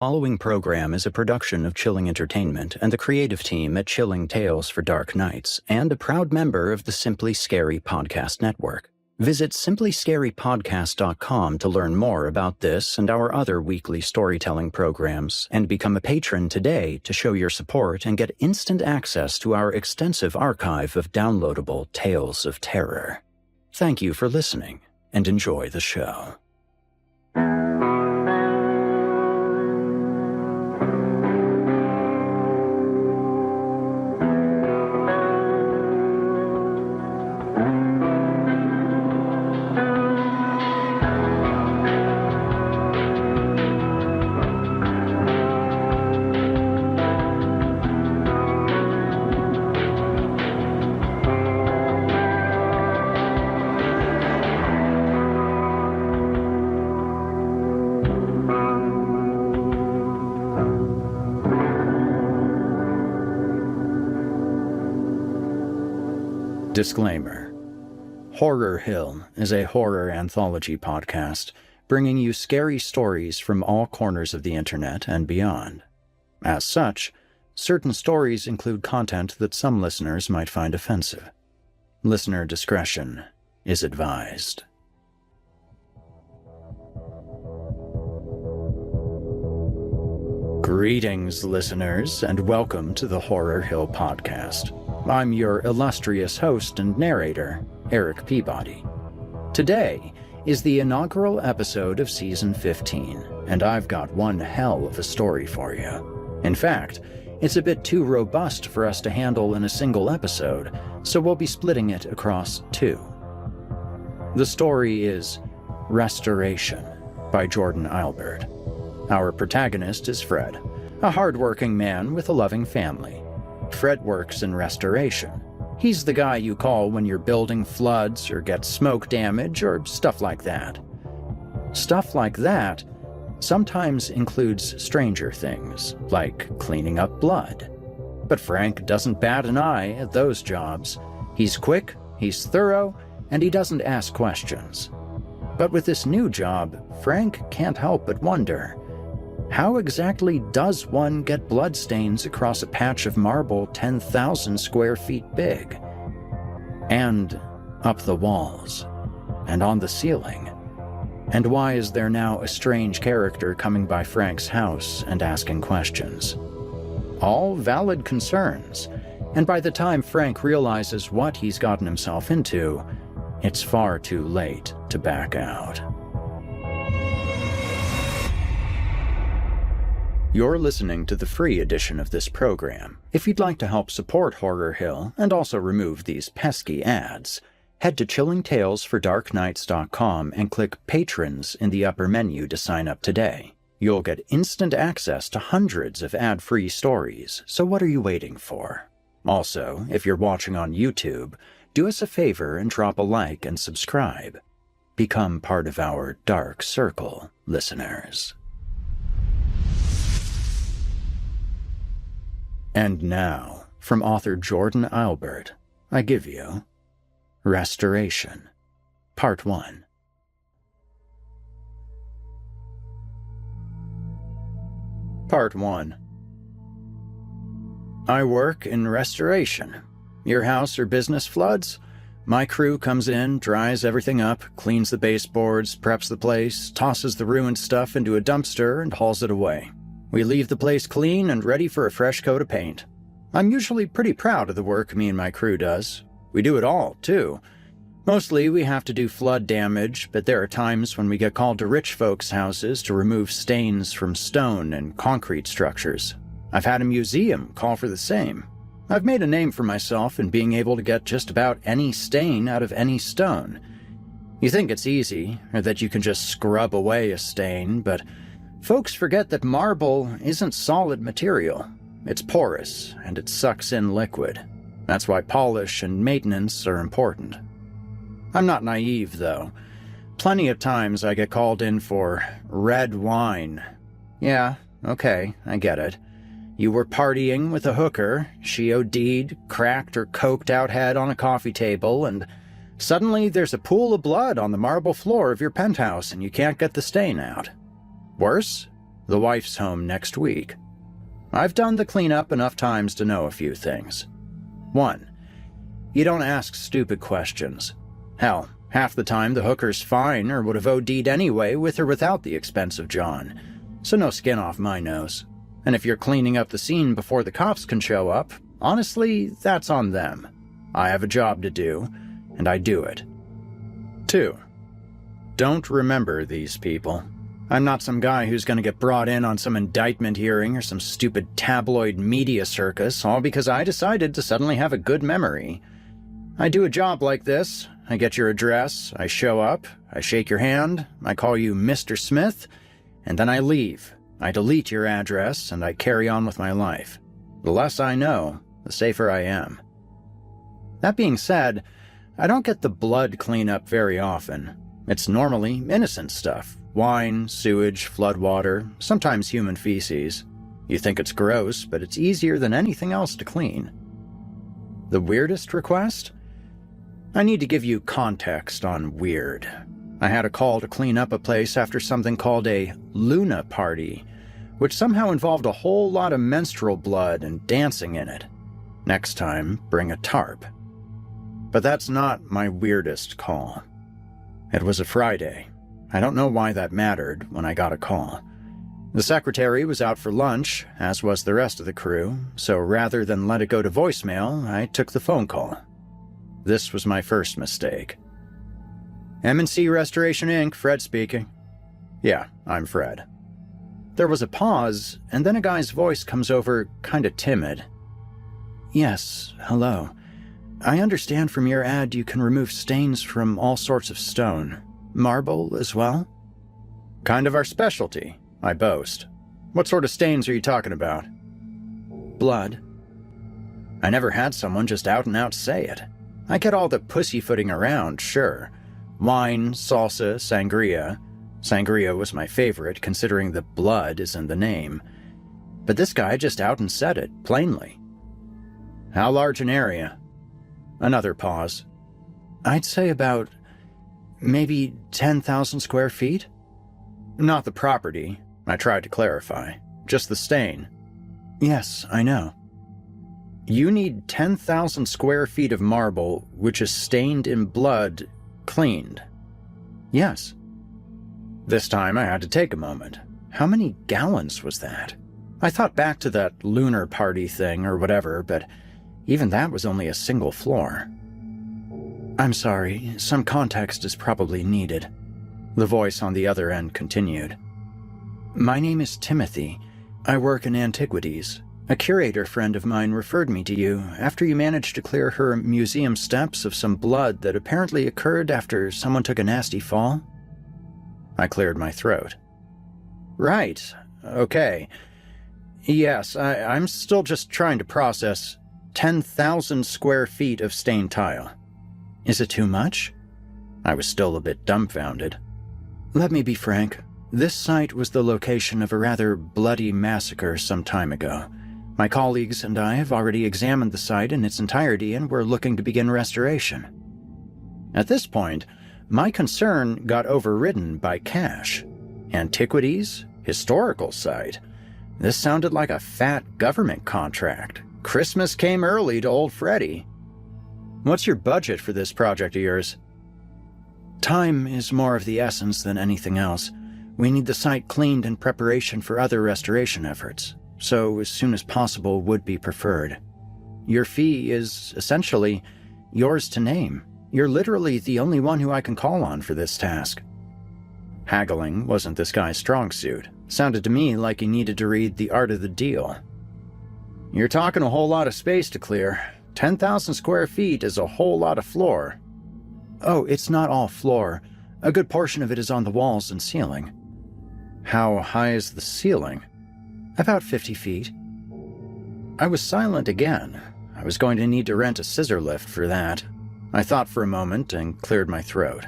Following program is a production of Chilling Entertainment and the creative team at Chilling Tales for Dark Nights, and a proud member of the Simply Scary Podcast Network. Visit simplyscarypodcast.com to learn more about this and our other weekly storytelling programs, and become a patron today to show your support and get instant access to our extensive archive of downloadable tales of terror. Thank you for listening, and enjoy the show. Disclaimer. Horror Hill is a horror anthology podcast, bringing you scary stories from all corners of the internet and beyond. As such, certain stories include content that some listeners might find offensive. Listener discretion is advised. Greetings, listeners, and welcome to the Horror Hill podcast. I'm your illustrious host and narrator, Eric Peabody. Today is the inaugural episode of Season 15, and I've got one hell of a story for you. In fact, it's a bit too robust for us to handle in a single episode, so we'll be splitting it across two. The story is Restoration by Jordan Eilbert. Our protagonist is Fred, a hardworking man with a loving family. Fred works in restoration. He's the guy you call when your building floods or gets smoke damage or stuff like that. Stuff like that sometimes includes stranger things, like cleaning up blood. But Frank doesn't bat an eye at those jobs. He's quick, he's thorough, and he doesn't ask questions. But with this new job, Frank can't help but wonder, how exactly does one get bloodstains across a patch of marble 10,000 square feet big? And up the walls, and on the ceiling? And why is there now a strange character coming by Frank's house and asking questions? All valid concerns, and by the time Frank realizes what he's gotten himself into, it's far too late to back out. You're listening to the free edition of this program. If you'd like to help support Horror Hill and also remove these pesky ads, head to chillingtalesfordarknights.com and click Patrons in the upper menu to sign up today. You'll get instant access to hundreds of ad-free stories, so what are you waiting for? Also, if you're watching on YouTube, do us a favor and drop a like and subscribe. Become part of our dark circle, listeners. And now, from author Jordan Eilbert, I give you Restoration, Part 1. Part 1. I work in restoration. Your house or business floods? My crew comes in, dries everything up, cleans the baseboards, preps the place, tosses the ruined stuff into a dumpster, and hauls it away. We leave the place clean and ready for a fresh coat of paint. I'm usually pretty proud of the work me and my crew does. We do it all, too. Mostly we have to do flood damage, but there are times when we get called to rich folks' houses to remove stains from stone and concrete structures. I've had a museum call for the same. I've made a name for myself in being able to get just about any stain out of any stone. You think it's easy, or that you can just scrub away a stain, but folks forget that marble isn't solid material. It's porous, and it sucks in liquid. That's why polish and maintenance are important. I'm not naive, though. Plenty of times I get called in for red wine. Yeah, okay, I get it. You were partying with a hooker, she OD'd, cracked her coked-out head on a coffee table, and suddenly there's a pool of blood on the marble floor of your penthouse and you can't get the stain out. Worse? The wife's home next week. I've done the cleanup enough times to know a few things. 1. You don't ask stupid questions. Hell, half the time the hooker's fine or would have OD'd anyway with or without the expense of John, so no skin off my nose. And if you're cleaning up the scene before the cops can show up, honestly, that's on them. I have a job to do, and I do it. 2. Don't remember these people. I'm not some guy who's going to get brought in on some indictment hearing or some stupid tabloid media circus, all because I decided to suddenly have a good memory. I do a job like this. I get your address, I show up, I shake your hand, I call you Mr. Smith, and then I leave. I delete your address, and I carry on with my life. The less I know, the safer I am. That being said, I don't get the blood cleanup very often. It's normally innocent stuff. Wine, sewage, floodwater, sometimes human feces. You think it's gross, but it's easier than anything else to clean. The weirdest request? I need to give you context on weird. I had a call to clean up a place after something called a Luna party, which somehow involved a whole lot of menstrual blood and dancing in it. Next time, bring a tarp. But that's not my weirdest call. It was a Friday. I don't know why that mattered when I got a call. The secretary was out for lunch, as was the rest of the crew, so rather than let it go to voicemail, I took the phone call. This was my first mistake. M&C Restoration Inc., Fred speaking. Yeah, I'm Fred. There was a pause, and then a guy's voice comes over kinda timid. Yes, hello. I understand from your ad you can remove stains from all sorts of stone. Marble as well? Kind of our specialty, I boast. What sort of stains are you talking about? Blood. I never had someone just out and out say it. I get all the pussyfooting around, sure. Wine, salsa, sangria. Sangria was my favorite, considering the blood is in the name. But this guy just out and said it, plainly. How large an area? Another pause. I'd say about maybe 10,000 square feet? Not the property, I tried to clarify. Just the stain. Yes, I know. You need 10,000 square feet of marble, which is stained in blood, cleaned. Yes. This time I had to take a moment. How many gallons was that? I thought back to that lunar party thing or whatever, but even that was only a single floor. I'm sorry, some context is probably needed. The voice on the other end continued. My name is Timothy. I work in antiquities. A curator friend of mine referred me to you after you managed to clear her museum steps of some blood that apparently occurred after someone took a nasty fall. I cleared my throat. Right, okay. Yes, I'm still just trying to process 10,000 square feet of stained tile. Is it too much? I was still a bit dumbfounded. Let me be frank. This site was the location of a rather bloody massacre some time ago. My colleagues and I have already examined the site in its entirety and we're looking to begin restoration. At this point, my concern got overridden by cash. Antiquities? Historical site? This sounded like a fat government contract. Christmas came early to old Freddy. What's your budget for this project of yours? Time is more of the essence than anything else. We need the site cleaned in preparation for other restoration efforts, so as soon as possible would be preferred. Your fee is, essentially, yours to name. You're literally the only one who I can call on for this task. Haggling wasn't this guy's strong suit. Sounded to me like he needed to read The Art of the Deal. You're talking a whole lot of space to clear. 10,000 square feet is a whole lot of floor. Oh, it's not all floor. A good portion of it is on the walls and ceiling. How high is the ceiling? About 50 feet. I was silent again. I was going to need to rent a scissor lift for that. I thought for a moment and cleared my throat.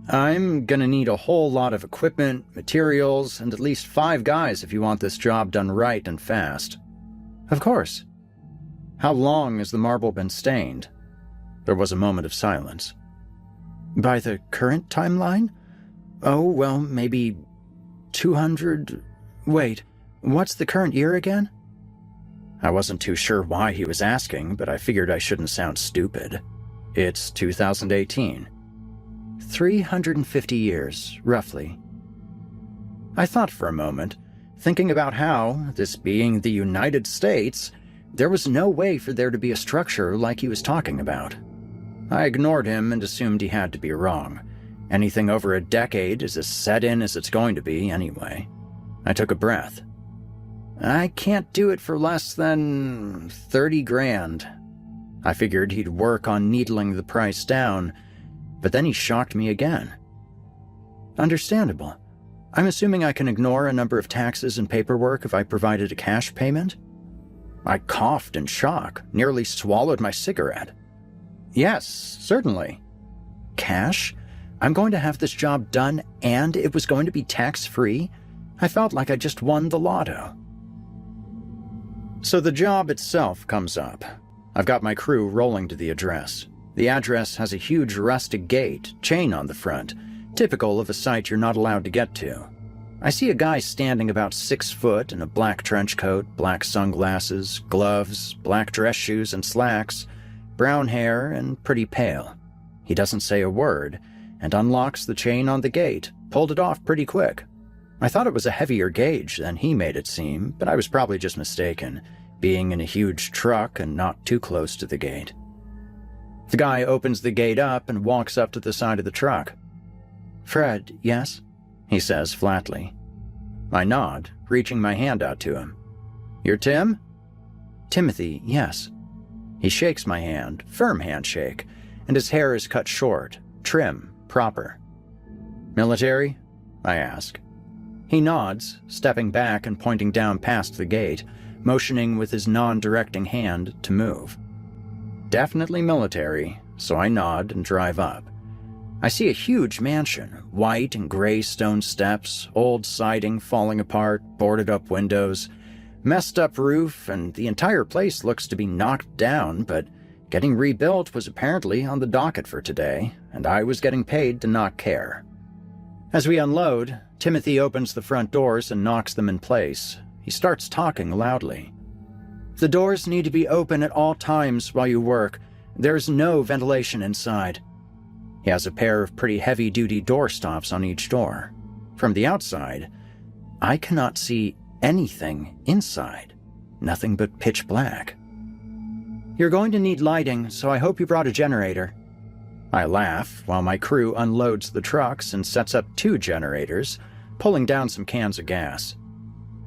I'm gonna need a whole lot of equipment, materials, and at least 5 guys if you want this job done right and fast. Of course. How long has the marble been stained? There was a moment of silence. By the current timeline? Oh, well, maybe 200... Wait, what's the current year again? I wasn't too sure why he was asking, but I figured I shouldn't sound stupid. It's 2018. 350 years, roughly. I thought for a moment, thinking about how, this being the United States, there was no way for there to be a structure like he was talking about. I ignored him and assumed he had to be wrong. Anything over a decade is as set in as it's going to be anyway. I took a breath. I can't do it for less than 30 grand. I figured he'd work on needling the price down, but then he shocked me again. Understandable. I'm assuming I can ignore a number of taxes and paperwork if I provided a cash payment? I coughed in shock, nearly swallowed my cigarette. Yes, certainly. Cash? I'm going to have this job done and it was going to be tax-free? I felt like I just won the lotto. So the job itself comes up. I've got my crew rolling to the address. The address has a huge rustic gate, chain on the front, typical of a site you're not allowed to get to. I see a guy standing about 6 foot in a black trench coat, black sunglasses, gloves, black dress shoes and slacks, brown hair, and pretty pale. He doesn't say a word, and unlocks the chain on the gate, pulled it off pretty quick. I thought it was a heavier gauge than he made it seem, but I was probably just mistaken, being in a huge truck and not too close to the gate. The guy opens the gate up and walks up to the side of the truck. "Fred, yes?" he says flatly. I nod, reaching my hand out to him. "You're Tim?" "Timothy, yes." He shakes my hand, firm handshake, and his hair is cut short, trim, proper. "Military?" I ask. He nods, stepping back and pointing down past the gate, motioning with his non-directing hand to move. Definitely military, so I nod and drive up. I see a huge mansion, white and gray stone steps, old siding falling apart, boarded-up windows, messed-up roof, and the entire place looks to be knocked down, but getting rebuilt was apparently on the docket for today, and I was getting paid to not care. As we unload, Timothy opens the front doors and knocks them in place. He starts talking loudly. "The doors need to be open at all times while you work. There's no ventilation inside." He has a pair of pretty heavy-duty door stops on each door. From the outside, I cannot see anything inside. Nothing but pitch black. "You're going to need lighting, so I hope you brought a generator." I laugh while my crew unloads the trucks and sets up 2 generators, pulling down some cans of gas.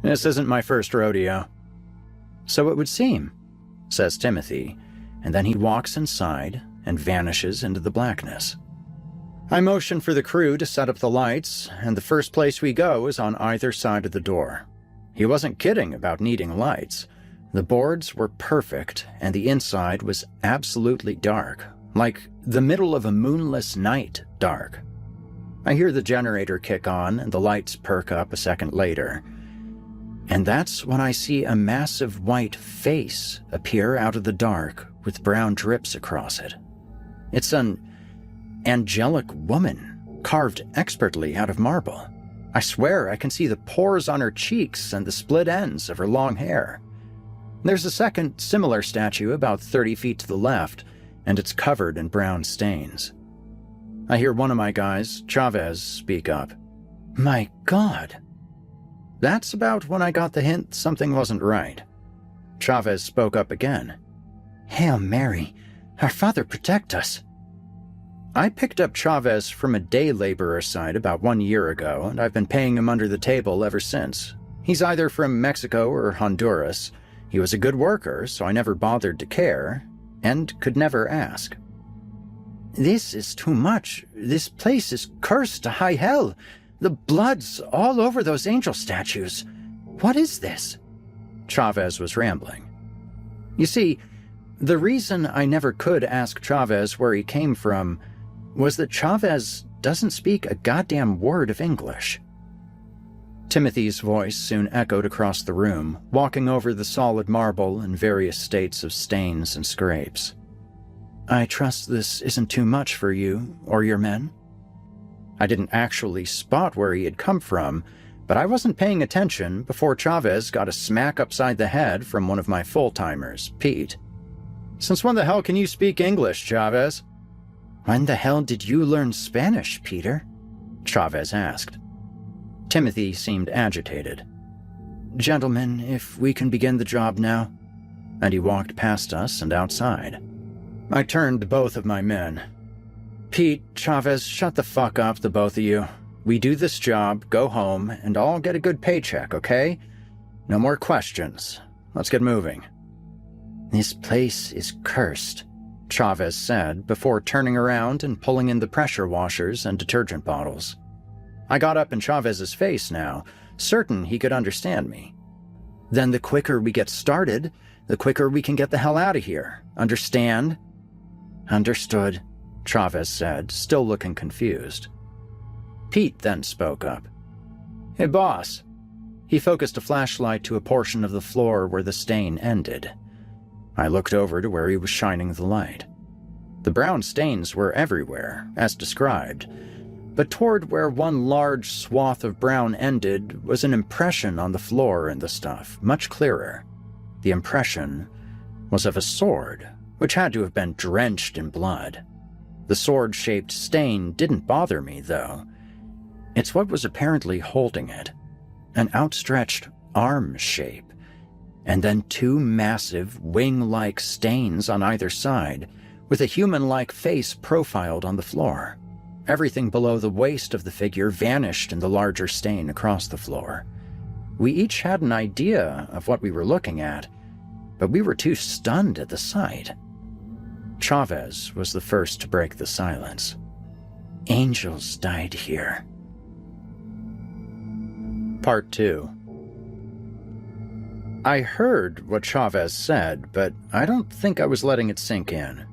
"This isn't my first rodeo." "So it would seem," says Timothy, and then he walks inside and vanishes into the blackness. I motion for the crew to set up the lights, and the first place we go is on either side of the door. He wasn't kidding about needing lights. The boards were perfect, and the inside was absolutely dark, like the middle of a moonless night dark. I hear the generator kick on, and the lights perk up a second later. And that's when I see a massive white face appear out of the dark with brown drips across it. It's an angelic woman, carved expertly out of marble. I swear I can see the pores on her cheeks and the split ends of her long hair. There's a second similar statue about 30 feet to the left, and it's covered in brown stains. I hear one of my guys, Chavez, speak up. "My God." That's about when I got the hint something wasn't right. Chavez spoke up again. "Hail Mary, our Father protect us." I picked up Chavez from a day laborer site about 1 year ago, and I've been paying him under the table ever since. He's either from Mexico or Honduras. He was a good worker, so I never bothered to care, and could never ask. "This is too much. This place is cursed to high hell. The blood's all over those angel statues. What is this?" Chavez was rambling. You see, the reason I never could ask Chavez where he came from was that Chavez doesn't speak a goddamn word of English. Timothy's voice soon echoed across the room, walking over the solid marble in various states of stains and scrapes. "I trust this isn't too much for you or your men?" I didn't actually spot where he had come from, But I wasn't paying attention before Chavez got a smack upside the head from one of my full-timers, Pete. "Since when the hell can you speak English, Chavez?" "When the hell did you learn Spanish, Peter?" Chavez asked. Timothy seemed agitated. "Gentlemen, if we can begin the job now." And he walked past us and outside. I turned to both of my men. "Pete, Chavez, shut the fuck up, the both of you. We do this job, go home, and all get a good paycheck, okay? No more questions. Let's get moving." "This place is cursed," Chavez said before turning around and pulling in the pressure washers and detergent bottles. I got up in Chavez's face now, certain he could understand me. "Then the quicker we get started, the quicker we can get the hell out of here. Understand?" "Understood," Chavez said, still looking confused. Pete then spoke up. "Hey, boss." He focused a flashlight to a portion of the floor where the stain ended. I looked over to where he was shining the light. The brown stains were everywhere, as described, but toward where one large swath of brown ended was an impression on the floor and the stuff, much clearer. The impression was of a sword, which had to have been drenched in blood. The sword-shaped stain didn't bother me, though. It's what was apparently holding it. An outstretched arm shape, and then two massive, wing-like stains on either side, with a human-like face profiled on the floor. Everything below the waist of the figure vanished in the larger stain across the floor. We each had an idea of what we were looking at, but we were too stunned at the sight. Chavez was the first to break the silence. "Angels died here." Part 2. I heard what Chavez said, but I don't think I was letting it sink in.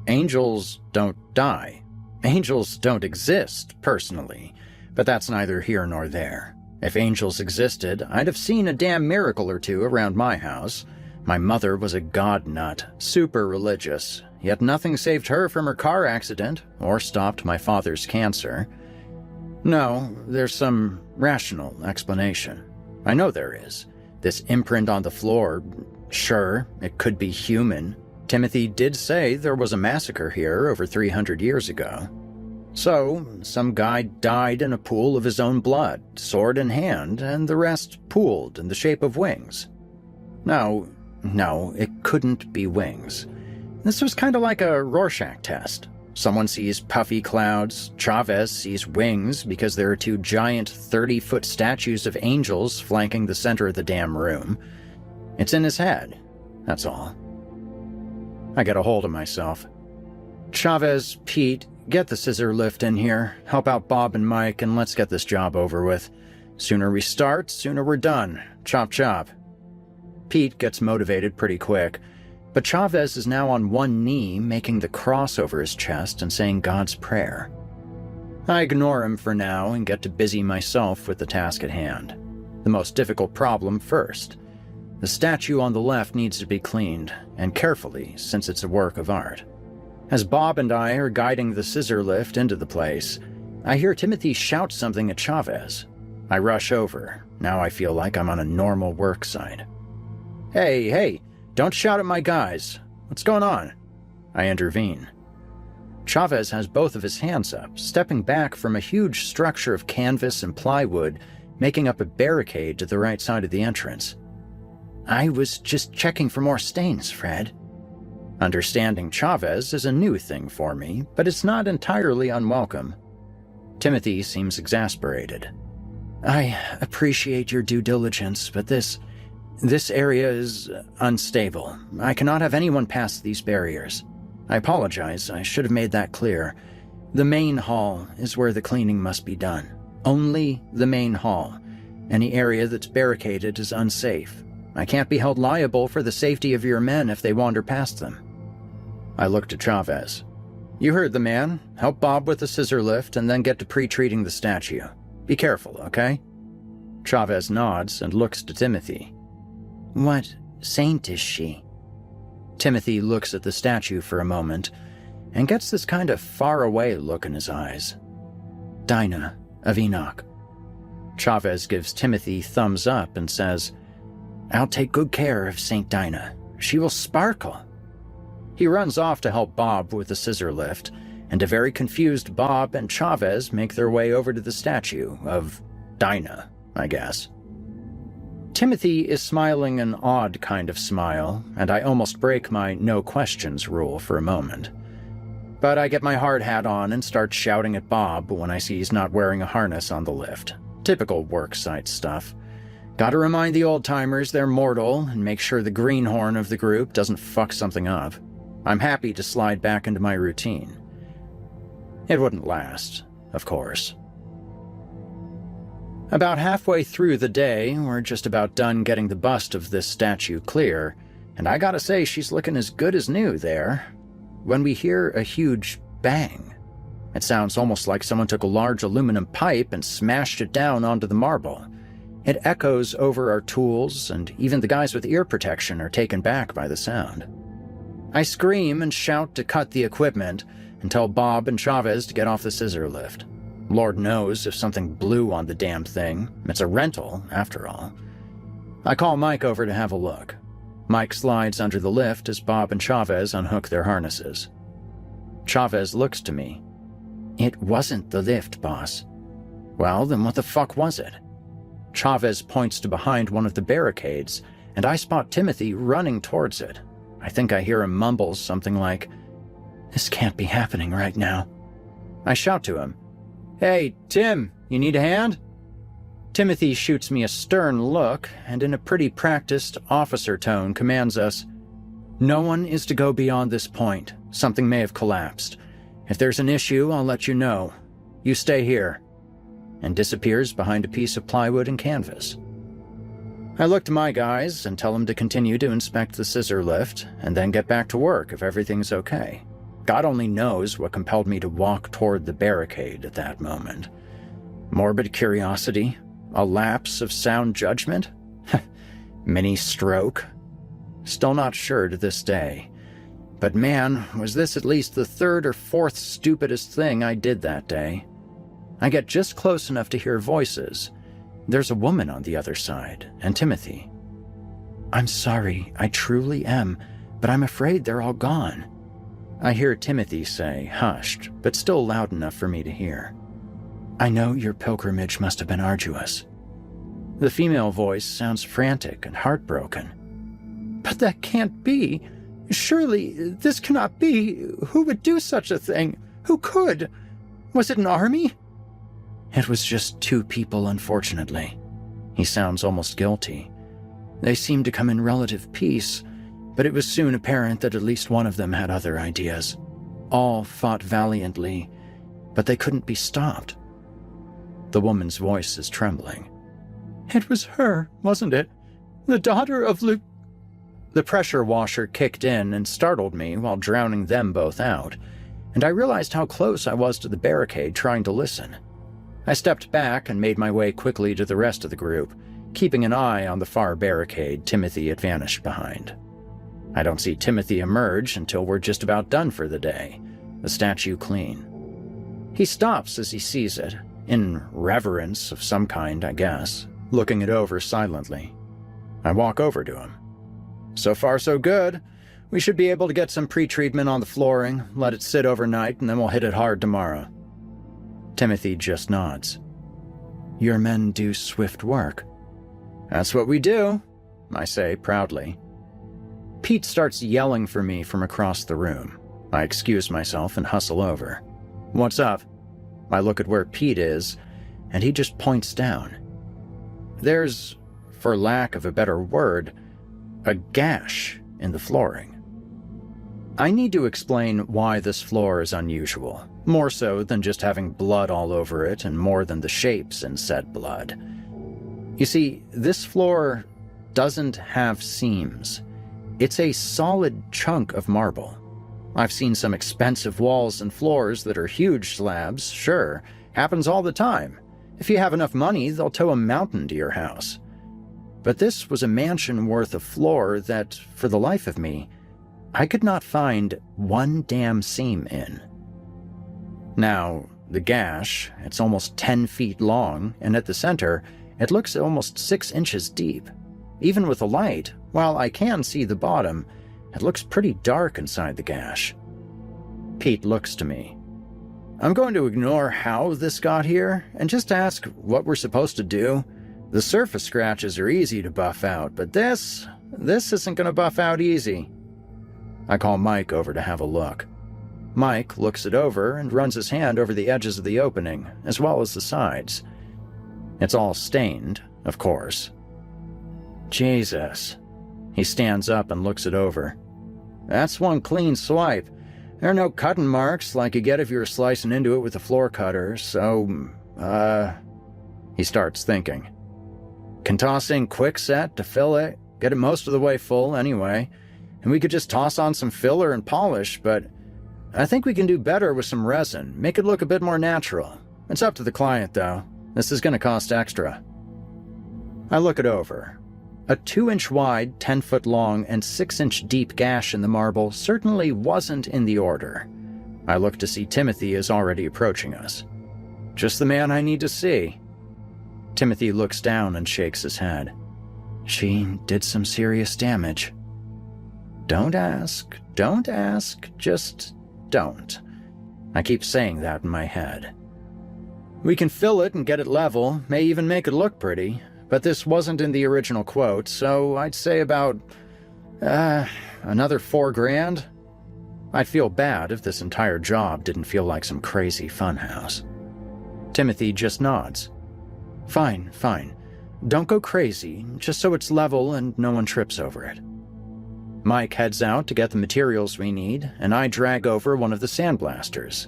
Angels don't die. Angels don't exist, personally, but that's neither here nor there. If angels existed, I'd have seen a damn miracle or two around my house. My mother was a god nut, super religious, yet nothing saved her from her car accident or stopped my father's cancer. No, there's some rational explanation. I know there is. This imprint on the floor, sure, it could be human. Timothy did say there was a massacre here over 300 years ago. So, some guy died in a pool of his own blood, sword in hand, and the rest pooled in the shape of wings. No, it couldn't be wings. This was kind of like a Rorschach test. Someone sees puffy clouds, Chavez sees wings because there are two giant 30-foot statues of angels flanking the center of the damn room. It's in his head, that's all. I get a hold of myself. "Chavez, Pete, get the scissor lift in here, help out Bob and Mike, and let's get this job over with. Sooner we start, sooner we're done. Chop chop." Pete gets motivated pretty quick, but Chavez is now on one knee making the cross over his chest and saying God's prayer. I ignore him for now and get to busy myself with the task at hand. The most difficult problem first. The statue on the left needs to be cleaned, and carefully, since it's a work of art. As Bob and I are guiding the scissor lift into the place, I hear Timothy shout something at Chavez. I rush over. Now I feel like I'm on a normal work site. Hey, don't shout at my guys. What's going on?" I intervene. Chavez has both of his hands up, stepping back from a huge structure of canvas and plywood, making up a barricade to the right side of the entrance. "I was just checking for more stains, Fred." Understanding Chavez is a new thing for me, but it's not entirely unwelcome. Timothy seems exasperated. "I appreciate your due diligence, but this area is unstable. I cannot have anyone pass these barriers. I apologize, I should have made that clear. The main hall is where the cleaning must be done. Only the main hall. Any area that's barricaded is unsafe. I can't be held liable for the safety of your men if they wander past them." I looked at Chavez. "You heard the man. Help Bob with the scissor lift and then get to pre-treating the statue. Be careful, okay?" Chavez nods and looks to Timothy. "What saint is she?" Timothy looks at the statue for a moment and gets this kind of far-away look in his eyes. "Dinah of Enoch." Chavez gives Timothy thumbs up and says, "I'll take good care of St. Dinah. She will sparkle." He runs off to help Bob with the scissor lift, and a very confused Bob and Chavez make their way over to the statue of Dinah, I guess. Timothy is smiling an odd kind of smile, and I almost break my no questions rule for a moment. But I get my hard hat on and start shouting at Bob when I see he's not wearing a harness on the lift. Typical worksite stuff. Gotta remind the old-timers they're mortal and make sure the greenhorn of the group doesn't fuck something up. I'm happy to slide back into my routine. It wouldn't last, of course. About halfway through the day, we're just about done getting the bust of this statue clear, and I gotta say she's looking as good as new there, when we hear a huge bang. It sounds almost like someone took a large aluminum pipe and smashed it down onto the marble. It echoes over our tools, and even the guys with ear protection are taken back by the sound. I scream and shout to cut the equipment and tell Bob and Chavez to get off the scissor lift. Lord knows if something blew on the damn thing. It's a rental, after all. I call Mike over to have a look. Mike slides under the lift as Bob and Chavez unhook their harnesses. Chavez looks to me. "It wasn't the lift, boss." "Well, then what the fuck was it?" Chavez points to behind one of the barricades, and I spot Timothy running towards it. I think I hear him mumble something like, "This can't be happening right now." I shout to him, "Hey, Tim, you need a hand?" Timothy shoots me a stern look and in a pretty practiced officer tone commands us, "No one is to go beyond this point. Something may have collapsed. If there's an issue, I'll let you know. You stay here," and disappears behind a piece of plywood and canvas. I look to my guys and tell them to continue to inspect the scissor lift and then get back to work if everything's okay. God only knows what compelled me to walk toward the barricade at that moment. Morbid curiosity? A lapse of sound judgment? Mini stroke? Still not sure to this day. But man, was this at least the third or fourth stupidest thing I did that day. I get just close enough to hear voices. There's a woman on the other side, and Timothy. "I'm sorry, I truly am, but I'm afraid they're all gone." I hear Timothy say, hushed, but still loud enough for me to hear, "I know your pilgrimage must have been arduous." The female voice sounds frantic and heartbroken. "But that can't be. Surely, this cannot be. Who would do such a thing? Who could? Was it an army?" "It was just 2 people, unfortunately." He sounds almost guilty. "They seemed to come in relative peace, but it was soon apparent that at least one of them had other ideas. All fought valiantly, but they couldn't be stopped." The woman's voice is trembling. "It was her, wasn't it? The daughter of Luke." The pressure washer kicked in and startled me while drowning them both out, and I realized how close I was to the barricade trying to listen. I stepped back and made my way quickly to the rest of the group, keeping an eye on the far barricade Timothy had vanished behind. I don't see Timothy emerge until we're just about done for the day, the statue clean. He stops as he sees it, in reverence of some kind, I guess, looking it over silently. I walk over to him. "So far so good. We should be able to get some pre-treatment on the flooring, let it sit overnight, and then we'll hit it hard tomorrow." Timothy just nods. "Your men do swift work." "That's what we do," I say proudly. Pete starts yelling for me from across the room. I excuse myself and hustle over. "What's up?" I look at where Pete is, and he just points down. There's, for lack of a better word, a gash in the flooring. I need to explain why this floor is unusual, more so than just having blood all over it and more than the shapes in said blood. You see, this floor doesn't have seams. It's a solid chunk of marble. I've seen some expensive walls and floors that are huge slabs, sure, happens all the time. If you have enough money, they'll tow a mountain to your house. But this was a mansion worth of floor that, for the life of me, I could not find one damn seam in. Now, The gash, it's almost 10 feet long, and at the center, it looks almost 6 inches deep. Even with the light, while I can see the bottom, it looks pretty dark inside the gash. Pete looks to me. I'm going to ignore how this got here and just ask what we're supposed to do. The surface scratches are easy to buff out, but this isn't going to buff out easy. I call Mike over to have a look. Mike looks it over and runs his hand over the edges of the opening, as well as the sides. It's all stained, of course. Jesus. He stands up and looks it over. That's one clean swipe. There are no cutting marks like you get if you were slicing into it with a floor cutter, so, He starts thinking. Can toss in quickset to fill it, get it most of the way full anyway, and we could just toss on some filler and polish, but I think we can do better with some resin, make it look a bit more natural. It's up to the client, though. This is going to cost extra. I look it over. A 2-inch wide, 10-foot long, and 6-inch deep gash in the marble certainly wasn't in the order. I look to see Timothy is already approaching us. Just the man I need to see. Timothy looks down and shakes his head. She did some serious damage. Don't ask, just don't. I keep saying that in my head. We can fill it and get it level, may even make it look pretty, but this wasn't in the original quote, so I'd say about, another $4,000. I'd feel bad if this entire job didn't feel like some crazy funhouse. Timothy just nods. Fine. Don't go crazy, just so it's level and no one trips over it. Mike heads out to get the materials we need, and I drag over one of the sandblasters.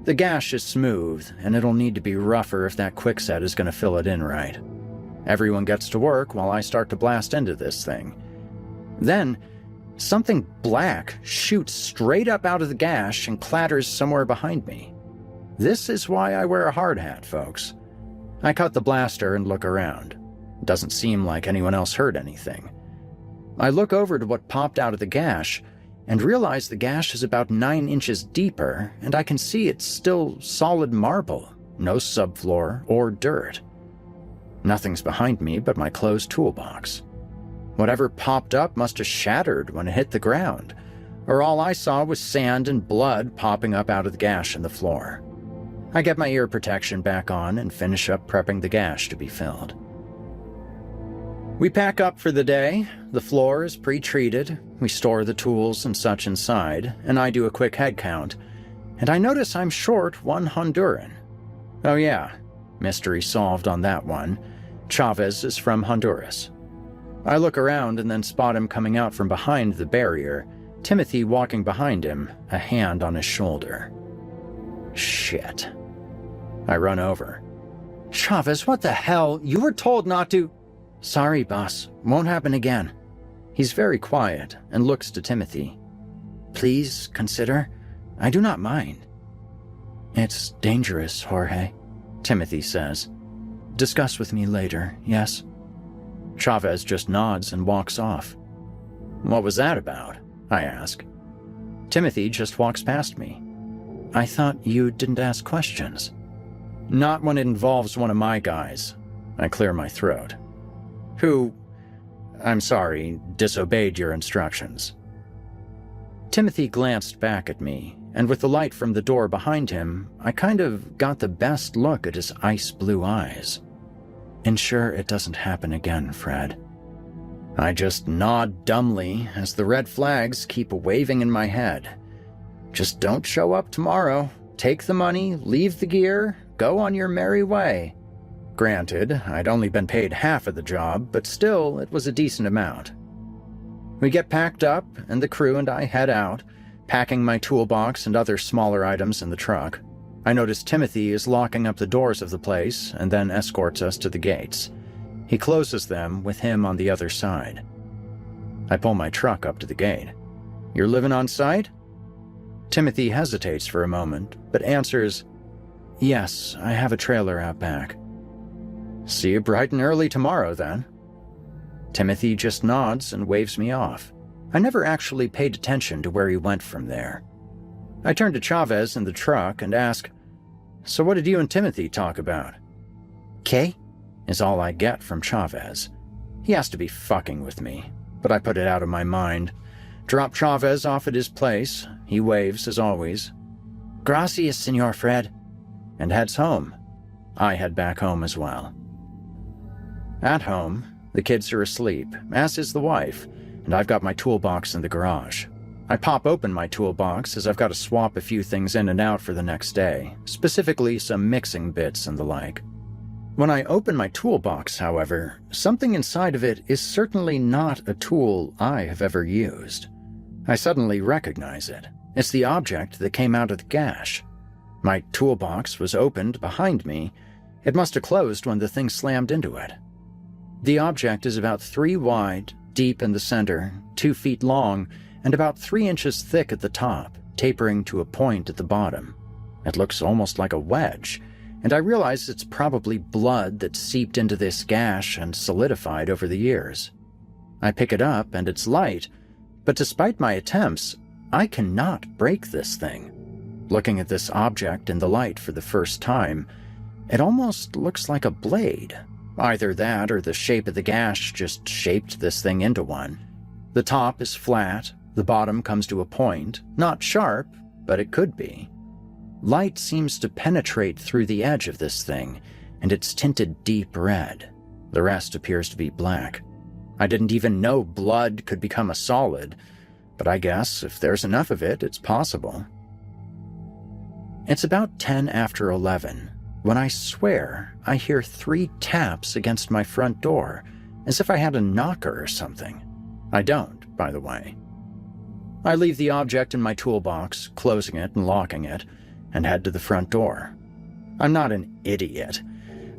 The gash is smooth, and it'll need to be rougher if that quickset is going to fill it in right. Everyone gets to work while I start to blast into this thing. Then, something black shoots straight up out of the gash and clatters somewhere behind me. This is why I wear a hard hat, folks. I cut the blaster and look around. It doesn't seem like anyone else heard anything. I look over to what popped out of the gash and realize the gash is about 9 inches deeper, and I can see it's still solid marble, no subfloor or dirt. Nothing's behind me but my closed toolbox. Whatever popped up must have shattered when it hit the ground, or all I saw was sand and blood popping up out of the gash in the floor. I get my ear protection back on and finish up prepping the gash to be filled. We pack up for the day. The floor is pre-treated. We store the tools and such inside, and I do a quick head count, and I notice I'm short one Honduran. Oh yeah, mystery solved on that one. Chavez is from Honduras. I look around and then spot him coming out from behind the barrier, Timothy walking behind him, a hand on his shoulder. Shit. I run over. Chavez, what the hell? You were told not to... Sorry, boss. Won't happen again. He's very quiet and looks to Timothy. Please consider. I do not mind. It's dangerous, Jorge, Timothy says. Discuss with me later, yes? Chavez just nods and walks off. What was that about? I ask. Timothy just walks past me. I thought you didn't ask questions. Not when it involves one of my guys. I clear my throat. Who, I'm sorry, disobeyed your instructions. Timothy glanced back at me, and with the light from the door behind him, I kind of got the best look at his ice blue eyes. Ensure it doesn't happen again, Fred. I just nod dumbly as the red flags keep waving in my head. Just don't show up tomorrow. Take the money, leave the gear, go on your merry way. Granted, I'd only been paid half of the job, but still, it was a decent amount. We get packed up, and the crew and I head out, packing my toolbox and other smaller items in the truck. I notice Timothy is locking up the doors of the place and then escorts us to the gates. He closes them with him on the other side. I pull my truck up to the gate. You're living on site? Timothy hesitates for a moment, but answers, Yes, I have a trailer out back. See you bright and early tomorrow, then. Timothy just nods and waves me off. I never actually paid attention to where he went from there. I turn to Chavez in the truck and ask, So what did you and Timothy talk about? "'Kay?" is all I get from Chavez. He has to be fucking with me, but I put it out of my mind. Drop Chavez off at his place. He waves as always. "Gracias, Senor Fred," and heads home. I head back home as well. At home, the kids are asleep, as is the wife, and I've got my toolbox in the garage. I pop open my toolbox as I've got to swap a few things in and out for the next day, specifically some mixing bits and the like. When I open my toolbox, however, something inside of it is certainly not a tool I have ever used. I suddenly recognize it. It's the object that came out of the gash. My toolbox was opened behind me. It must have closed when the thing slammed into it. The object is about 3 wide, deep in the center, 2 feet long, and about 3 inches thick at the top, tapering to a point at the bottom. It looks almost like a wedge, and I realize it's probably blood that seeped into this gash and solidified over the years. I pick it up and it's light, but despite my attempts, I cannot break this thing. Looking at this object in the light for the first time, it almost looks like a blade. Either that or the shape of the gash just shaped this thing into one. The top is flat, the bottom comes to a point, not sharp, but it could be. Light seems to penetrate through the edge of this thing, and it's tinted deep red. The rest appears to be black. I didn't even know blood could become a solid, but I guess if there's enough of it, it's possible. It's about 10 after 11 when I swear I hear 3 taps against my front door, as if I had a knocker or something. I don't, by the way. I leave the object in my toolbox, closing it and locking it, and head to the front door. I'm not an idiot.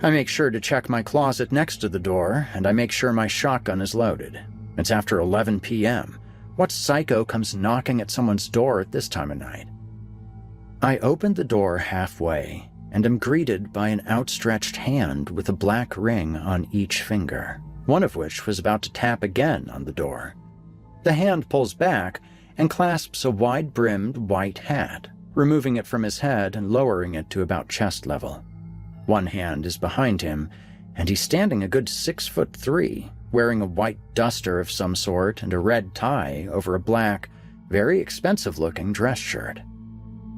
I make sure to check my closet next to the door, and I make sure my shotgun is loaded. It's after 11 p.m. What psycho comes knocking at someone's door at this time of night? I open the door halfway, and am greeted by an outstretched hand with a black ring on each finger, one of which was about to tap again on the door. The hand pulls back and clasps a wide-brimmed white hat, removing it from his head and lowering it to about chest level. One hand is behind him, and he's standing a good 6'3", wearing a white duster of some sort and a red tie over a black, very expensive-looking dress shirt.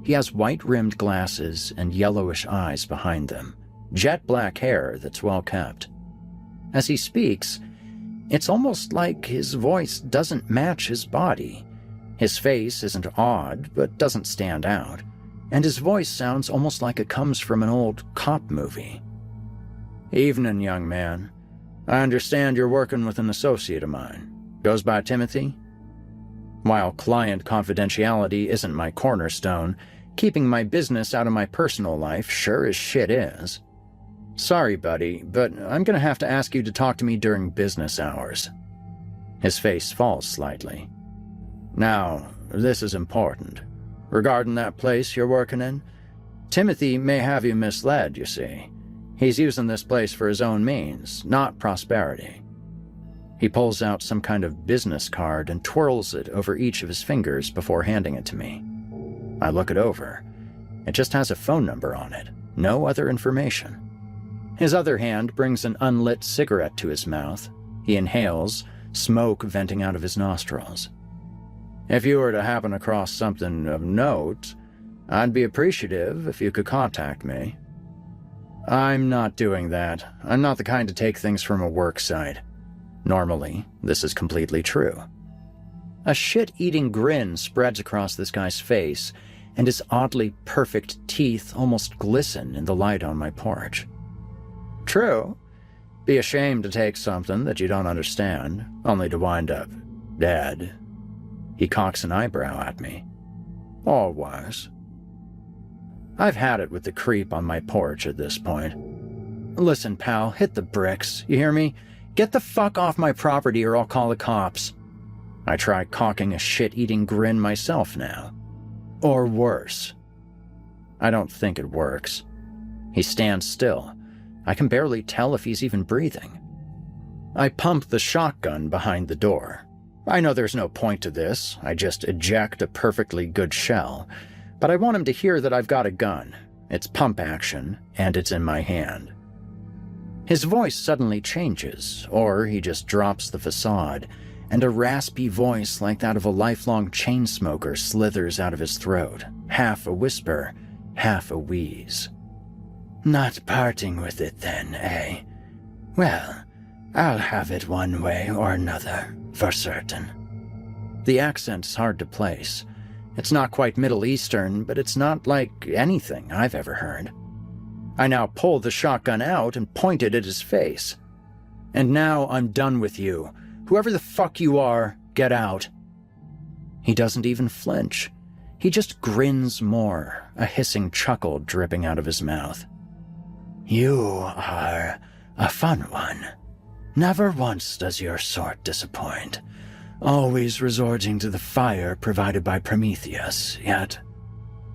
He has white-rimmed glasses and yellowish eyes behind them, jet-black hair that's well-kept. As he speaks, it's almost like his voice doesn't match his body. His face isn't odd, but doesn't stand out, and his voice sounds almost like it comes from an old cop movie. "Evening, young man. I understand you're working with an associate of mine. Goes by Timothy?" While client confidentiality isn't my cornerstone, keeping my business out of my personal life sure as shit is. "Sorry, buddy, but I'm gonna have to ask you to talk to me during business hours." His face falls slightly. "Now, this is important. Regarding that place you're working in, Timothy may have you misled, you see. He's using this place for his own means, not prosperity." He pulls out some kind of business card and twirls it over each of his fingers before handing it to me. I look it over. It just has a phone number on it, no other information. His other hand brings an unlit cigarette to his mouth. He inhales, smoke venting out of his nostrils. "If you were to happen across something of note, I'd be appreciative if you could contact me." "I'm not doing that. I'm not the kind to take things from a work site." Normally, this is completely true. A shit-eating grin spreads across this guy's face, and his oddly perfect teeth almost glisten in the light on my porch. "True. Be ashamed to take something that you don't understand, only to wind up dead." He cocks an eyebrow at me. "Always." I've had it with the creep on my porch at this point. "Listen, pal, hit the bricks, you hear me? Get the fuck off my property or I'll call the cops." I try cocking a shit-eating grin myself now. Or worse. I don't think it works. He stands still. I can barely tell if he's even breathing. I pump the shotgun behind the door. I know there's no point to this. I just eject a perfectly good shell. But I want him to hear that I've got a gun. it's pump action, and it's in my hand. His voice suddenly changes, or he just drops the facade, and a raspy voice like that of a lifelong chain smoker slithers out of his throat, half a whisper, half a wheeze. "Not parting with it then, eh? Well, I'll have it one way or another, for certain." The accent's hard to place. It's not quite Middle Eastern, but it's not like anything I've ever heard. I now pull the shotgun out and point it at his face. "And now I'm done with you. Whoever the fuck you are, get out." He doesn't even flinch. He just grins more, a hissing chuckle dripping out of his mouth. "You are a fun one. Never once does your sort disappoint. Always resorting to the fire provided by Prometheus, yet..."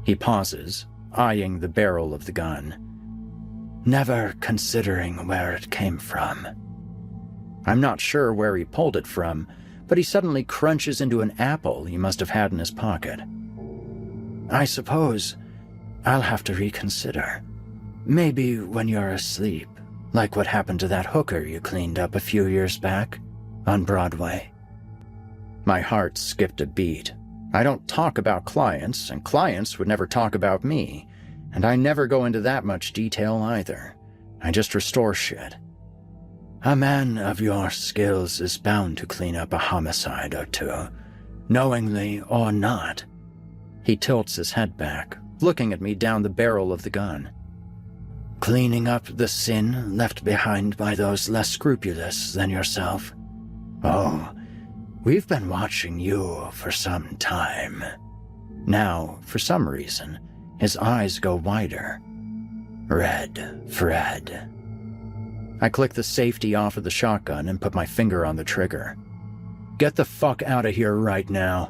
He pauses, eyeing the barrel of the gun. "Never considering where it came from." I'm not sure where he pulled it from, but he suddenly crunches into an apple he must have had in his pocket. "I suppose I'll have to reconsider. Maybe when you're asleep, like what happened to that hooker you cleaned up a few years back on Broadway." My heart skipped a beat. I don't talk about clients, and clients would never talk about me, and I never go into that much detail either. I just restore shit. "A man of your skills is bound to clean up a homicide or two, knowingly or not." He tilts his head back, looking at me down the barrel of the gun. "Cleaning up the sin left behind by those less scrupulous than yourself. Oh, we've been watching you for some time." Now, for some reason, his eyes go wider. "Red Fred." I click the safety off of the shotgun and put my finger on the trigger. "Get the fuck out of here right now."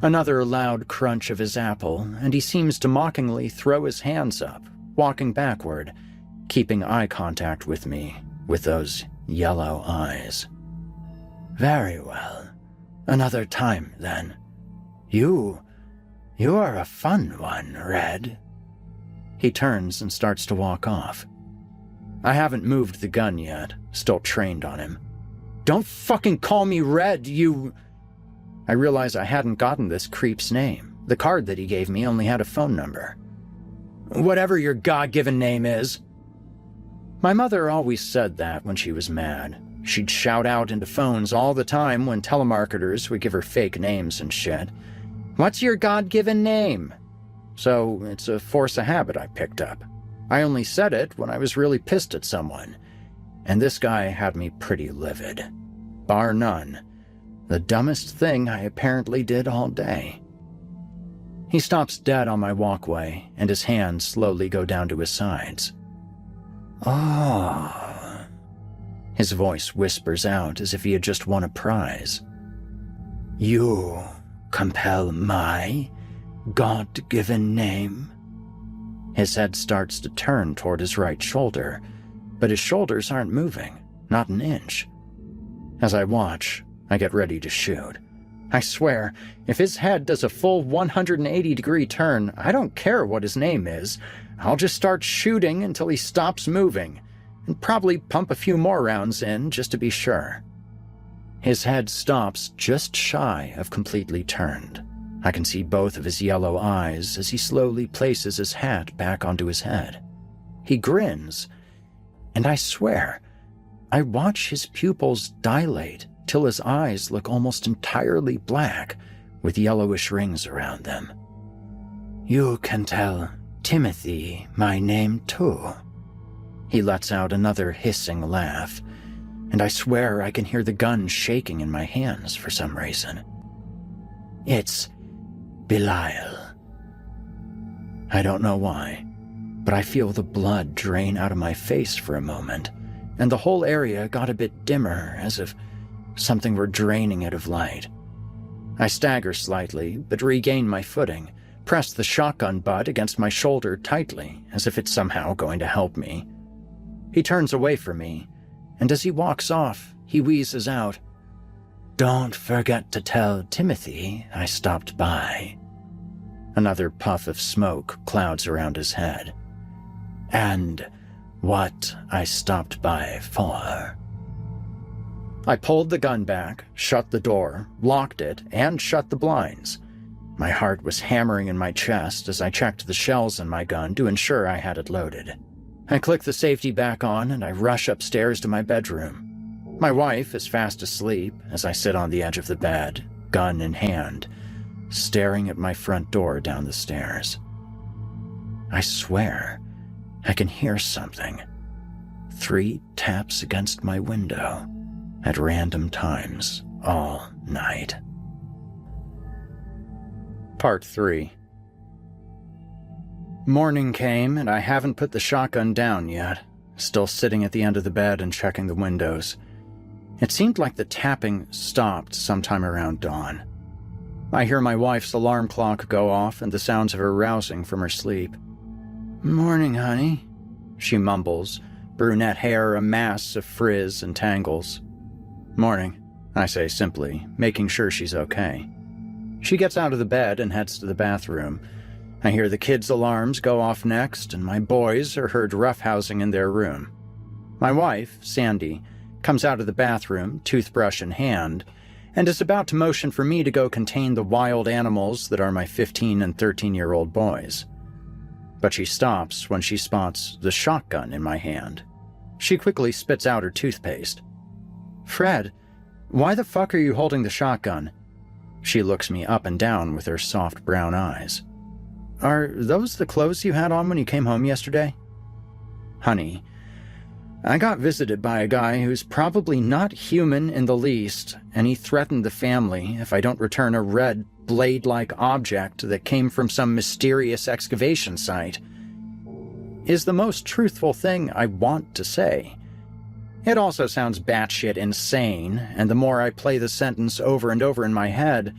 Another loud crunch of his apple, and he seems to mockingly throw his hands up, walking backward, keeping eye contact with me, with those yellow eyes. "Very well. Another time, then. You are a fun one, Red." He turns and starts to walk off. I haven't moved the gun yet, still trained on him. "Don't fucking call me Red, you..." I realize I hadn't gotten this creep's name. The card that he gave me only had a phone number. "Whatever your God-given name is." My mother always said that when she was mad. She'd shout out into phones all the time when telemarketers would give her fake names and shit. "What's your God-given name?" So it's a force of habit I picked up. I only said it when I was really pissed at someone, and this guy had me pretty livid. Bar none. The dumbest thing I apparently did all day. He stops dead on my walkway, and his hands slowly go down to his sides. "Oh." His voice whispers out as if he had just won a prize. "You compel my God-given name?" His head starts to turn toward his right shoulder, but his shoulders aren't moving, not an inch. As I watch, I get ready to shoot. I swear, if his head does a full 180-degree turn, I don't care what his name is. I'll just start shooting until he stops moving, and probably pump a few more rounds in just to be sure. His head stops just shy of completely turned. I can see both of his yellow eyes as he slowly places his hat back onto his head. He grins, and I swear, I watch his pupils dilate till his eyes look almost entirely black with yellowish rings around them. "You can tell Timothy my name too." He lets out another hissing laugh, and I swear I can hear the gun shaking in my hands for some reason. "It's Belial." I don't know why, but I feel the blood drain out of my face for a moment, and the whole area got a bit dimmer, as if something were draining it of light. I stagger slightly, but regain my footing, press the shotgun butt against my shoulder tightly, as if it's somehow going to help me. He turns away from me, and as he walks off, he wheezes out, "Don't forget to tell Timothy I stopped by." Another puff of smoke clouds around his head. And what I stopped by for. I pulled the gun back, shut the door, locked it, and shut the blinds. My heart was hammering in my chest as I checked the shells in my gun to ensure I had it loaded. I click the safety back on and I rush upstairs to my bedroom. My wife is fast asleep as I sit on the edge of the bed, gun in hand, staring at my front door down the stairs. I swear, I can hear something. 3 taps against my window at random times all night. Part 3. Morning came, and I haven't put the shotgun down yet, still sitting at the end of the bed and checking the windows. It seemed like the tapping stopped sometime around dawn. I hear my wife's alarm clock go off and the sounds of her rousing from her sleep. "Morning, honey," she mumbles, brunette hair a mass of frizz and tangles. "Morning," I say simply, making sure she's okay. She gets out of the bed and heads to the bathroom. I hear the kids' alarms go off next, and my boys are heard roughhousing in their room. My wife, Sandy, comes out of the bathroom, toothbrush in hand, and is about to motion for me to go contain the wild animals that are my 15 and 13-year-old boys. But she stops when she spots the shotgun in my hand. She quickly spits out her toothpaste. "Fred, why the fuck are you holding the shotgun?" She looks me up and down with her soft brown eyes. "Are those the clothes you had on when you came home yesterday?" "Honey, I got visited by a guy who's probably not human in the least, and he threatened the family if I don't return a red, blade-like object that came from some mysterious excavation site. Is the most truthful thing I want to say. It also sounds batshit insane, and the more I play the sentence over and over in my head,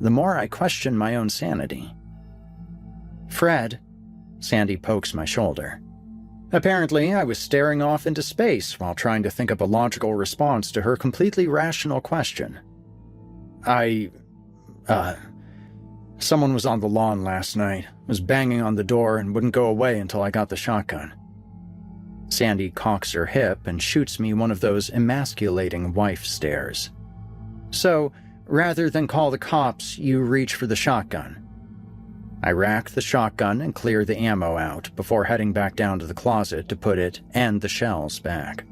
the more I question my own sanity. "Fred," Sandy pokes my shoulder. Apparently, I was staring off into space while trying to think up a logical response to her completely rational question. Someone was on the lawn last night, was banging on the door and wouldn't go away until I got the shotgun." Sandy cocks her hip and shoots me one of those emasculating wife stares. "So, rather than call the cops, you reach for the shotgun." I rack the shotgun and clear the ammo out before heading back down to the closet to put it and the shells back.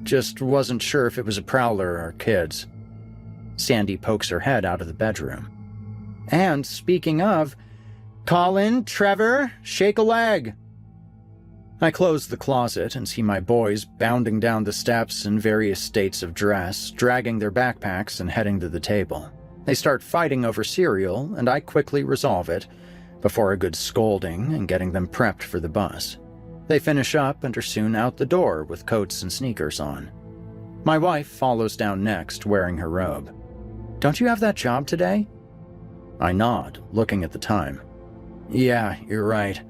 "Just wasn't sure if it was a prowler or kids." Sandy pokes her head out of the bedroom. "And speaking of, Colin, Trevor, shake a leg." I close the closet and see my boys bounding down the steps in various states of dress, dragging their backpacks and heading to the table. They start fighting over cereal, and I quickly resolve it, before a good scolding and getting them prepped for the bus. They finish up and are soon out the door with coats and sneakers on. My wife follows down next, wearing her robe. "Don't you have that job today?" I nod, looking at the time. "Yeah, you're right."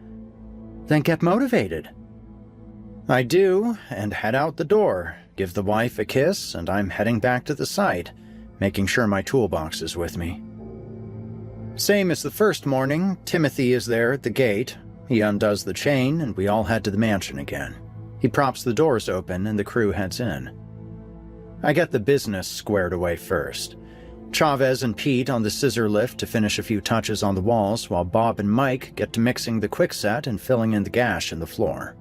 "Then get motivated." I do, and head out the door, give the wife a kiss, and I'm heading back to the site, making sure my toolbox is with me. Same as the first morning, Timothy is there at the gate. He undoes the chain, and we all head to the mansion again. He props the doors open, and the crew heads in. I get the business squared away first. Chavez and Pete on the scissor lift to finish a few touches on the walls, while Bob and Mike get to mixing the quickset and filling in the gash in the floor.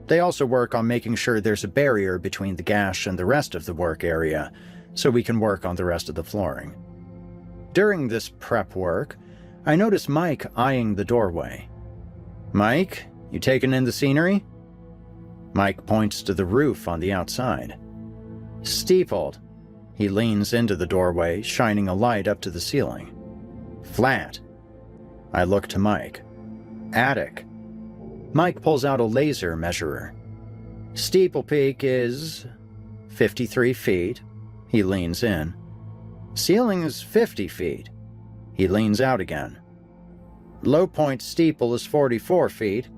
They also work on making sure there's a barrier between the gash and the rest of the work area, so we can work on the rest of the flooring. During this prep work, I notice Mike eyeing the doorway. "Mike, you taking in the scenery?" Mike points to the roof on the outside. "Steepled." He leans into the doorway, shining a light up to the ceiling. "Flat." I look to Mike. "Attic." Mike pulls out a laser measurer. "Steeple peak is 53 feet. He leans in. "Ceiling is 50 feet. He leans out again. "Low point steeple is 44 feet.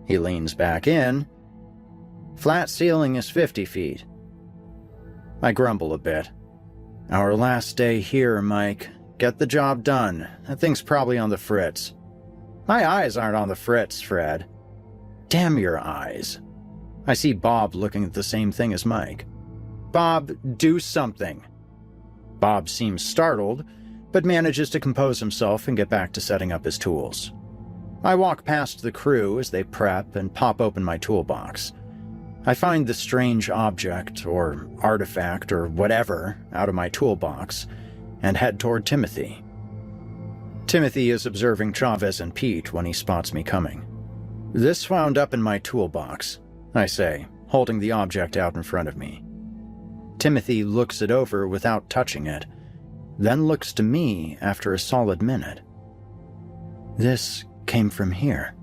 He leans back in. "Flat ceiling is 50 feet. I grumble a bit. "Our last day here, Mike. Get the job done. That thing's probably on the fritz." My eyes aren't on the fritz, Fred. Damn your eyes. I see Bob looking at the same thing as Mike. Bob, do something. Bob seems startled, but manages to compose himself and get back to setting up his tools. I walk past the crew as they prep and pop open my toolbox. I find the strange object, or artifact, or whatever, out of my toolbox, and head toward Timothy. Timothy is observing Chavez and Pete when he spots me coming. This wound up in my toolbox, I say, holding the object out in front of me. Timothy looks it over without touching it, then looks to me after a solid minute. This came from here.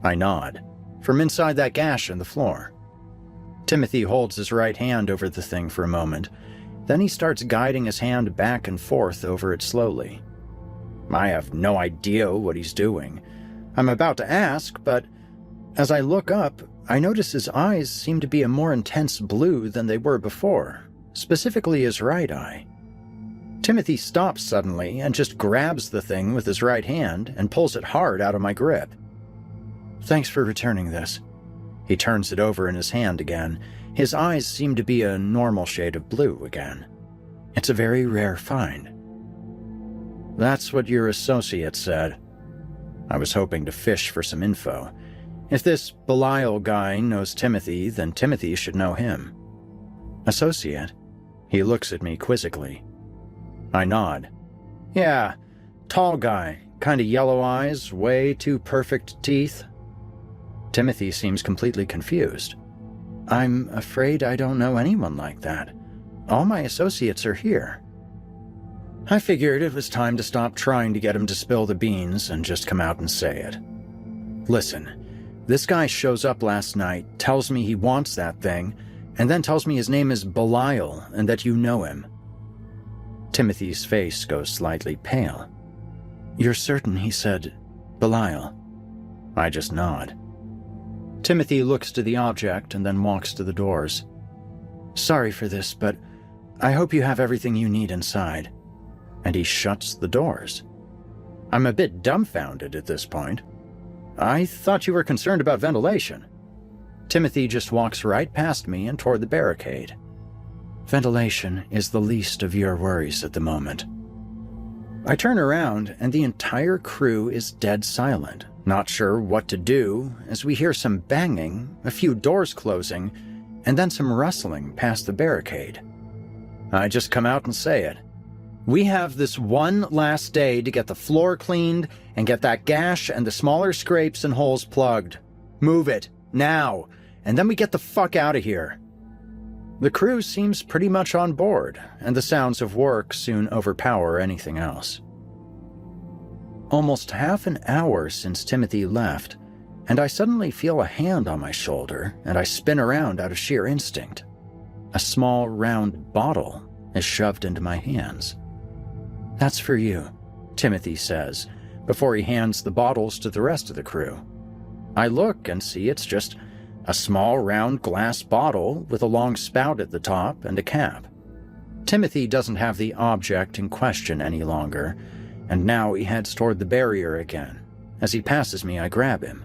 I nod, from inside that gash in the floor. Timothy holds his right hand over the thing for a moment, then he starts guiding his hand back and forth over it slowly. I have no idea what he's doing. I'm about to ask, but as I look up, I notice his eyes seem to be a more intense blue than they were before, specifically his right eye. Timothy stops suddenly and just grabs the thing with his right hand and pulls it hard out of my grip. Thanks for returning this. He turns it over in his hand again. His eyes seem to be a normal shade of blue again. It's a very rare find. That's what your associate said. I was hoping to fish for some info. If this Belial guy knows Timothy, then Timothy should know him. Associate? He looks at me quizzically. I nod. Yeah, tall guy, kinda yellow eyes, way too perfect teeth. Timothy seems completely confused. I'm afraid I don't know anyone like that. All my associates are here. I figured it was time to stop trying to get him to spill the beans and just come out and say it. Listen, this guy shows up last night, tells me he wants that thing, and then tells me his name is Belial and that you know him. Timothy's face goes slightly pale. You're certain he said Belial? I just nod. Timothy looks to the object and then walks to the doors. Sorry for this, but I hope you have everything you need inside. And he shuts the doors. I'm a bit dumbfounded at this point. I thought you were concerned about ventilation. Timothy just walks right past me and toward the barricade. Ventilation is the least of your worries at the moment. I turn around and the entire crew is dead silent, not sure what to do, as we hear some banging, a few doors closing, and then some rustling past the barricade. I just come out and say it. We have this one last day to get the floor cleaned and get that gash and the smaller scrapes and holes plugged. Move it, now, and then we get the fuck out of here. The crew seems pretty much on board, and the sounds of work soon overpower anything else. Almost half an hour since Timothy left, and I suddenly feel a hand on my shoulder, and I spin around out of sheer instinct. A small, round bottle is shoved into my hands. That's for you, Timothy says, before he hands the bottles to the rest of the crew. I look and see it's just a small, round glass bottle with a long spout at the top and a cap. Timothy doesn't have the object in question any longer, and now he heads toward the barrier again. As he passes me, I grab him.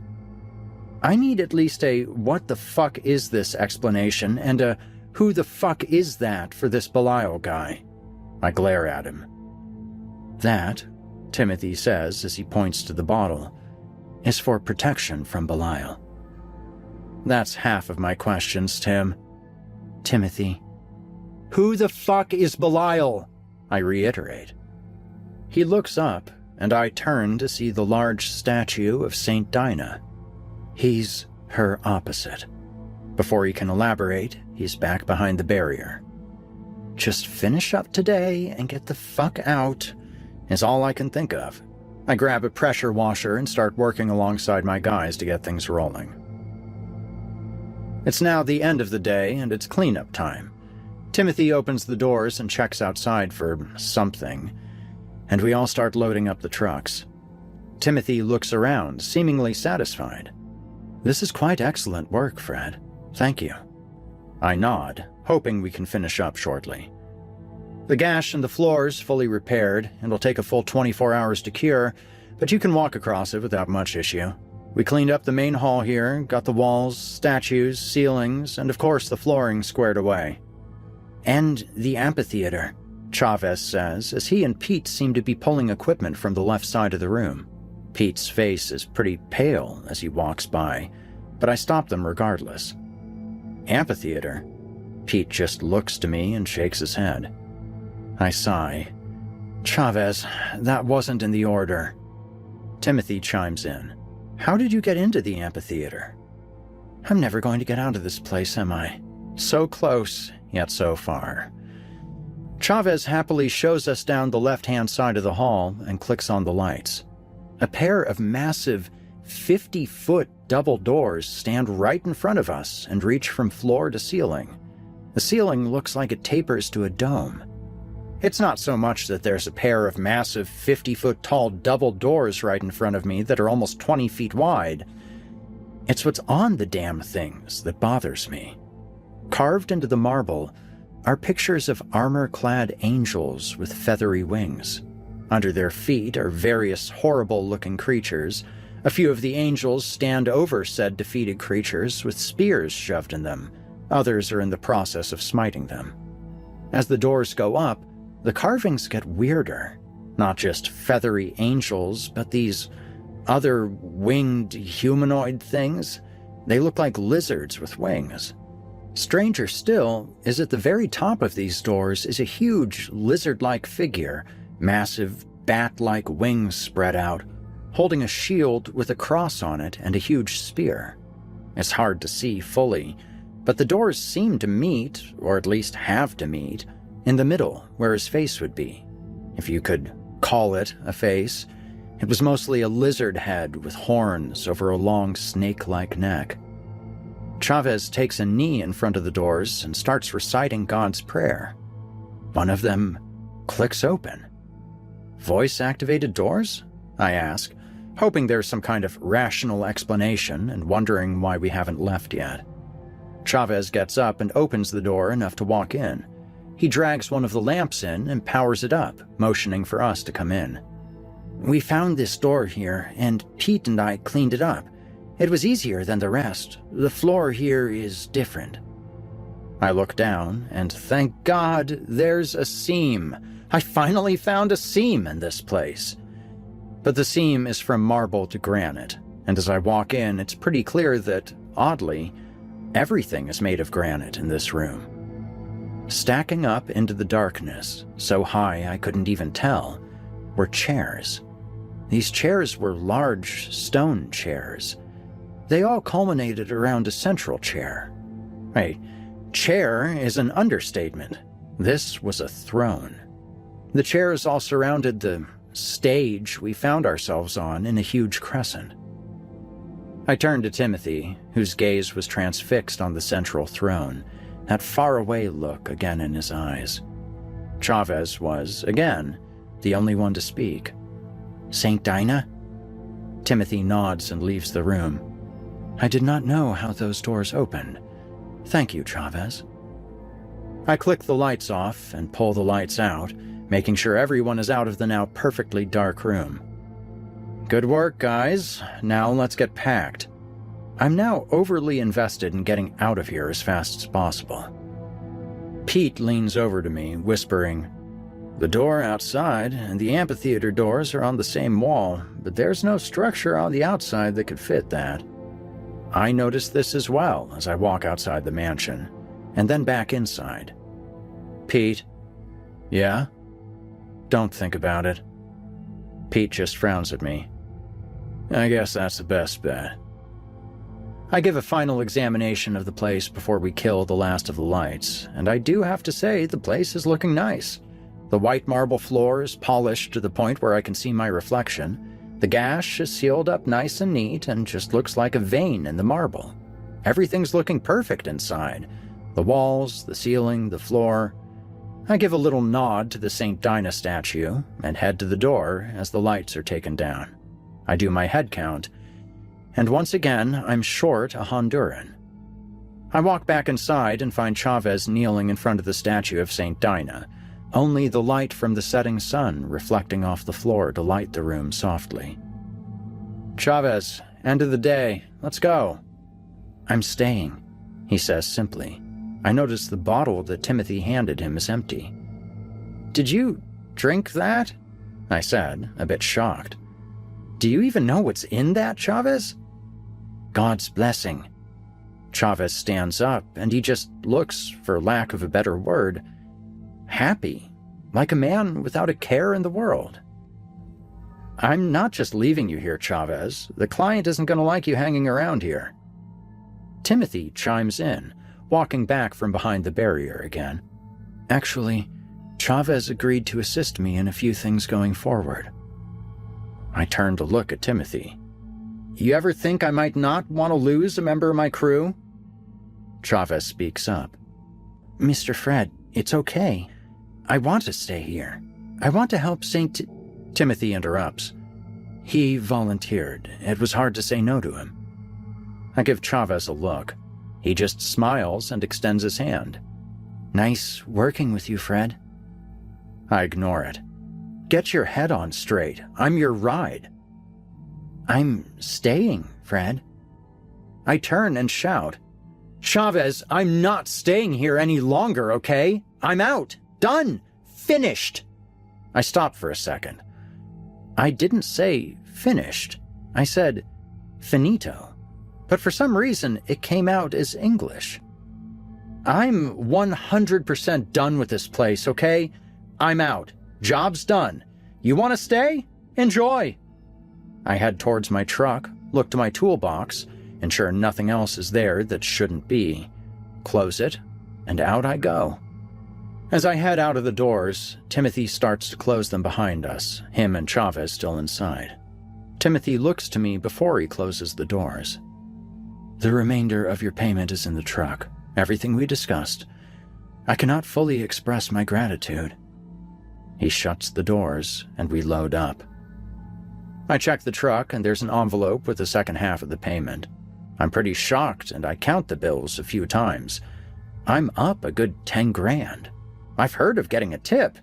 I need at least a what the fuck is this explanation and a who the fuck is that for this Belial guy. I glare at him. That, Timothy says as he points to the bottle, is for protection from Belial. That's half of my questions, Tim. Timothy. Who the fuck is Belial? I reiterate. He looks up, and I turn to see the large statue of Saint Dinah. He's her opposite. Before he can elaborate, he's back behind the barrier. Just finish up today and get the fuck out, is all I can think of. I grab a pressure washer and start working alongside my guys to get things rolling. It's now the end of the day, and it's cleanup time. Timothy opens the doors and checks outside for something, and we all start loading up the trucks. Timothy looks around, seemingly satisfied. This is quite excellent work, Fred. Thank you. I nod, hoping we can finish up shortly. The gash in the floor is fully repaired and will take a full 24 hours to cure, but you can walk across it without much issue. We cleaned up the main hall here, got the walls, statues, ceilings, and of course the flooring squared away. And the amphitheater, Chavez says, as he and Pete seem to be pulling equipment from the left side of the room. Pete's face is pretty pale as he walks by, but I stop them regardless. Amphitheater? Pete just looks to me and shakes his head. I sigh. Chavez, that wasn't in the order. Timothy chimes in. How did you get into the amphitheater? I'm never going to get out of this place, am I? So close, yet so far. Chavez happily shows us down the left-hand side of the hall and clicks on the lights. A pair of massive 50-foot double doors stand right in front of us and reach from floor to ceiling. The ceiling looks like it tapers to a dome. It's not so much that there's a pair of massive 50-foot tall double doors right in front of me that are almost 20 feet wide. It's what's on the damn things that bothers me. Carved into the marble are pictures of armor-clad angels with feathery wings. Under their feet are various horrible-looking creatures. A few of the angels stand over said defeated creatures with spears shoved in them. Others are in the process of smiting them. As the doors go up, the carvings get weirder. Not just feathery angels, but these other winged humanoid things. They look like lizards with wings. Stranger still is at the very top of these doors is a huge lizard-like figure, massive bat-like wings spread out, holding a shield with a cross on it and a huge spear. It's hard to see fully, but the doors seem to meet, or at least have to meet, in the middle where his face would be. If you could call it a face, it was mostly a lizard head with horns over a long snake-like neck. Chavez takes a knee in front of the doors and starts reciting God's prayer. One of them clicks open. Voice-activated doors? I ask, hoping there's some kind of rational explanation and wondering why we haven't left yet. Chavez gets up and opens the door enough to walk in. He drags one of the lamps in and powers it up, motioning for us to come in. We found this door here, and Pete and I cleaned it up. It was easier than the rest. The floor here is different. I look down, and thank God there's a seam. I finally found a seam in this place. But the seam is from marble to granite, and as I walk in, it's pretty clear that, oddly, everything is made of granite in this room. Stacking up into the darkness, so high I couldn't even tell, were chairs. These chairs were large stone chairs. They all culminated around a central chair. A chair is an understatement. This was a throne. The chairs all surrounded the stage we found ourselves on in a huge crescent. I turned to Timothy, whose gaze was transfixed on the central throne, that faraway look again in his eyes. Chavez was, again, the only one to speak. Saint Dinah? Timothy nods and leaves the room. I did not know how those doors opened. Thank you, Chavez. I click the lights off and pull the lights out, making sure everyone is out of the now perfectly dark room. Good work, guys. Now let's get packed. I'm now overly invested in getting out of here as fast as possible. Pete leans over to me, whispering, The door outside and the amphitheater doors are on the same wall, but there's no structure on the outside that could fit that. I notice this as well as I walk outside the mansion, and then back inside. Pete? Yeah? Don't think about it. Pete just frowns at me. I guess that's the best bet. I give a final examination of the place before we kill the last of the lights, and I do have to say the place is looking nice. The white marble floor is polished to the point where I can see my reflection. The gash is sealed up nice and neat and just looks like a vein in the marble. Everything's looking perfect inside. The walls, the ceiling, the floor. I give a little nod to the St. Dinah statue and head to the door as the lights are taken down. I do my head count, and once again I'm short a Honduran. I walk back inside and find Chavez kneeling in front of the statue of St. Dinah. only the light from the setting sun reflecting off the floor to light the room softly. "Chavez, end of the day. Let's go." "I'm staying," he says simply. I notice the bottle that Timothy handed him is empty. "Did you drink that?" I said, a bit shocked. "Do you even know what's in that, Chavez?" "God's blessing." Chavez stands up, and he just looks, for lack of a better word, happy, like a man without a care in the world. "I'm not just leaving you here, Chavez. The client isn't going to like you hanging around here." Timothy chimes in, walking back from behind the barrier again. "Actually, Chavez agreed to assist me in a few things going forward." I turn to look at Timothy. "You ever think I might not want to lose a member of my crew?" Chavez speaks up. "Mr. Fred, it's okay. I want to stay here. I want to help Timothy interrupts. He volunteered. It was hard to say no to him. I give Chavez a look. He just smiles and extends his hand. "Nice working with you, Fred." I ignore it. "Get your head on straight. I'm your ride." "I'm staying, Fred." I turn and shout, "Chavez, I'm not staying here any longer, okay? I'm out. Done. Finished." I stop for a second. I didn't say finished. I said finito. But for some reason, it came out as English. "I'm 100% done with this place, okay? I'm out. Job's done. You want to stay? Enjoy." I head towards my truck, look to my toolbox, ensure nothing else is there that shouldn't be, close it, and out I go. As I head out of the doors, Timothy starts to close them behind us, him and Chavez still inside. Timothy looks to me before he closes the doors. "The remainder of your payment is in the truck. Everything we discussed. I cannot fully express my gratitude." He shuts the doors, and we load up. I check the truck, and there's an envelope with the second half of the payment. I'm pretty shocked, and I count the bills a few times. I'm up a good 10 grand. I've heard of getting a tip,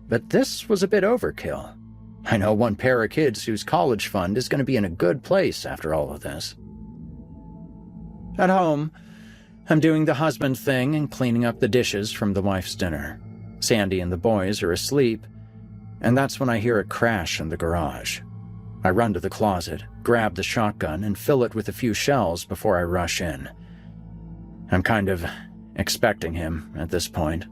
but this was a bit overkill. I know one pair of kids whose college fund is going to be in a good place after all of this. At home, I'm doing the husband thing and cleaning up the dishes from the wife's dinner. Sandy and the boys are asleep, and that's when I hear a crash in the garage. I run to the closet, grab the shotgun, and fill it with a few shells before I rush in. I'm kind of expecting him at this point.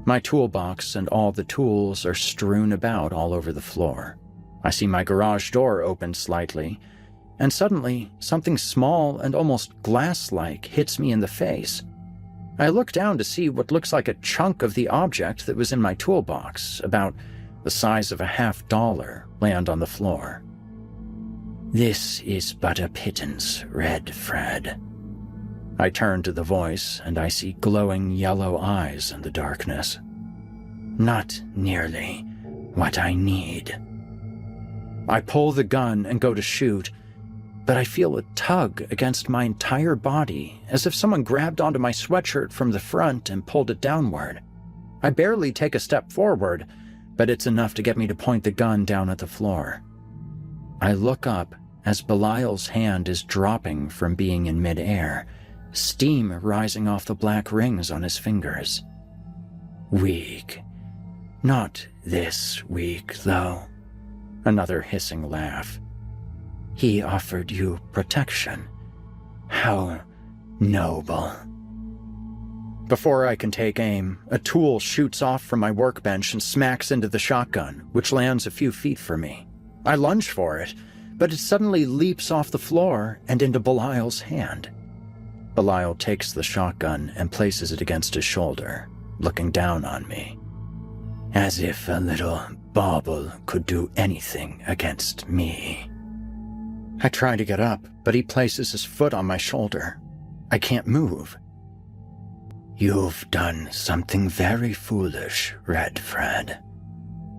My toolbox and all the tools are strewn about all over the floor. I see my garage door open slightly, and suddenly something small and almost glass-like hits me in the face. I look down to see what looks like a chunk of the object that was in my toolbox, about the size of a $50, land on the floor. "This is but a pittance, Red Fred." I turn to the voice, and I see glowing yellow eyes in the darkness. "Not nearly what I need." I pull the gun and go to shoot, but I feel a tug against my entire body, as if someone grabbed onto my sweatshirt from the front and pulled it downward. I barely take a step forward, but it's enough to get me to point the gun down at the floor. I look up as Belial's hand is dropping from being in midair, steam rising off the black rings on his fingers. "Weak. Not this weak, though." Another hissing laugh. "He offered you protection. How noble." Before I can take aim, a tool shoots off from my workbench and smacks into the shotgun, which lands a few feet from me. I lunge for it, but it suddenly leaps off the floor and into Belial's hand. Belial takes the shotgun and places it against his shoulder, looking down on me. "As if a little bauble could do anything against me." I try to get up, but he places his foot on my shoulder. I can't move. "You've done something very foolish, Red Fred."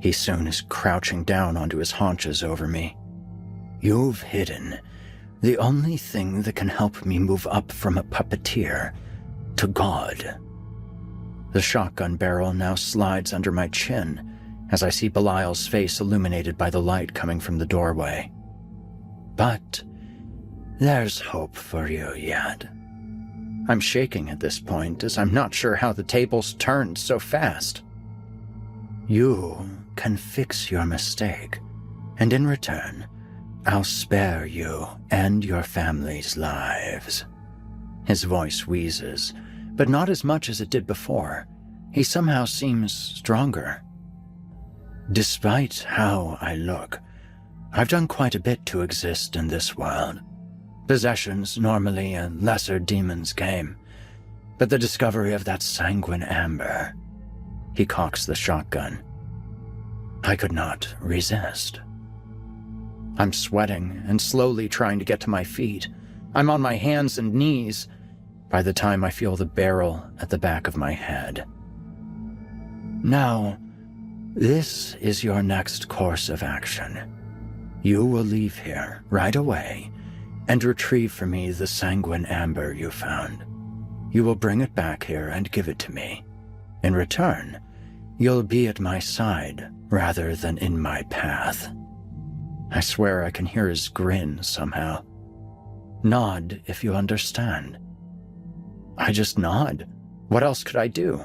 He soon is crouching down onto his haunches over me. "You've hidden the only thing that can help me move up from a puppeteer to God." The shotgun barrel now slides under my chin as I see Belial's face illuminated by the light coming from the doorway. But there's hope for you yet. I'm shaking at this point as I'm not sure how the tables turned so fast. You can fix your mistake, and in return, I'll spare you and your family's lives. His voice wheezes, but not as much as it did before. He somehow seems stronger. Despite how I look, I've done quite a bit to exist in this world. Possession's normally a lesser demon's game, but the discovery of that sanguine amber. He cocks the shotgun. I could not resist. I'm sweating and slowly trying to get to my feet. I'm on my hands and knees by the time I feel the barrel at the back of my head. Now, this is your next course of action. You will leave here right away and retrieve for me the sanguine amber you found. You will bring it back here and give it to me. In return, you'll be at my side rather than in my path. I swear I can hear his grin somehow. Nod if you understand. I just nod. What else could I do?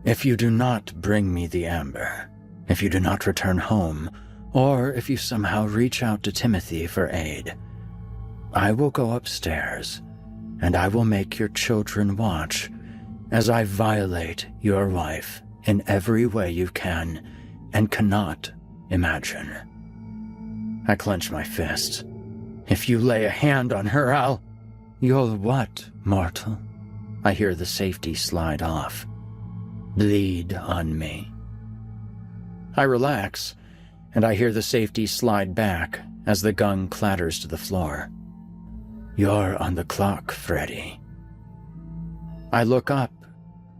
If you do not bring me the amber, if you do not return home, or if you somehow reach out to Timothy for aid, I will go upstairs, and I will make your children watch as I violate your wife in every way you can and cannot imagine. I clench my fist. If you lay a hand on her, I'll... You'll what, mortal? I hear the safety slide off. Bleed on me. I relax, and I hear the safety slide back as the gun clatters to the floor. You're on the clock, Freddy. I look up,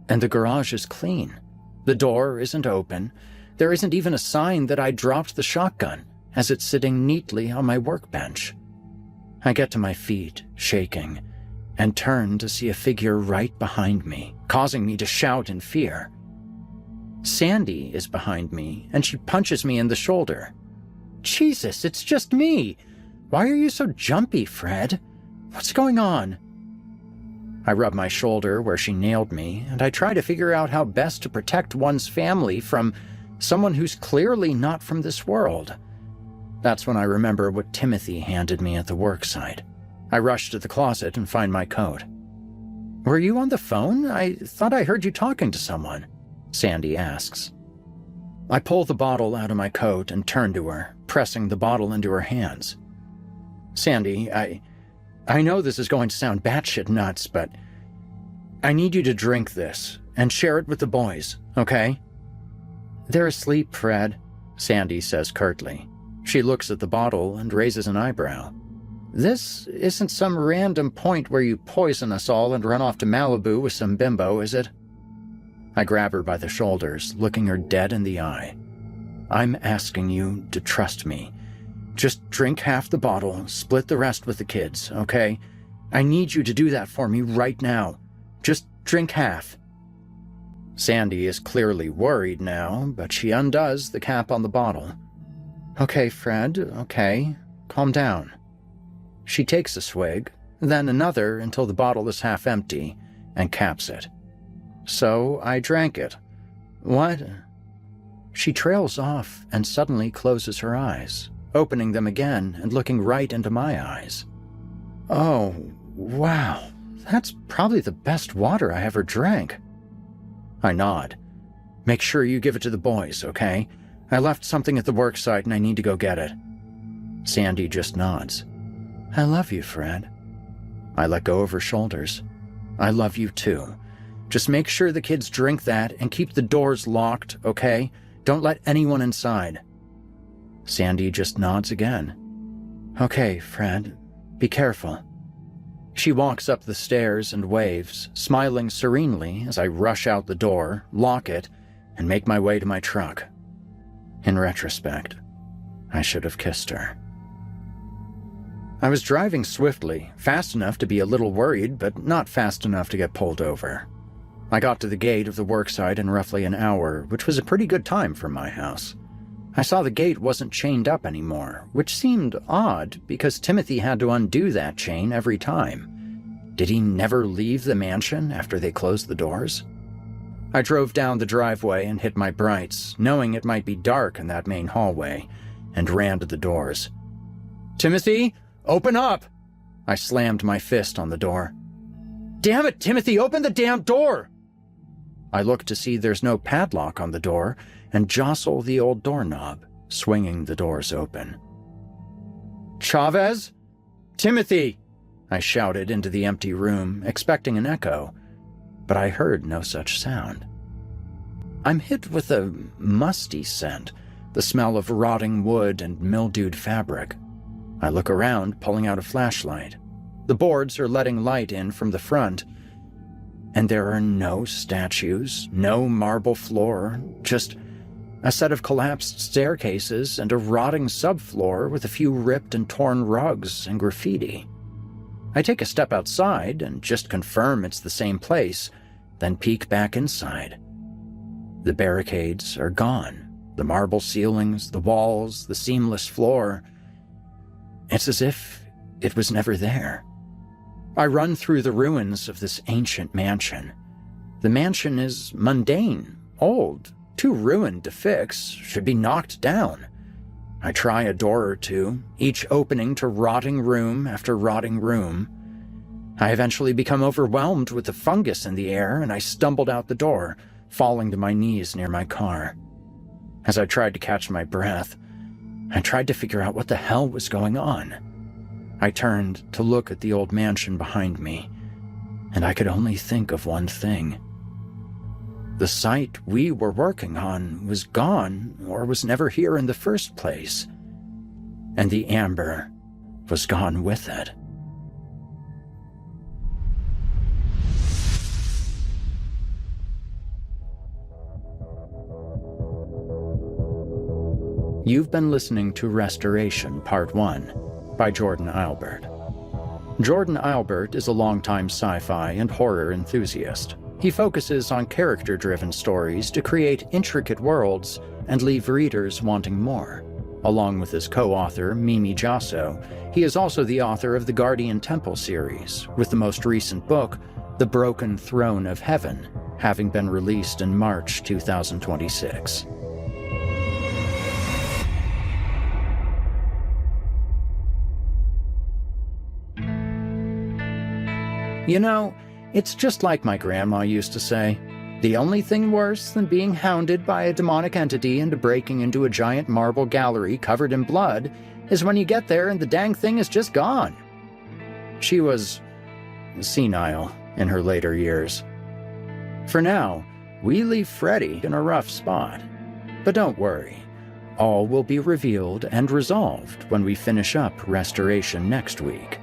and the garage is clean. The door isn't open. There isn't even a sign that I dropped the shotgun, as it's sitting neatly on my workbench. I get to my feet, shaking, and turn to see a figure right behind me, causing me to shout in fear. Sandy is behind me, and she punches me in the shoulder. Jesus, it's just me! Why are you so jumpy, Fred? What's going on? I rub my shoulder where she nailed me, and I try to figure out how best to protect one's family from someone who's clearly not from this world. That's when I remember what Timothy handed me at the worksite. I rush to the closet and find my coat. Were you on the phone? I thought I heard you talking to someone, Sandy asks. I pull the bottle out of my coat and turn to her, pressing the bottle into her hands. Sandy, I know this is going to sound batshit nuts, but I need you to drink this and share it with the boys, okay? They're asleep, Fred, Sandy says curtly. She looks at the bottle and raises an eyebrow. This isn't some random point where you poison us all and run off to Malibu with some bimbo, is it? I grab her by the shoulders, looking her dead in the eye. I'm asking you to trust me. Just drink half the bottle, split the rest with the kids, okay? I need you to do that for me right now. Just drink half. Sandy is clearly worried now, but she undoes the cap on the bottle. Okay, Fred, okay. Calm down. She takes a swig, then another until the bottle is half empty, and caps it. So I drank it. What? She trails off and suddenly closes her eyes, opening them again and looking right into my eyes. Oh, wow. That's probably the best water I ever drank. I nod. Make sure you give it to the boys, okay? I left something at the worksite and I need to go get it. Sandy just nods. I love you, Fred. I let go of her shoulders. I love you too. Just make sure the kids drink that and keep the doors locked, okay? Don't let anyone inside. Sandy just nods again. Okay, Fred. Be careful. She walks up the stairs and waves, smiling serenely as I rush out the door, lock it, and make my way to my truck. In retrospect, I should have kissed her. I was driving swiftly, fast enough to be a little worried, but not fast enough to get pulled over. I got to the gate of the worksite in roughly an hour, which was a pretty good time for my house. I saw the gate wasn't chained up anymore, which seemed odd because Timothy had to undo that chain every time. Did he never leave the mansion after they closed the doors? I drove down the driveway and hit my brights, knowing it might be dark in that main hallway, and ran to the doors. "Timothy, open up!" I slammed my fist on the door. "Damn it, Timothy, open the damn door!" I look to see there's no padlock on the door and jostle the old doorknob, swinging the doors open. "Chavez? Timothy!" I shouted into the empty room, expecting an echo, but I heard no such sound. I'm hit with a musty scent, the smell of rotting wood and mildewed fabric. I look around, pulling out a flashlight. The boards are letting light in from the front, and there are no statues, no marble floor, just a set of collapsed staircases and a rotting subfloor with a few ripped and torn rugs and graffiti. I take a step outside and just confirm it's the same place, then peek back inside. The barricades are gone. The marble ceilings, the walls, the seamless floor. It's as if it was never there. I run through the ruins of this ancient mansion. The mansion is mundane, old, too ruined to fix, should be knocked down. I try a door or two, each opening to rotting room after rotting room. I eventually become overwhelmed with the fungus in the air, and I stumbled out the door, falling to my knees near my car. As I tried to catch my breath, I tried to figure out what the hell was going on. I turned to look at the old mansion behind me, and I could only think of one thing. The site we were working on was gone or was never here in the first place, and the amber was gone with it. You've been listening to Restoration Part 1 by Jordan Eilbert. Jordan Eilbert is a longtime sci-fi and horror enthusiast. He focuses on character-driven stories to create intricate worlds and leave readers wanting more. Along with his co-author, Mimi Jasso, he is also the author of the Guardian Temple series, with the most recent book, The Broken Throne of Heaven, having been released in March 2026. You know, it's just like my grandma used to say. The only thing worse than being hounded by a demonic entity into breaking into a giant marble gallery covered in blood is when you get there and the dang thing is just gone. She was senile in her later years. For now, we leave Freddy in a rough spot. But don't worry, all will be revealed and resolved when we finish up Restoration next week,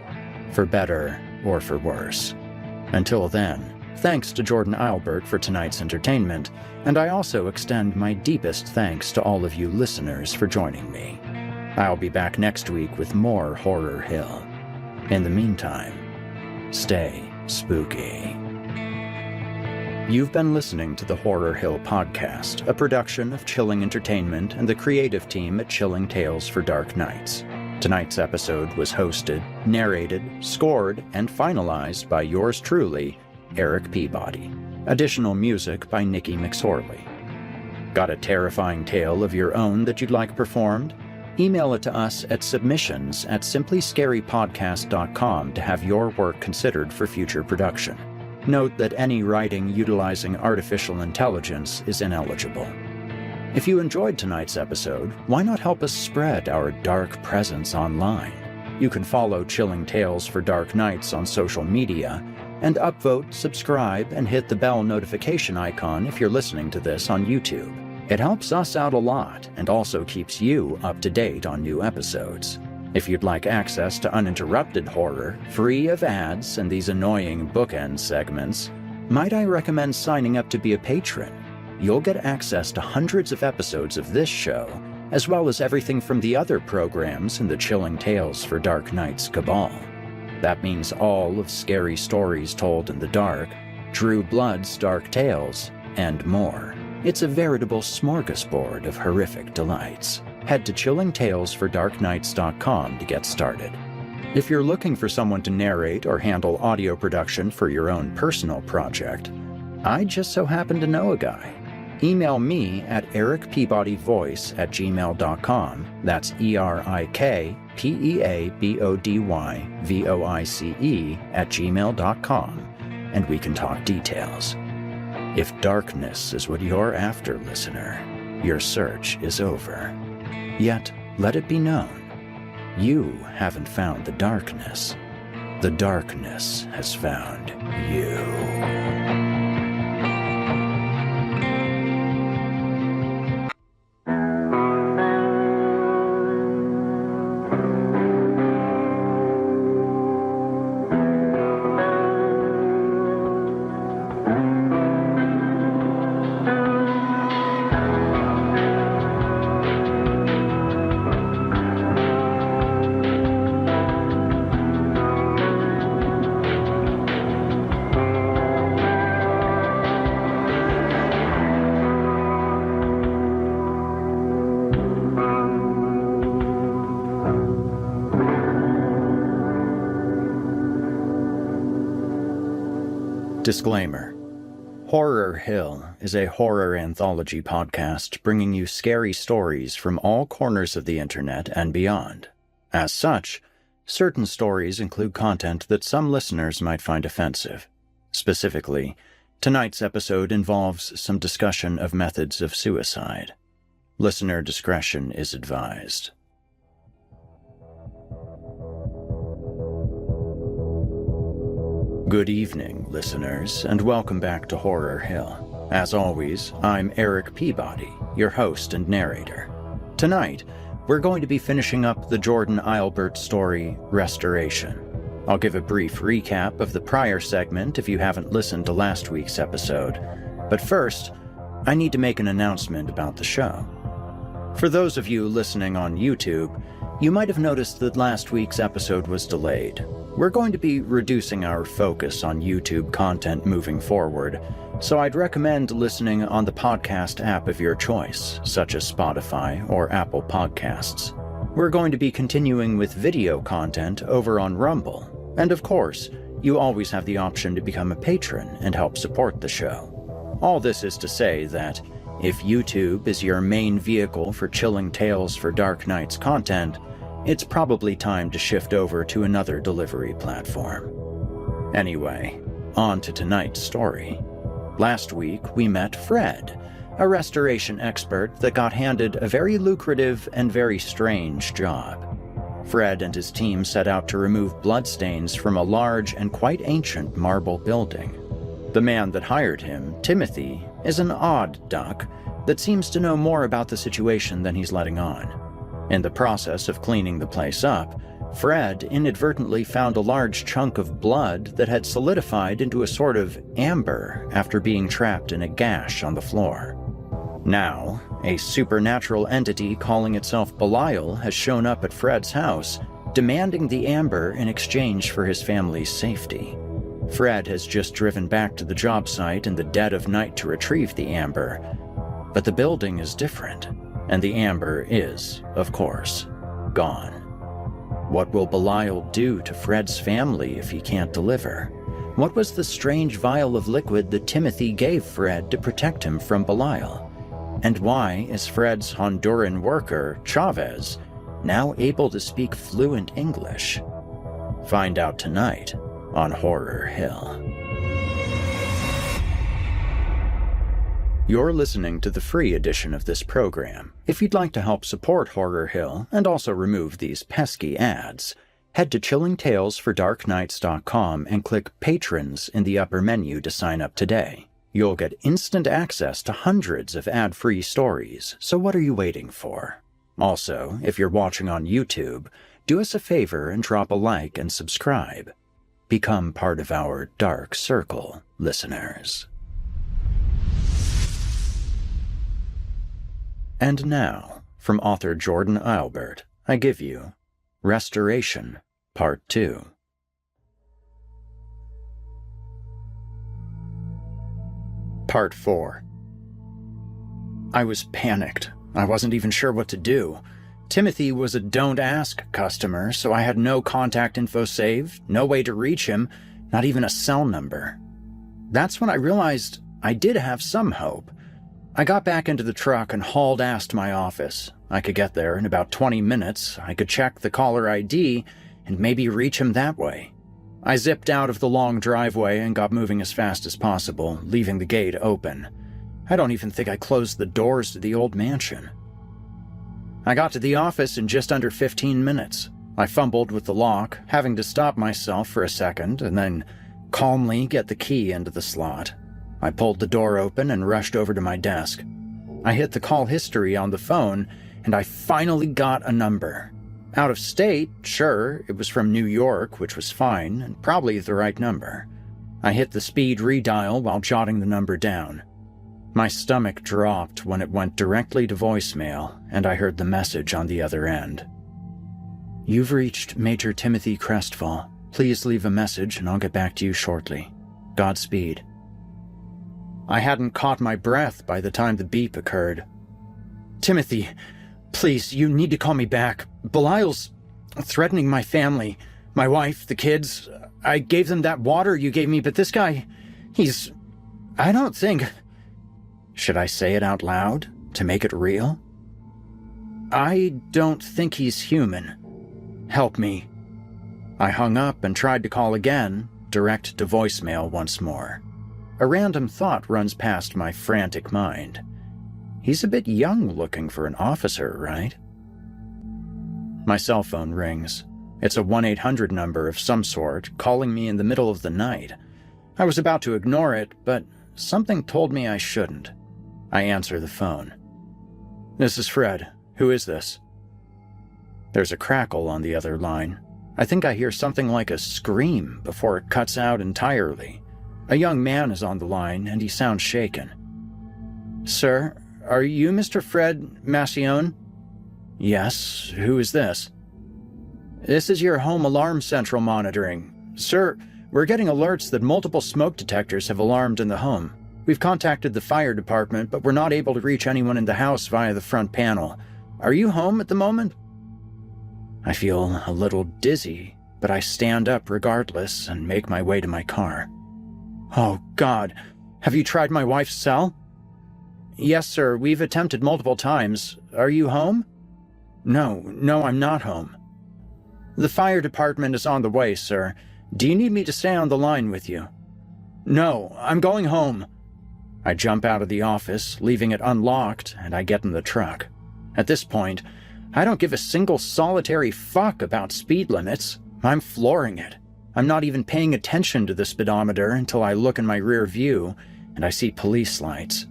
for better or for worse. Until then, thanks to Jordan Eilbert for tonight's entertainment, and I also extend my deepest thanks to all of you listeners for joining me. I'll be back next week with more Horror Hill. In the meantime, stay spooky. You've been listening to the Horror Hill Podcast, a production of Chilling Entertainment and the creative team at Chilling Tales for Dark Nights. Tonight's episode was hosted, narrated, scored, and finalized by yours truly, Eric Peabody. Additional music by Nikki McSorley. Got a terrifying tale of your own that you'd like performed? Email it to us at submissions@simplyscarypodcast.com to have your work considered for future production. Note that any writing utilizing artificial intelligence is ineligible. If you enjoyed tonight's episode, why not help us spread our dark presence online? You can follow Chilling Tales for Dark Nights on social media, and upvote, subscribe, and hit the bell notification icon if you're listening to this on YouTube. It helps us out a lot and also keeps you up to date on new episodes. If you'd like access to uninterrupted horror, free of ads and these annoying bookend segments, might I recommend signing up to be a patron? You'll get access to hundreds of episodes of this show, as well as everything from the other programs in the Chilling Tales for Dark Nights cabal. That means all of Scary Stories Told in the Dark, Drew Blood's dark tales, and more. It's a veritable smorgasbord of horrific delights. Head to chillingtalesfordarknights.com to get started. If you're looking for someone to narrate or handle audio production for your own personal project, I just so happen to know a guy. Email me at ericpeabodyvoice@gmail.com. That's ErikPeabodyvoice@gmail.com, and we can talk details. If darkness is what you're after, listener, your search is over. Yet, let it be known, you haven't found the darkness. The darkness has found you. Disclaimer. Horror Hill is a horror anthology podcast bringing you scary stories from all corners of the internet and beyond. As such, certain stories include content that some listeners might find offensive. Specifically, tonight's episode involves some discussion of methods of suicide. Listener discretion is advised. Good evening, listeners, and welcome back to Horror Hill. As always, I'm Eric Peabody, your host and narrator. Tonight, we're going to be finishing up the Jordan Eilbert story, Restoration. I'll give a brief recap of the prior segment if you haven't listened to last week's episode, but first, I need to make an announcement about the show. For those of you listening on YouTube, you might have noticed that last week's episode was delayed. We're going to be reducing our focus on YouTube content moving forward, so I'd recommend listening on the podcast app of your choice, such as Spotify or Apple Podcasts. We're going to be continuing with video content over on Rumble, and of course, you always have the option to become a patron and help support the show. All this is to say that if YouTube is your main vehicle for Chilling Tales for Dark Nights content, it's probably time to shift over to another delivery platform. Anyway, on to tonight's story. Last week, we met Fred, a restoration expert that got handed a very lucrative and very strange job. Fred and his team set out to remove bloodstains from a large and quite ancient marble building. The man that hired him, Timothy, is an odd duck that seems to know more about the situation than he's letting on. In the process of cleaning the place up, Fred inadvertently found a large chunk of blood that had solidified into a sort of amber after being trapped in a gash on the floor. Now, a supernatural entity calling itself Belial has shown up at Fred's house, demanding the amber in exchange for his family's safety. Fred has just driven back to the job site in the dead of night to retrieve the amber, but the building is different. And the amber is, of course, gone. What will Belial do to Fred's family if he can't deliver? What was the strange vial of liquid that Timothy gave Fred to protect him from Belial? And why is Fred's Honduran worker, Chavez, now able to speak fluent English? Find out tonight on Horror Hill. You're listening to the free edition of this program. If you'd like to help support Horror Hill and also remove these pesky ads, head to chillingtalesfordarknights.com and click Patrons in the upper menu to sign up today. You'll get instant access to hundreds of ad-free stories, so what are you waiting for? Also, if you're watching on YouTube, do us a favor and drop a like and subscribe. Become part of our dark circle, listeners. And now, from author Jordan Eilbert, I give you Restoration, Part 2. Part 4. I was panicked. I wasn't even sure what to do. Timothy was a don't-ask customer, so I had no contact info saved, no way to reach him, not even a cell number. That's when I realized I did have some hope. I got back into the truck and hauled ass to my office. I could get there in about 20 minutes, I could check the caller ID, and maybe reach him that way. I zipped out of the long driveway and got moving as fast as possible, leaving the gate open. I don't even think I closed the doors to the old mansion. I got to the office in just under 15 minutes. I fumbled with the lock, having to stop myself for a second and then calmly get the key into the slot. I pulled the door open and rushed over to my desk. I hit the call history on the phone, and I finally got a number. Out of state, sure, it was from New York, which was fine, and probably the right number. I hit the speed redial while jotting the number down. My stomach dropped when it went directly to voicemail, and I heard the message on the other end. "You've reached Major Timothy Crestfall. Please leave a message and I'll get back to you shortly. Godspeed." I hadn't caught my breath by the time the beep occurred. "Timothy, please, you need to call me back. Belial's threatening my family, my wife, the kids. I gave them that water you gave me, but this guy, I don't think..." Should I say it out loud to make it real? "I don't think he's human. Help me." I hung up and tried to call again, direct to voicemail once more. A random thought runs past my frantic mind. He's a bit young looking for an officer, right? My cell phone rings. It's a 1-800 number of some sort, calling me in the middle of the night. I was about to ignore it, but something told me I shouldn't. I answer the phone. "This is Fred. Who is this?" There's a crackle on the other line. I think I hear something like a scream before it cuts out entirely. A young man is on the line, and he sounds shaken. "Sir, are you Mr. Fred Massione?" "Yes. Who is this?" "This is your home alarm central monitoring. Sir, we're getting alerts that multiple smoke detectors have alarmed in the home. We've contacted the fire department, but we're not able to reach anyone in the house via the front panel. Are you home at the moment?" I feel a little dizzy, but I stand up regardless and make my way to my car. "Oh, God. Have you tried my wife's cell?" "Yes, sir. We've attempted multiple times. Are you home?" No, I'm not home." "The fire department is on the way, sir. Do you need me to stay on the line with you?" "No, I'm going home." I jump out of the office, leaving it unlocked, and I get in the truck. At this point, I don't give a single solitary fuck about speed limits. I'm flooring it. I'm not even paying attention to the speedometer until I look in my rear view and I see police lights.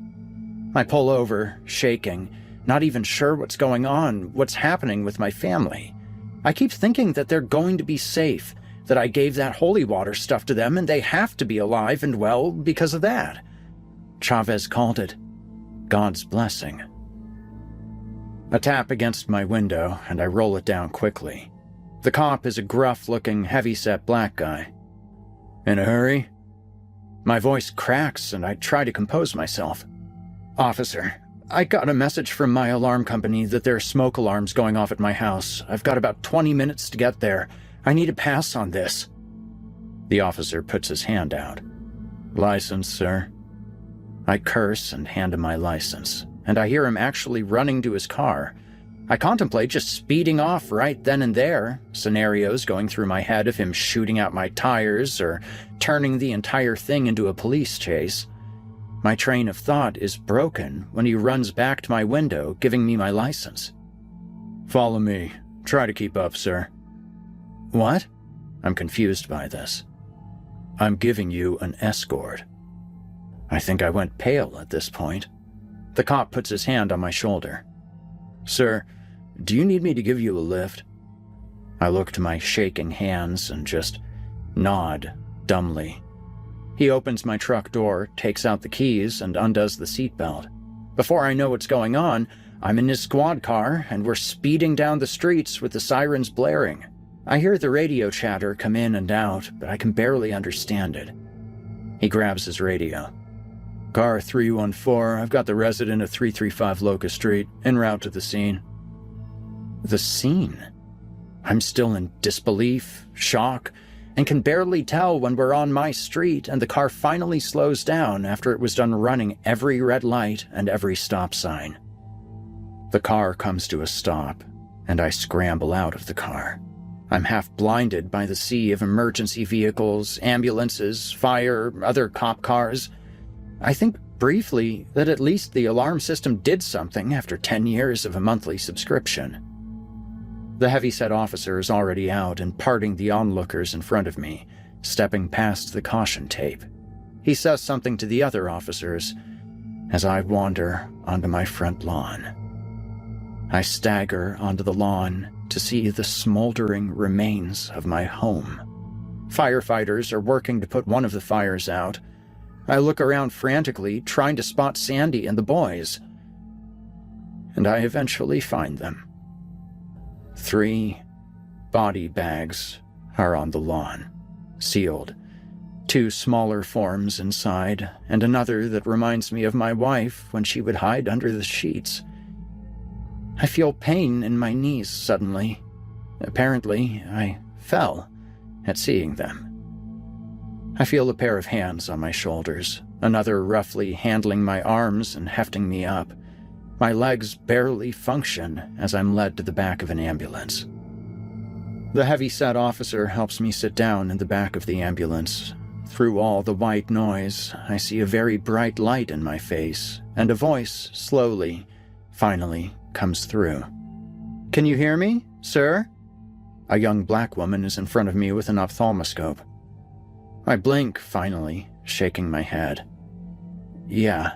I pull over, shaking, not even sure what's going on, what's happening with my family. I keep thinking that they're going to be safe, that I gave that holy water stuff to them and they have to be alive and well because of that. Chavez called it God's blessing. A tap against my window, and I roll it down quickly. The cop is a gruff-looking, heavy-set black guy. "In a hurry?" My voice cracks, and I try to compose myself. "Officer, I got a message from my alarm company that there are smoke alarms going off at my house. I've got about 20 minutes to get there. I need a pass on this." The officer puts his hand out. "License, sir?" I curse and hand him my license, and I hear him actually running to his car. I contemplate just speeding off right then and there, scenarios going through my head of him shooting out my tires or turning the entire thing into a police chase. My train of thought is broken when he runs back to my window, giving me my license. "Follow me. Try to keep up, sir." "What?" I'm confused by this. "I'm giving you an escort." I think I went pale at this point. The cop puts his hand on my shoulder. "Sir, do you need me to give you a lift?" I look to my shaking hands and just nod dumbly. He opens my truck door, takes out the keys, and undoes the seatbelt. Before I know what's going on, I'm in his squad car, and we're speeding down the streets with the sirens blaring. I hear the radio chatter come in and out, but I can barely understand it. He grabs his radio. Car 314, I've got the resident of 335 Locust Street, en route to the scene. The scene? I'm still in disbelief, shock, and can barely tell when we're on my street and the car finally slows down after it was done running every red light and every stop sign. The car comes to a stop, and I scramble out of the car. I'm half blinded by the sea of emergency vehicles, ambulances, fire, other cop cars. I think briefly that at least the alarm system did something after 10 years of a monthly subscription. The heavy-set officer is already out and parting the onlookers in front of me, stepping past the caution tape. He says something to the other officers as I wander onto my front lawn. I stagger onto the lawn to see the smoldering remains of my home. Firefighters are working to put one of the fires out. I look around frantically, trying to spot Sandy and the boys. And I eventually find them. 3 body bags are on the lawn, sealed. 2 smaller forms inside, and another that reminds me of my wife when she would hide under the sheets. I feel pain in my knees suddenly. Apparently, I fell at seeing them. I feel a pair of hands on my shoulders, another roughly handling my arms and hefting me up. My legs barely function as I'm led to the back of an ambulance. The heavy-set officer helps me sit down in the back of the ambulance. Through all the white noise, I see a very bright light in my face, and a voice slowly, finally, comes through. "Can you hear me, sir?" A young black woman is in front of me with an ophthalmoscope. I blink, finally, shaking my head. "Yeah."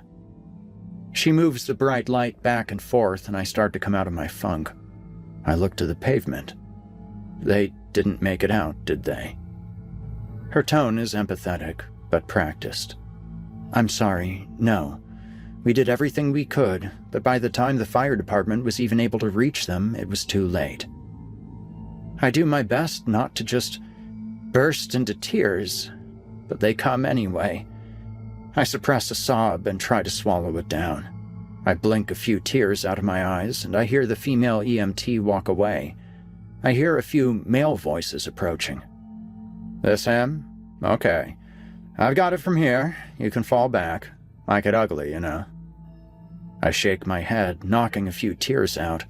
She moves the bright light back and forth, and I start to come out of my funk. I look to the pavement. They didn't make it out, did they? Her tone is empathetic, but practiced. "I'm sorry, no. We did everything we could, but by the time the fire department was even able to reach them, it was too late." I do my best not to just burst into tears, but they come anyway. I suppress a sob and try to swallow it down. I blink a few tears out of my eyes, and I hear the female EMT walk away. I hear a few male voices approaching. "This him? Okay. I've got it from here. You can fall back. Like it ugly, you know." I shake my head, knocking a few tears out.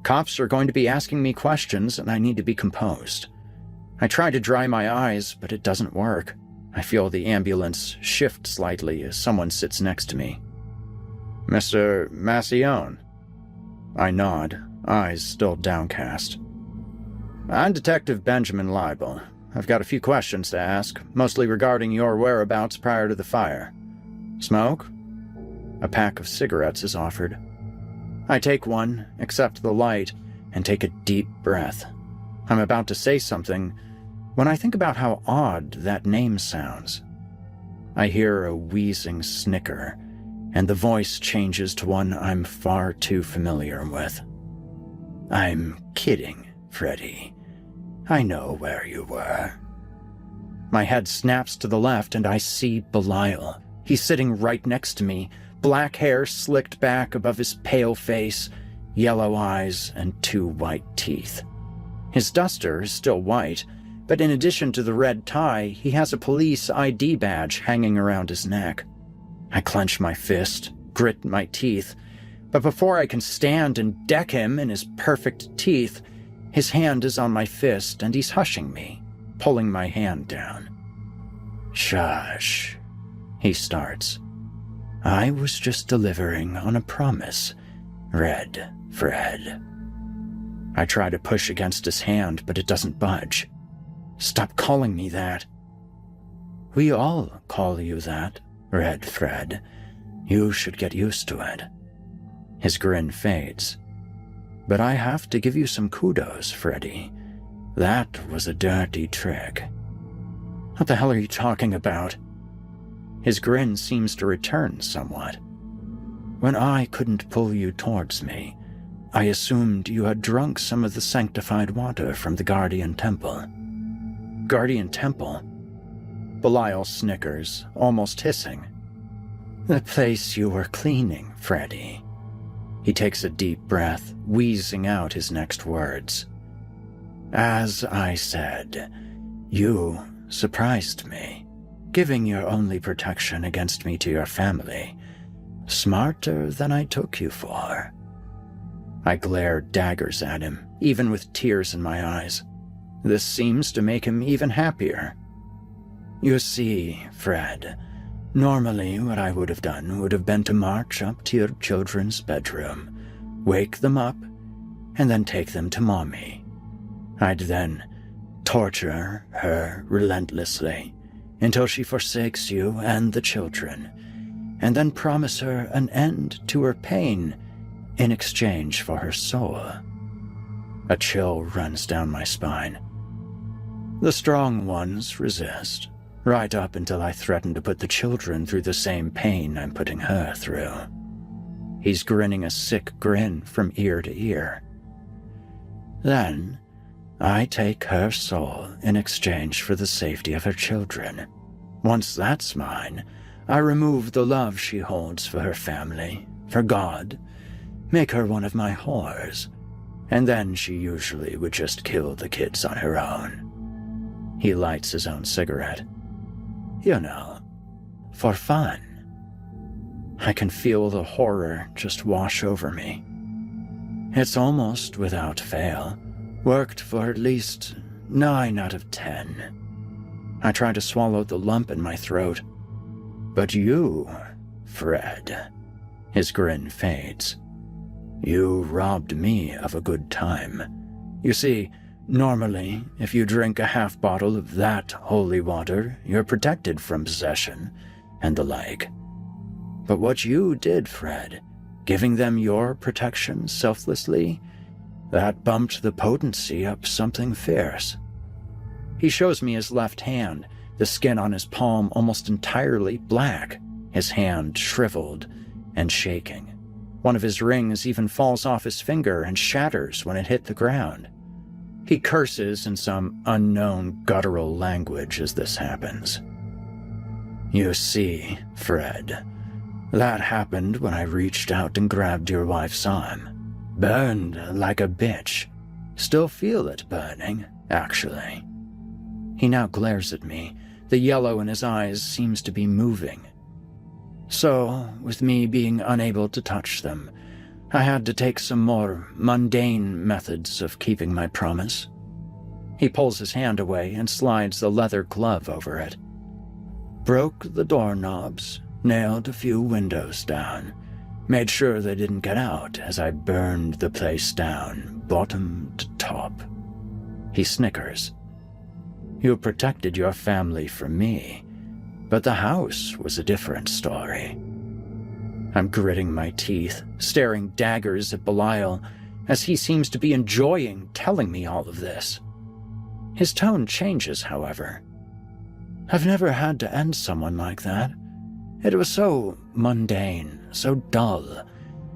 Cops are going to be asking me questions, and I need to be composed. I try to dry my eyes, but it doesn't work. I feel the ambulance shift slightly as someone sits next to me. "Mr. Massione?" I nod, eyes still downcast. "I'm Detective Benjamin Leibel. I've got a few questions to ask, mostly regarding your whereabouts prior to the fire. Smoke?" A pack of cigarettes is offered. I take one, accept the light, and take a deep breath. I'm about to say something when I think about how odd that name sounds. I hear a wheezing snicker, and the voice changes to one I'm far too familiar with. "I'm kidding, Freddy. I know where you were." My head snaps to the left, and I see Belial. He's sitting right next to me, black hair slicked back above his pale face, yellow eyes, and 2 white teeth. His duster is still white, but in addition to the red tie, he has a police ID badge hanging around his neck. I clench my fist, grit my teeth, but before I can stand and deck him in his perfect teeth, his hand is on my fist and he's hushing me, pulling my hand down. "Shush," he starts. "I was just delivering on a promise, Red Fred." I try to push against his hand, but it doesn't budge. "Stop calling me that." "We all call you that, Red Fred. You should get used to it." His grin fades. "But I have to give you some kudos, Freddy. That was a dirty trick." "What the hell are you talking about?" His grin seems to return somewhat. "When I couldn't pull you towards me, I assumed you had drunk some of the sanctified water from the Guardian Temple." "Guardian Temple?" Belial snickers, almost hissing. The place you were cleaning, Freddy. He takes a deep breath, wheezing out his next words. As I said, you surprised me, giving your only protection against me to your family. Smarter than I took you for. I glare daggers at him, even with tears in my eyes. This seems to make him even happier. You see, Fred, normally what I would have done would have been to march up to your children's bedroom, wake them up, and then take them to Mommy. I'd then torture her relentlessly until she forsakes you and the children, and then promise her an end to her pain in exchange for her soul. A chill runs down my spine. The strong ones resist, right up until I threaten to put the children through the same pain I'm putting her through. He's grinning a sick grin from ear to ear. Then, I take her soul in exchange for the safety of her children. Once that's mine, I remove the love she holds for her family, for God, make her one of my whores, and then she usually would just kill the kids on her own. He lights his own cigarette. You know, for fun. I can feel the horror just wash over me. It's almost without fail worked for at least 9 out of 10. I try to swallow the lump in my throat. But you, Fred, his grin fades. You robbed me of a good time. You see, normally, if you drink a half bottle of that holy water, you're protected from possession and the like. But what you did, Fred, giving them your protection selflessly, that bumped the potency up something fierce. He shows me his left hand, the skin on his palm almost entirely black, his hand shriveled and shaking. One of his rings even falls off his finger and shatters when it hit the ground. He curses in some unknown guttural language as this happens. You see, Fred, that happened when I reached out and grabbed your wife's arm. Burned like a bitch. Still feel it burning, actually. He now glares at me. The yellow in his eyes seems to be moving. So, with me being unable to touch them, I had to take some more mundane methods of keeping my promise. He pulls his hand away and slides the leather glove over it. Broke the doorknobs, nailed a few windows down, made sure they didn't get out as I burned the place down, bottom to top. He snickers. You protected your family from me, but the house was a different story. I'm gritting my teeth, staring daggers at Belial, as he seems to be enjoying telling me all of this. His tone changes, however. I've never had to end someone like that. It was so mundane, so dull,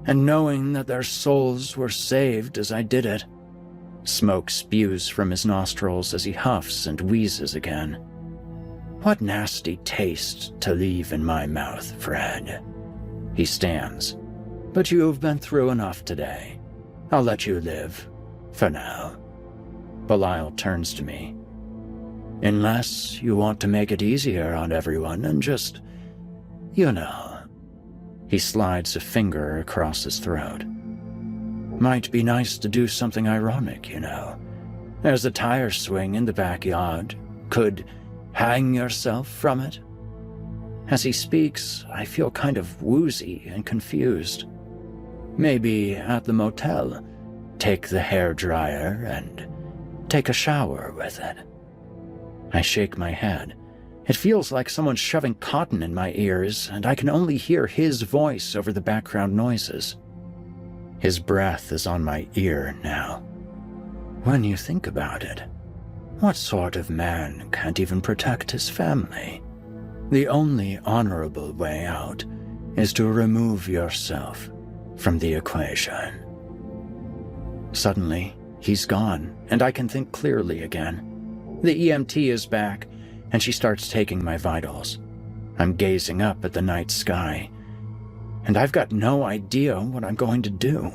and knowing that their souls were saved as I did it. Smoke spews from his nostrils as he huffs and wheezes again. What nasty taste to leave in my mouth, Fred. He stands. But you've been through enough today. I'll let you live, for now. Belial turns to me. Unless you want to make it easier on everyone and just, you know. He slides a finger across his throat. Might be nice to do something ironic, you know. There's a tire swing in the backyard. Could hang yourself from it? As he speaks, I feel kind of woozy and confused. Maybe at the motel, take the hairdryer and take a shower with it. I shake my head. It feels like someone's shoving cotton in my ears, and I can only hear his voice over the background noises. His breath is on my ear now. When you think about it, what sort of man can't even protect his family? The only honorable way out is to remove yourself from the equation. Suddenly, he's gone, and I can think clearly again. The EMT is back, and she starts taking my vitals. I'm gazing up at the night sky, and I've got no idea what I'm going to do.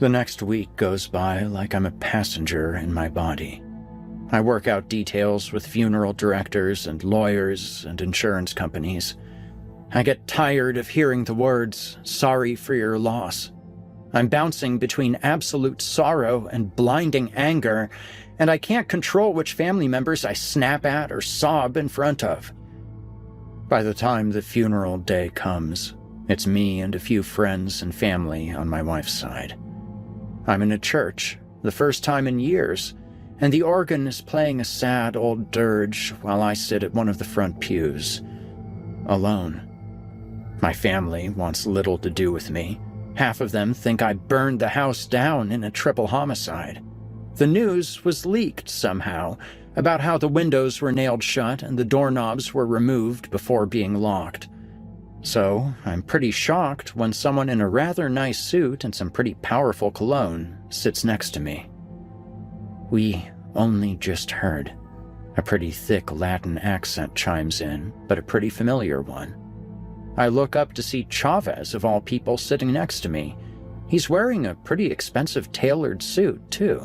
The next week goes by like I'm a passenger in my body. I work out details with funeral directors and lawyers and insurance companies. I get tired of hearing the words, "sorry for your loss." I'm bouncing between absolute sorrow and blinding anger, and I can't control which family members I snap at or sob in front of. By the time the funeral day comes, it's me and a few friends and family on my wife's side. I'm in a church, the first time in years, and the organ is playing a sad old dirge while I sit at one of the front pews, alone. My family wants little to do with me. Half of them think I burned the house down in a triple homicide. The news was leaked somehow about how the windows were nailed shut and the doorknobs were removed before being locked. So I'm pretty shocked when someone in a rather nice suit and some pretty powerful cologne sits next to me. "We only just heard." A pretty thick Latin accent chimes in, but a pretty familiar one. I look up to see Chavez, of all people, sitting next to me. He's wearing a pretty expensive tailored suit, too.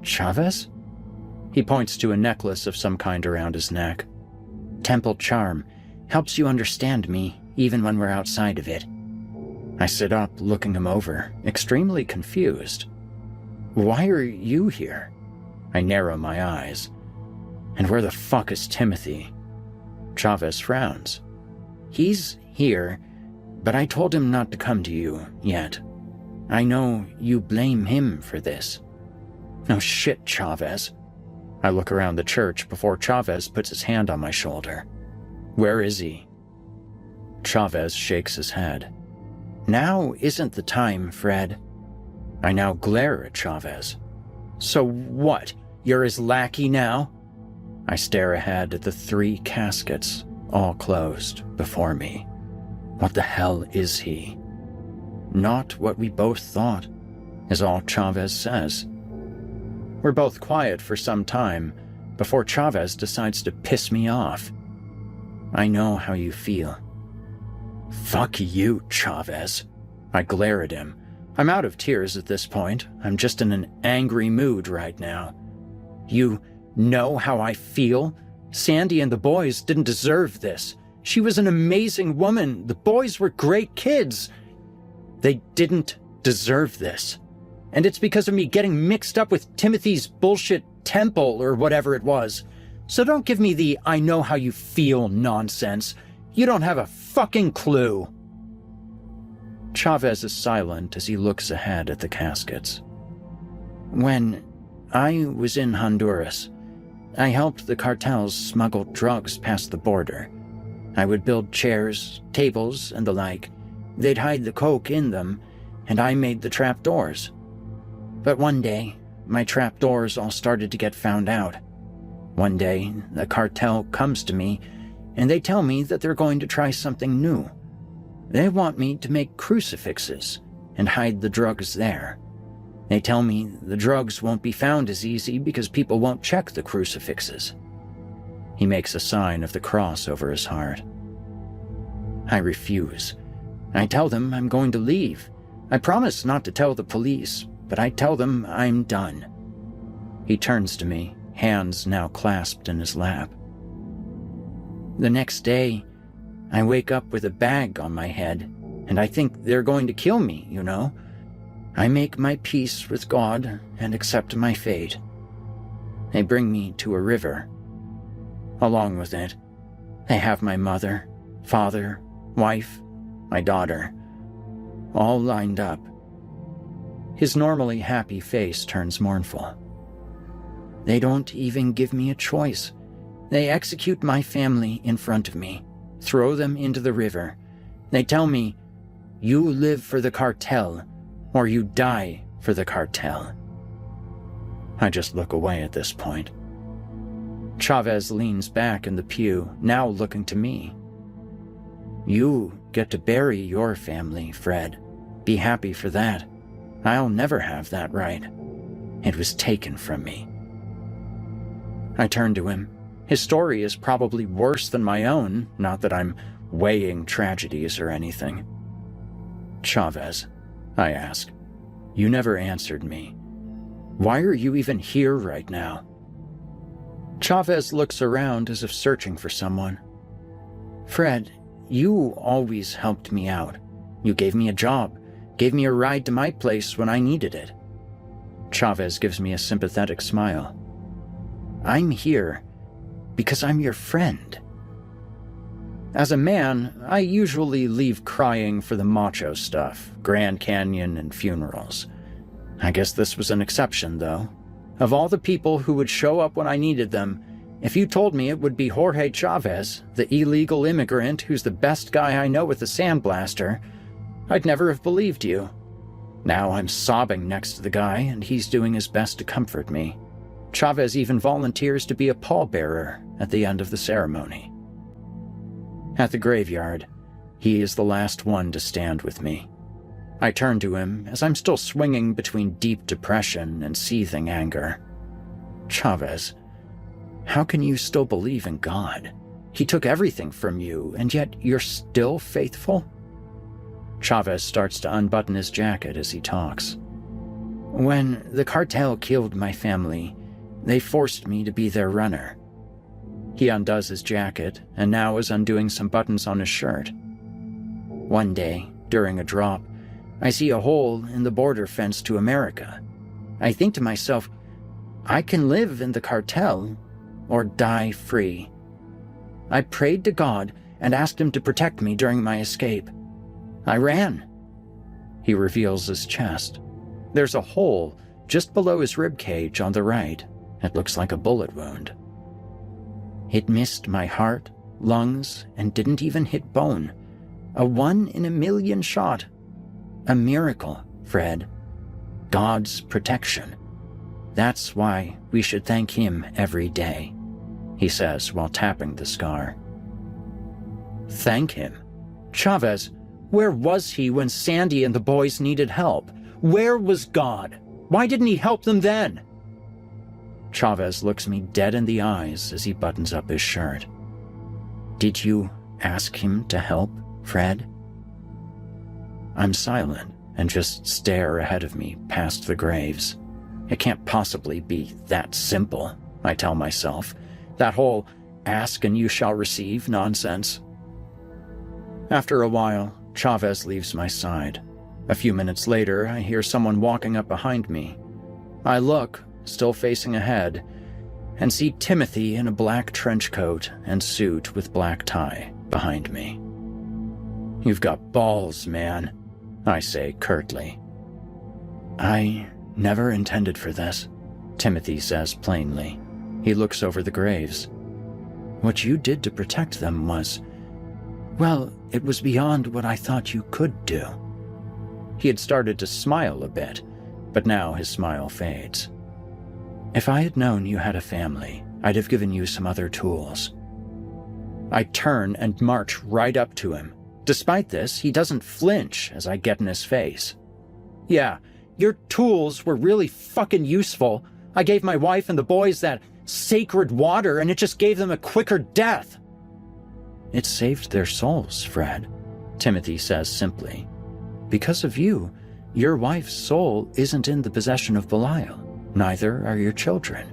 "Chavez?" He points to a necklace of some kind around his neck. "Temple charm. Helps you understand me, even when we're outside of it." I sit up, looking him over, extremely confused. "Why are you here?" I narrow my eyes. "And where the fuck is Timothy?" Chavez frowns. "He's here, but I told him not to come to you yet. I know you blame him for this." "No shit, Chavez." I look around the church before Chavez puts his hand on my shoulder. "Where is he?" Chavez shakes his head. "Now isn't the time, Fred." I now glare at Chavez. "So what? You're his lackey now?" I stare ahead at the 3 caskets, all closed, before me. What the hell is he? "Not what we both thought," is all Chavez says. We're both quiet for some time before Chavez decides to piss me off. "I know how you feel." "Fuck you, Chavez." I glare at him. I'm out of tears at this point. I'm just in an angry mood right now. "You know how I feel? Sandy and the boys didn't deserve this. She was an amazing woman. The boys were great kids. They didn't deserve this. And it's because of me getting mixed up with Timothy's bullshit temple or whatever it was. So don't give me the 'I know how you feel' nonsense. You don't have a fucking clue." Chavez is silent as he looks ahead at the caskets. "When I was in Honduras, I helped the cartels smuggle drugs past the border. I would build chairs, tables, and the like. They'd hide the coke in them, and I made the trapdoors. But one day, my trapdoors all started to get found out. One day, the cartel comes to me, and they tell me that they're going to try something new. They want me to make crucifixes and hide the drugs there. They tell me the drugs won't be found as easy because people won't check the crucifixes." He makes a sign of the cross over his heart. I refuse. I tell them I'm going to leave. I promise not to tell the police, but I tell them I'm done. He turns to me, hands now clasped in his lap. "The next day, I wake up with a bag on my head, and I think they're going to kill me, you know. I make my peace with God and accept my fate. They bring me to a river. Along with it, they have my mother, father, wife, my daughter, all lined up." His normally happy face turns mournful. "They don't even give me a choice. They execute my family in front of me, throw them into the river. They tell me, 'You live for the cartel, or you die for the cartel.'" I just look away at this point. Chavez leans back in the pew, now looking to me. "You get to bury your family, Fred. Be happy for that. I'll never have that right. It was taken from me." I turn to him. His story is probably worse than my own, not that I'm weighing tragedies or anything. Chavez, I ask, you never answered me. Why are you even here right now? Chavez looks around as if searching for someone. Fred, you always helped me out. You gave me a job, gave me a ride to my place when I needed it. Chavez gives me a sympathetic smile. I'm here because I'm your friend. As a man, I usually leave crying for the macho stuff, Grand Canyon and funerals. I guess this was an exception, though. Of all the people who would show up when I needed them, if you told me it would be Jorge Chavez, the illegal immigrant who's the best guy I know with a sandblaster, I'd never have believed you. Now I'm sobbing next to the guy, and he's doing his best to comfort me. Chavez even volunteers to be a pallbearer at the end of the ceremony. At the graveyard, he is the last one to stand with me. I turn to him as I'm still swinging between deep depression and seething anger. Chavez, how can you still believe in God? He took everything from you, and yet you're still faithful? Chavez starts to unbutton his jacket as he talks. When the cartel killed my family, they forced me to be their runner. He undoes his jacket and now is undoing some buttons on his shirt. One day, during a drop, I see a hole in the border fence to America. I think to myself, I can live in the cartel or die free. I prayed to God and asked him to protect me during my escape. I ran. He reveals his chest. There's a hole just below his rib cage on the right. It looks like a bullet wound. It missed my heart, lungs, and didn't even hit bone. A 1 in a million shot. A miracle, Fred. God's protection. That's why we should thank him every day, he says while tapping the scar. Thank him? Chavez, where was he when Sandy and the boys needed help? Where was God? Why didn't he help them then? Chavez looks me dead in the eyes as he buttons up his shirt. Did you ask him to help, Fred? I'm silent and just stare ahead of me past the graves. It can't possibly be that simple, I tell myself. That whole ask and you shall receive nonsense. After a while, Chavez leaves my side. A few minutes later, I hear someone walking up behind me. I look, still facing ahead, and see Timothy in a black trench coat and suit with black tie behind me. You've got balls, man, I say curtly. I never intended for this, Timothy says plainly. He looks over the graves. What you did to protect them was, well, it was beyond what I thought you could do. He had started to smile a bit, but now his smile fades. If I had known you had a family, I'd have given you some other tools. I turn and march right up to him. Despite this, he doesn't flinch as I get in his face. Yeah, your tools were really fucking useful. I gave my wife and the boys that sacred water and it just gave them a quicker death. It saved their souls, Fred, Timothy says simply. Because of you, your wife's soul isn't in the possession of Belial. Neither are your children.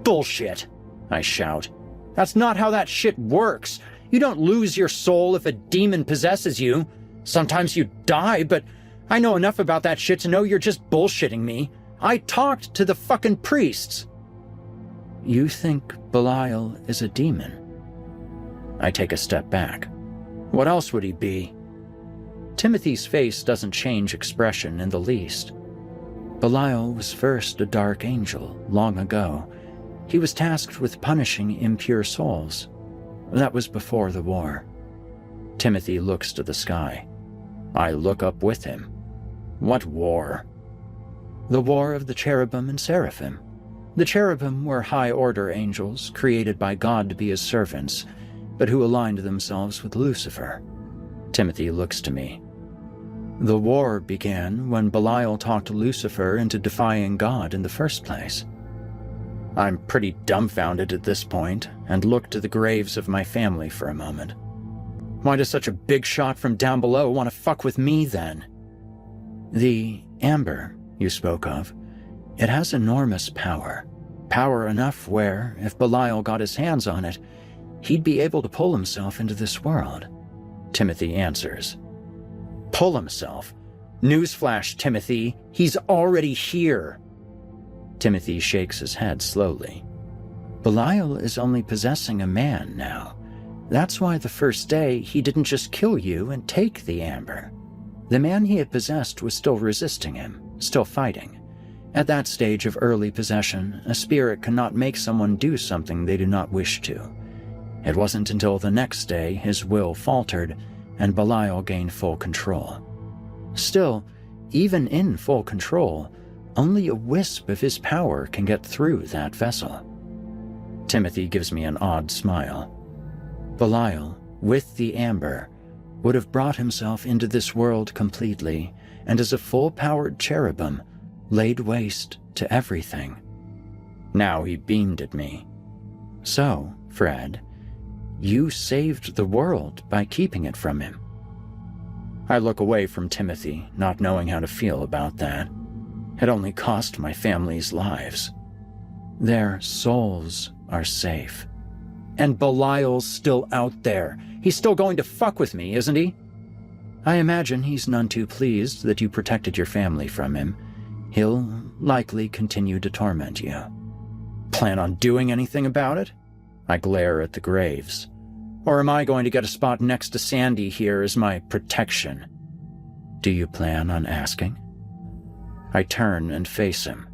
Bullshit, I shout. That's not how that shit works. You don't lose your soul if a demon possesses you. Sometimes you die, but I know enough about that shit to know you're just bullshitting me. I talked to the fucking priests. You think Belial is a demon? I take a step back. What else would he be? Timothy's face doesn't change expression in the least. Belial was first a dark angel long ago. He was tasked with punishing impure souls. That was before the war. Timothy looks to the sky. I look up with him. What war? The war of the cherubim and seraphim. The cherubim were high-order angels created by God to be his servants, but who aligned themselves with Lucifer. Timothy looks to me. The war began when Belial talked Lucifer into defying God in the first place. I'm pretty dumbfounded at this point and look to the graves of my family for a moment. Why does such a big shot from down below want to fuck with me then? The amber you spoke of, it has enormous power. Power enough where, if Belial got his hands on it, he'd be able to pull himself into this world. Timothy answers. Pull himself? Newsflash, Timothy, he's already here. Timothy shakes his head slowly. Belial is only possessing a man now. That's why the first day he didn't just kill you and take the amber. The man he had possessed was still resisting him, still fighting. At that stage of early possession, a spirit cannot make someone do something they do not wish to. It wasn't until the next day his will faltered and Belial gained full control. Still, even in full control, only a wisp of his power can get through that vessel. Timothy gives me an odd smile. Belial, with the amber, would have brought himself into this world completely, and as a full-powered cherubim, laid waste to everything. Now he beamed at me. So, Fred, you saved the world by keeping it from him. I look away from Timothy, not knowing how to feel about that. It only cost my family's lives. Their souls are safe. And Belial's still out there. He's still going to fuck with me, isn't he? I imagine he's none too pleased that you protected your family from him. He'll likely continue to torment you. Plan on doing anything about it? I glare at the graves. Or am I going to get a spot next to Sandy here as my protection? Do you plan on asking? I turn and face him.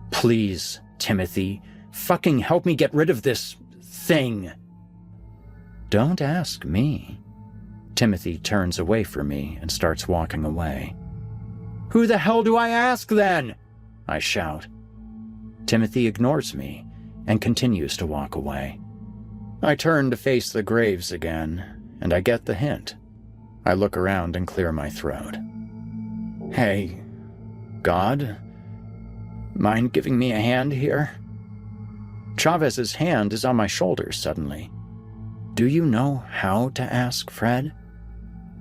Please, Timothy, fucking help me get rid of this thing. Don't ask me. Timothy turns away from me and starts walking away. Who the hell do I ask then? I shout. Timothy ignores me and continues to walk away. I turn to face the graves again, and I get the hint. I look around and clear my throat. Hey, God, mind giving me a hand here? Chavez's hand is on my shoulder suddenly. Do you know how to ask, Fred?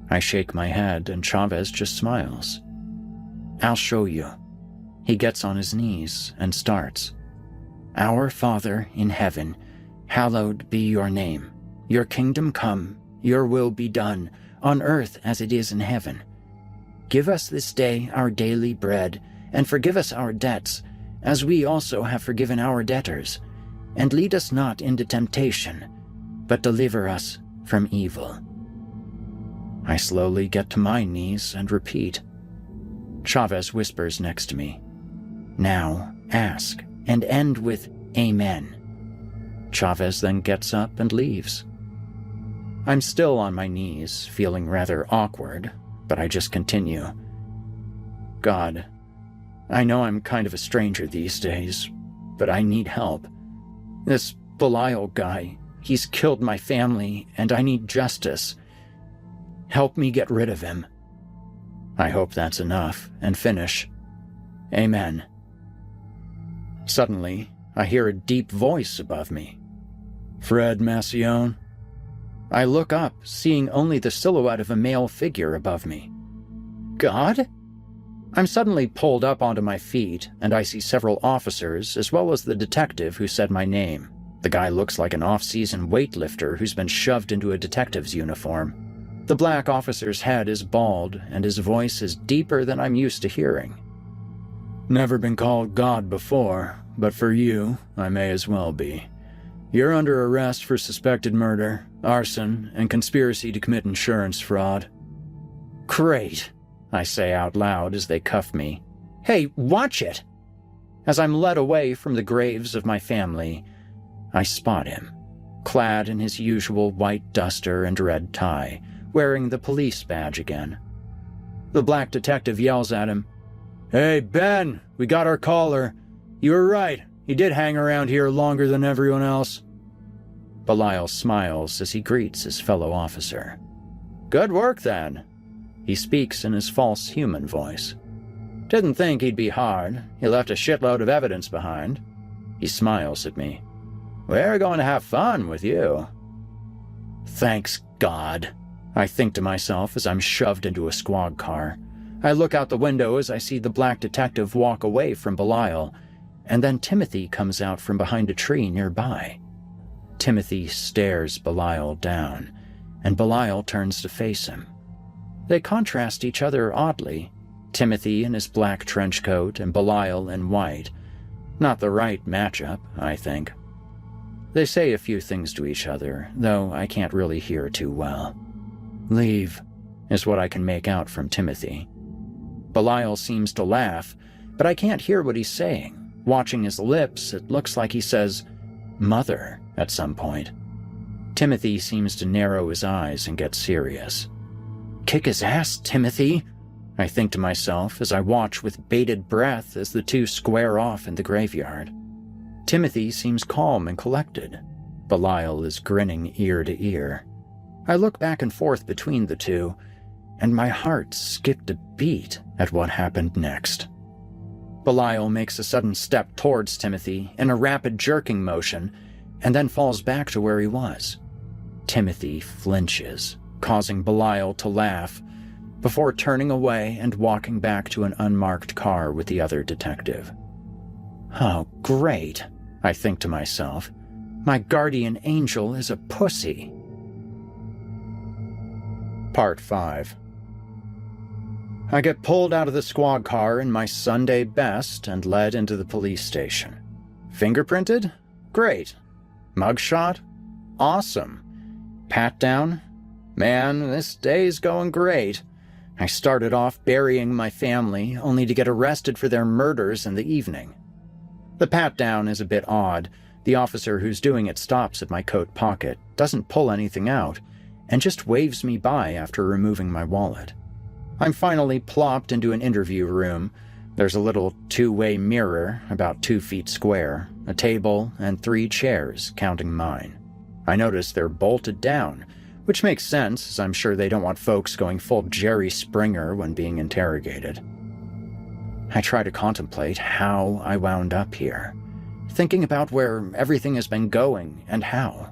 I shake my head and Chavez just smiles. I'll show you. He gets on his knees and starts. Our Father in heaven, hallowed be your name. Your kingdom come, your will be done, on earth as it is in heaven. Give us this day our daily bread, and forgive us our debts, as we also have forgiven our debtors. And lead us not into temptation, but deliver us from evil. I slowly get to my knees and repeat. Chavez whispers next to me. Now ask, and end with Amen. Chavez then gets up and leaves. I'm still on my knees, feeling rather awkward, but I just continue. God, I know I'm kind of a stranger these days, but I need help. This Belial guy, he's killed my family, and I need justice. Help me get rid of him. I hope that's enough, and finish. Amen. Suddenly, I hear a deep voice above me. Fred Macione? I look up, seeing only the silhouette of a male figure above me. God? I'm suddenly pulled up onto my feet, and I see several officers, as well as the detective who said my name. The guy looks like an off-season weightlifter who's been shoved into a detective's uniform. The black officer's head is bald, and his voice is deeper than I'm used to hearing. Never been called God before, but for you, I may as well be. You're under arrest for suspected murder, arson, and conspiracy to commit insurance fraud. Great, I say out loud as they cuff me. Hey, watch it! As I'm led away from the graves of my family, I spot him, clad in his usual white duster and red tie, wearing the police badge again. The black detective yells at him, Hey, Ben, we got our caller. You were right, he did hang around here longer than everyone else. Belial smiles as he greets his fellow officer. Good work, then. He speaks in his false human voice. Didn't think he'd be hard. He left a shitload of evidence behind. He smiles at me. We're going to have fun with you. Thanks, God, I think to myself as I'm shoved into a squad car. I look out the window as I see the black detective walk away from Belial, and then Timothy comes out from behind a tree nearby. Timothy stares Belial down, and Belial turns to face him. They contrast each other oddly, Timothy in his black trench coat and Belial in white. Not the right matchup, I think. They say a few things to each other, though I can't really hear too well. "Leave," is what I can make out from Timothy. Belial seems to laugh, but I can't hear what he's saying. Watching his lips, it looks like he says, "Mother," at some point. Timothy seems to narrow his eyes and get serious. "Kick his ass, Timothy," I think to myself as I watch with bated breath as the two square off in the graveyard. Timothy seems calm and collected. Belial is grinning ear to ear. I look back and forth between the two, and my heart skipped a beat at what happened next. Belial makes a sudden step towards Timothy in a rapid jerking motion, and then falls back to where he was. Timothy flinches, causing Belial to laugh, before turning away and walking back to an unmarked car with the other detective. Oh, great, I think to myself. My guardian angel is a pussy. Part 5. I get pulled out of the squad car in my Sunday best and led into the police station. Fingerprinted? Great. Mugshot? Awesome. Pat down? Man, this day's going great. I started off burying my family, only to get arrested for their murders in the evening. The pat-down is a bit odd. The officer who's doing it stops at my coat pocket, doesn't pull anything out, and just waves me by after removing my wallet. I'm finally plopped into an interview room. There's a little two-way mirror, about 2 feet square, a table, and 3 chairs, counting mine. I notice they're bolted down, which makes sense, as I'm sure they don't want folks going full Jerry Springer when being interrogated. I try to contemplate how I wound up here, thinking about where everything has been going and how.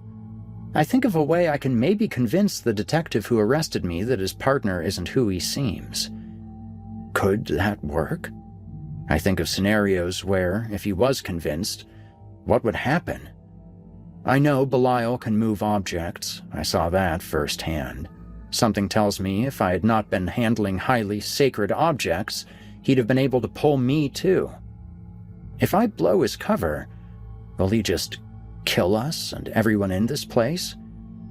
I think of a way I can maybe convince the detective who arrested me that his partner isn't who he seems. Could that work? I think of scenarios where, if he was convinced, what would happen? I know Belial can move objects. I saw that firsthand. Something tells me if I had not been handling highly sacred objects, he'd have been able to pull me too. If I blow his cover, will he just kill us and everyone in this place?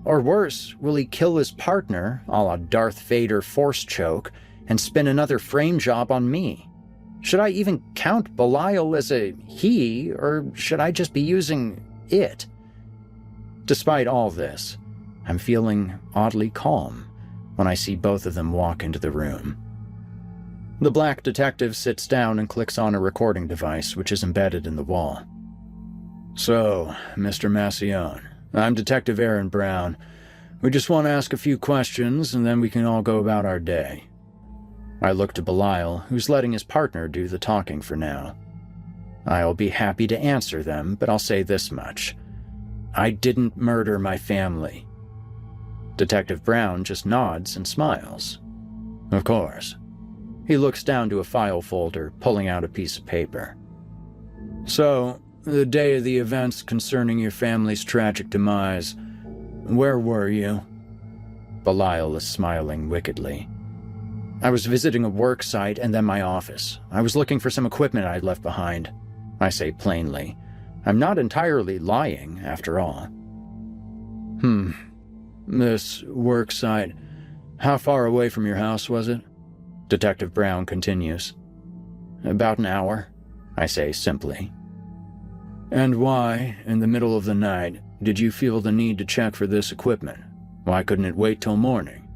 Or worse, will he kill his partner, a la Darth Vader force choke, and spin another frame job on me? Should I even count Belial as a he, or should I just be using it? Despite all this, I'm feeling oddly calm when I see both of them walk into the room. The black detective sits down and clicks on a recording device which is embedded in the wall. "So, Mr. Macione, I'm Detective Aaron Brown. We just want to ask a few questions and then we can all go about our day." I look to Belial, who's letting his partner do the talking for now. I'll be happy to answer them, but I'll say this much. I didn't murder my family. Detective Brown just nods and smiles. Of course. He looks down to a file folder, pulling out a piece of paper. "So, the day of the events concerning your family's tragic demise, where were you?" Belial is smiling wickedly. "I was visiting a work site and then my office. I was looking for some equipment I'd left behind," I say plainly. I'm not entirely lying, after all. This work site, how far away from your house was it?" Detective Brown continues. "About an hour," I say simply. "And why, in the middle of the night, did you feel the need to check for this equipment? Why couldn't it wait till morning?"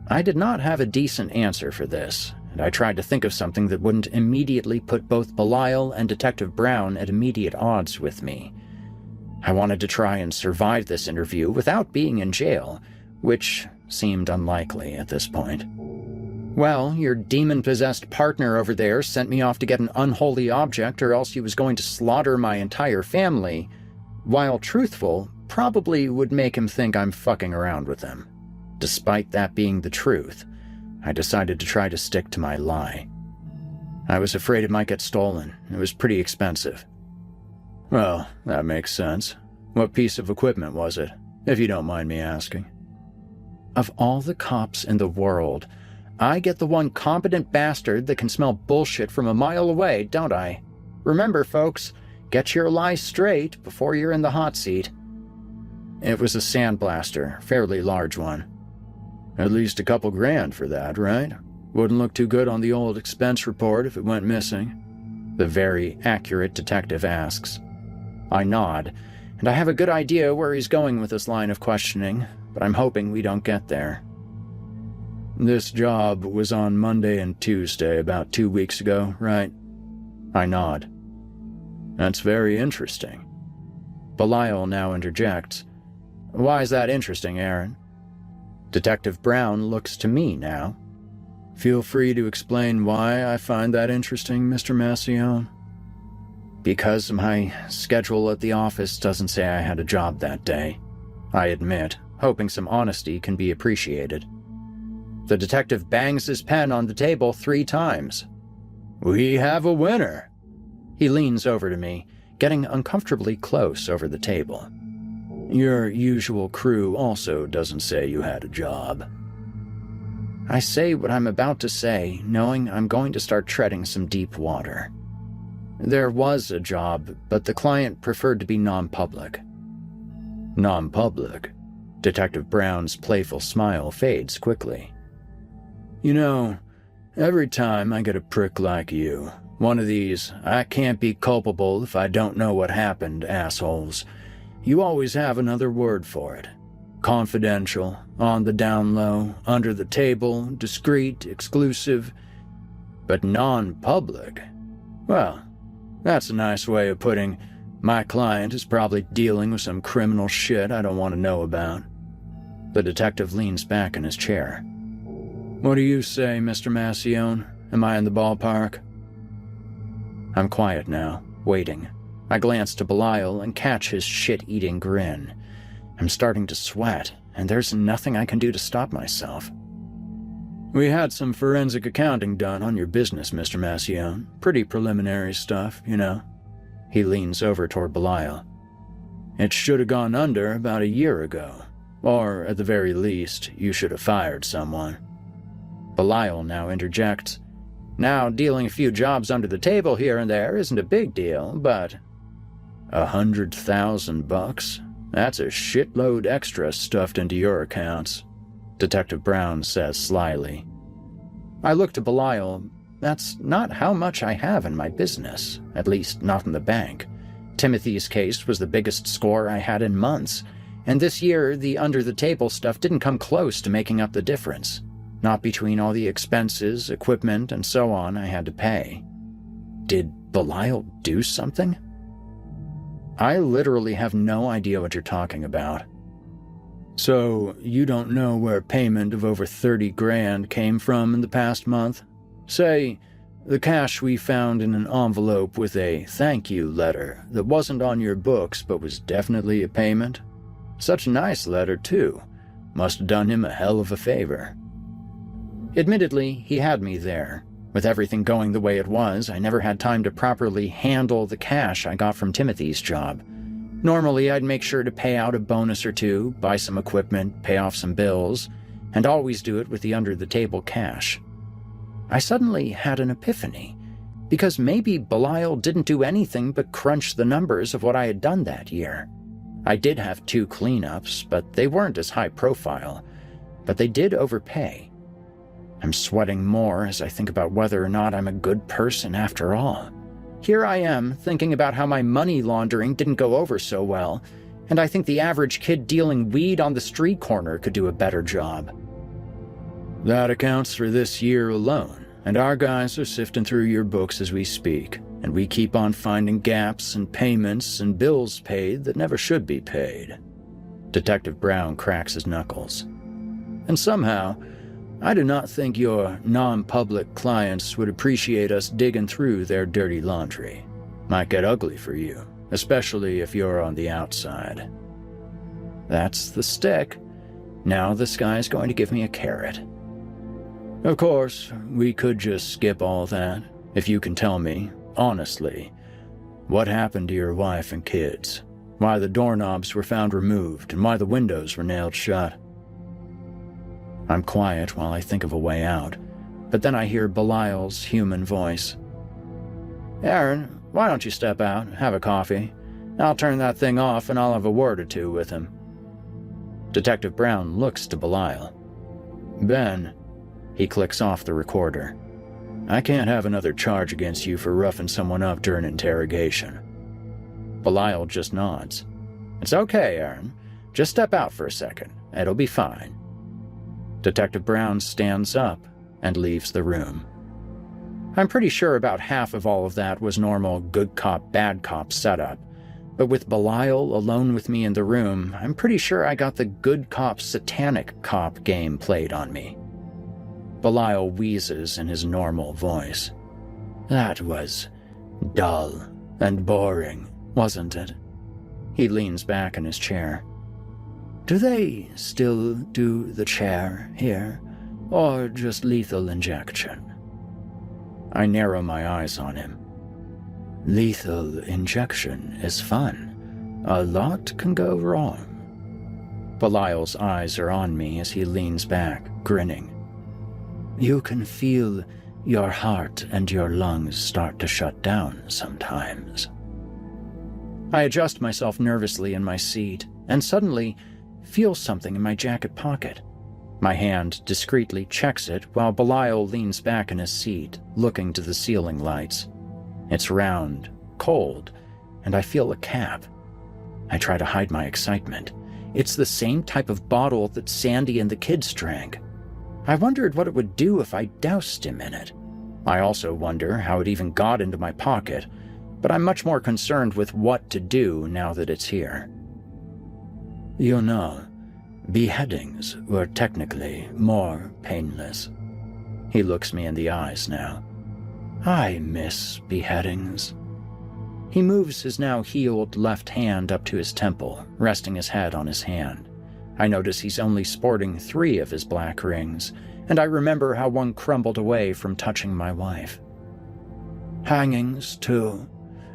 I did not have a decent answer for this, and I tried to think of something that wouldn't immediately put both Belial and Detective Brown at immediate odds with me. I wanted to try and survive this interview without being in jail, which seemed unlikely at this point. "Well, your demon-possessed partner over there sent me off to get an unholy object or else he was going to slaughter my entire family," while truthful, probably would make him think I'm fucking around with him. Despite that being the truth, I decided to try to stick to my lie. I was afraid it might get stolen. It was pretty expensive. Well, that makes sense. What piece of equipment was it, if you don't mind me asking? Of all the cops in the world, I get the one competent bastard that can smell bullshit from a mile away, don't I? Remember, folks, get your lies straight before you're in the hot seat. It was a sandblaster, fairly large one. At least a couple grand for that, right? Wouldn't look too good on the old expense report if it went missing. The very accurate detective asks. I nod, and I have a good idea where he's going with this line of questioning, but I'm hoping we don't get there. This job was on Monday and Tuesday about 2 weeks ago, right? I nod. That's very interesting. Belial now interjects. Why is that interesting, Aaron? Detective Brown looks to me now. Feel free to explain why I find that interesting, Mr. Massione. Because my schedule at the office doesn't say I had a job that day. I admit, hoping some honesty can be appreciated. The detective bangs his pen on the table 3 times. We have a winner. He leans over to me, getting uncomfortably close over the table. Your usual crew also doesn't say you had a job. I say what I'm about to say, knowing I'm going to start treading some deep water. There was a job, but the client preferred to be non-public. Non-public? Detective Brown's playful smile fades quickly. You know, every time I get a prick like you, one of these I can't be culpable if I don't know what happened assholes, you always have another word for it. Confidential, on the down low, under the table, discreet, exclusive. But non-public? Well, that's a nice way of putting, my client is probably dealing with some criminal shit I don't want to know about. The detective leans back in his chair. What do you say, Mr. Massione? Am I in the ballpark? I'm quiet now, waiting. I glance to Belial and catch his shit-eating grin. I'm starting to sweat, and there's nothing I can do to stop myself. We had some forensic accounting done on your business, Mr. Massione. Pretty preliminary stuff, you know. He leans over toward Belial. It should have gone under about a year ago. Or, at the very least, you should have fired someone. Belial now interjects. Now, dealing a few jobs under the table here and there isn't a big deal, but... $100,000? That's a shitload extra stuffed into your accounts, Detective Brown says slyly. I look to Belial. That's not how much I have in my business, at least not in the bank. Timothy's case was the biggest score I had in months, and this year the under-the-table stuff didn't come close to making up the difference. Not between all the expenses, equipment, and so on I had to pay. Did Belial do something? I literally have no idea what you're talking about. So, you don't know where payment of over 30 grand came from in the past month? Say, the cash we found in an envelope with a thank you letter that wasn't on your books but was definitely a payment? Such a nice letter, too. Must have done him a hell of a favor. Admittedly, he had me there. With everything going the way it was, I never had time to properly handle the cash I got from Timothy's job. Normally, I'd make sure to pay out a bonus or two, buy some equipment, pay off some bills, and always do it with the under-the-table cash. I suddenly had an epiphany, because maybe Belial didn't do anything but crunch the numbers of what I had done that year. I did have 2 cleanups, but they weren't as high profile, but they did overpay. I'm sweating more as I think about whether or not I'm a good person after all. Here I am, thinking about how my money laundering didn't go over so well, and I think the average kid dealing weed on the street corner could do a better job. That accounts for this year alone, and our guys are sifting through your books as we speak, and we keep on finding gaps in payments and bills paid that never should be paid. Detective Brown cracks his knuckles. And somehow, I do not think your non-public clients would appreciate us digging through their dirty laundry. Might get ugly for you, especially if you're on the outside. That's the stick. Now this guy's going to give me a carrot. Of course, we could just skip all that, if you can tell me, honestly, what happened to your wife and kids, why the doorknobs were found removed, and why the windows were nailed shut. I'm quiet while I think of a way out, but then I hear Belial's human voice. Aaron, why don't you step out, have a coffee? I'll turn that thing off and I'll have a word or two with him. Detective Brown looks to Belial. Ben, he clicks off the recorder. I can't have another charge against you for roughing someone up during interrogation. Belial just nods. It's okay, Aaron. Just step out for a second. It'll be fine. Detective Brown stands up and leaves the room. I'm pretty sure about half of all of that was normal good cop, bad cop setup. But with Belial alone with me in the room, I'm pretty sure I got the good cop, satanic cop game played on me. Belial wheezes in his normal voice. That was dull and boring, wasn't it? He leans back in his chair. Do they still do the chair here, or just lethal injection? I narrow my eyes on him. Lethal injection is fun. A lot can go wrong. Belial's eyes are on me as he leans back, grinning. You can feel your heart and your lungs start to shut down sometimes. I adjust myself nervously in my seat and suddenly feel something in my jacket pocket. My hand discreetly checks it while Belial leans back in his seat, looking to the ceiling lights. It's round, cold, and I feel a cap. I try to hide my excitement. It's the same type of bottle that Sandy and the kids drank. I wondered what it would do if I doused him in it. I also wonder how it even got into my pocket, but I'm much more concerned with what to do now that it's here. You know, beheadings were technically more painless. He looks me in the eyes now. I miss beheadings. He moves his now healed left hand up to his temple, resting his head on his hand. I notice he's only sporting 3 of his black rings, and I remember how one crumbled away from touching my wife. Hangings, too.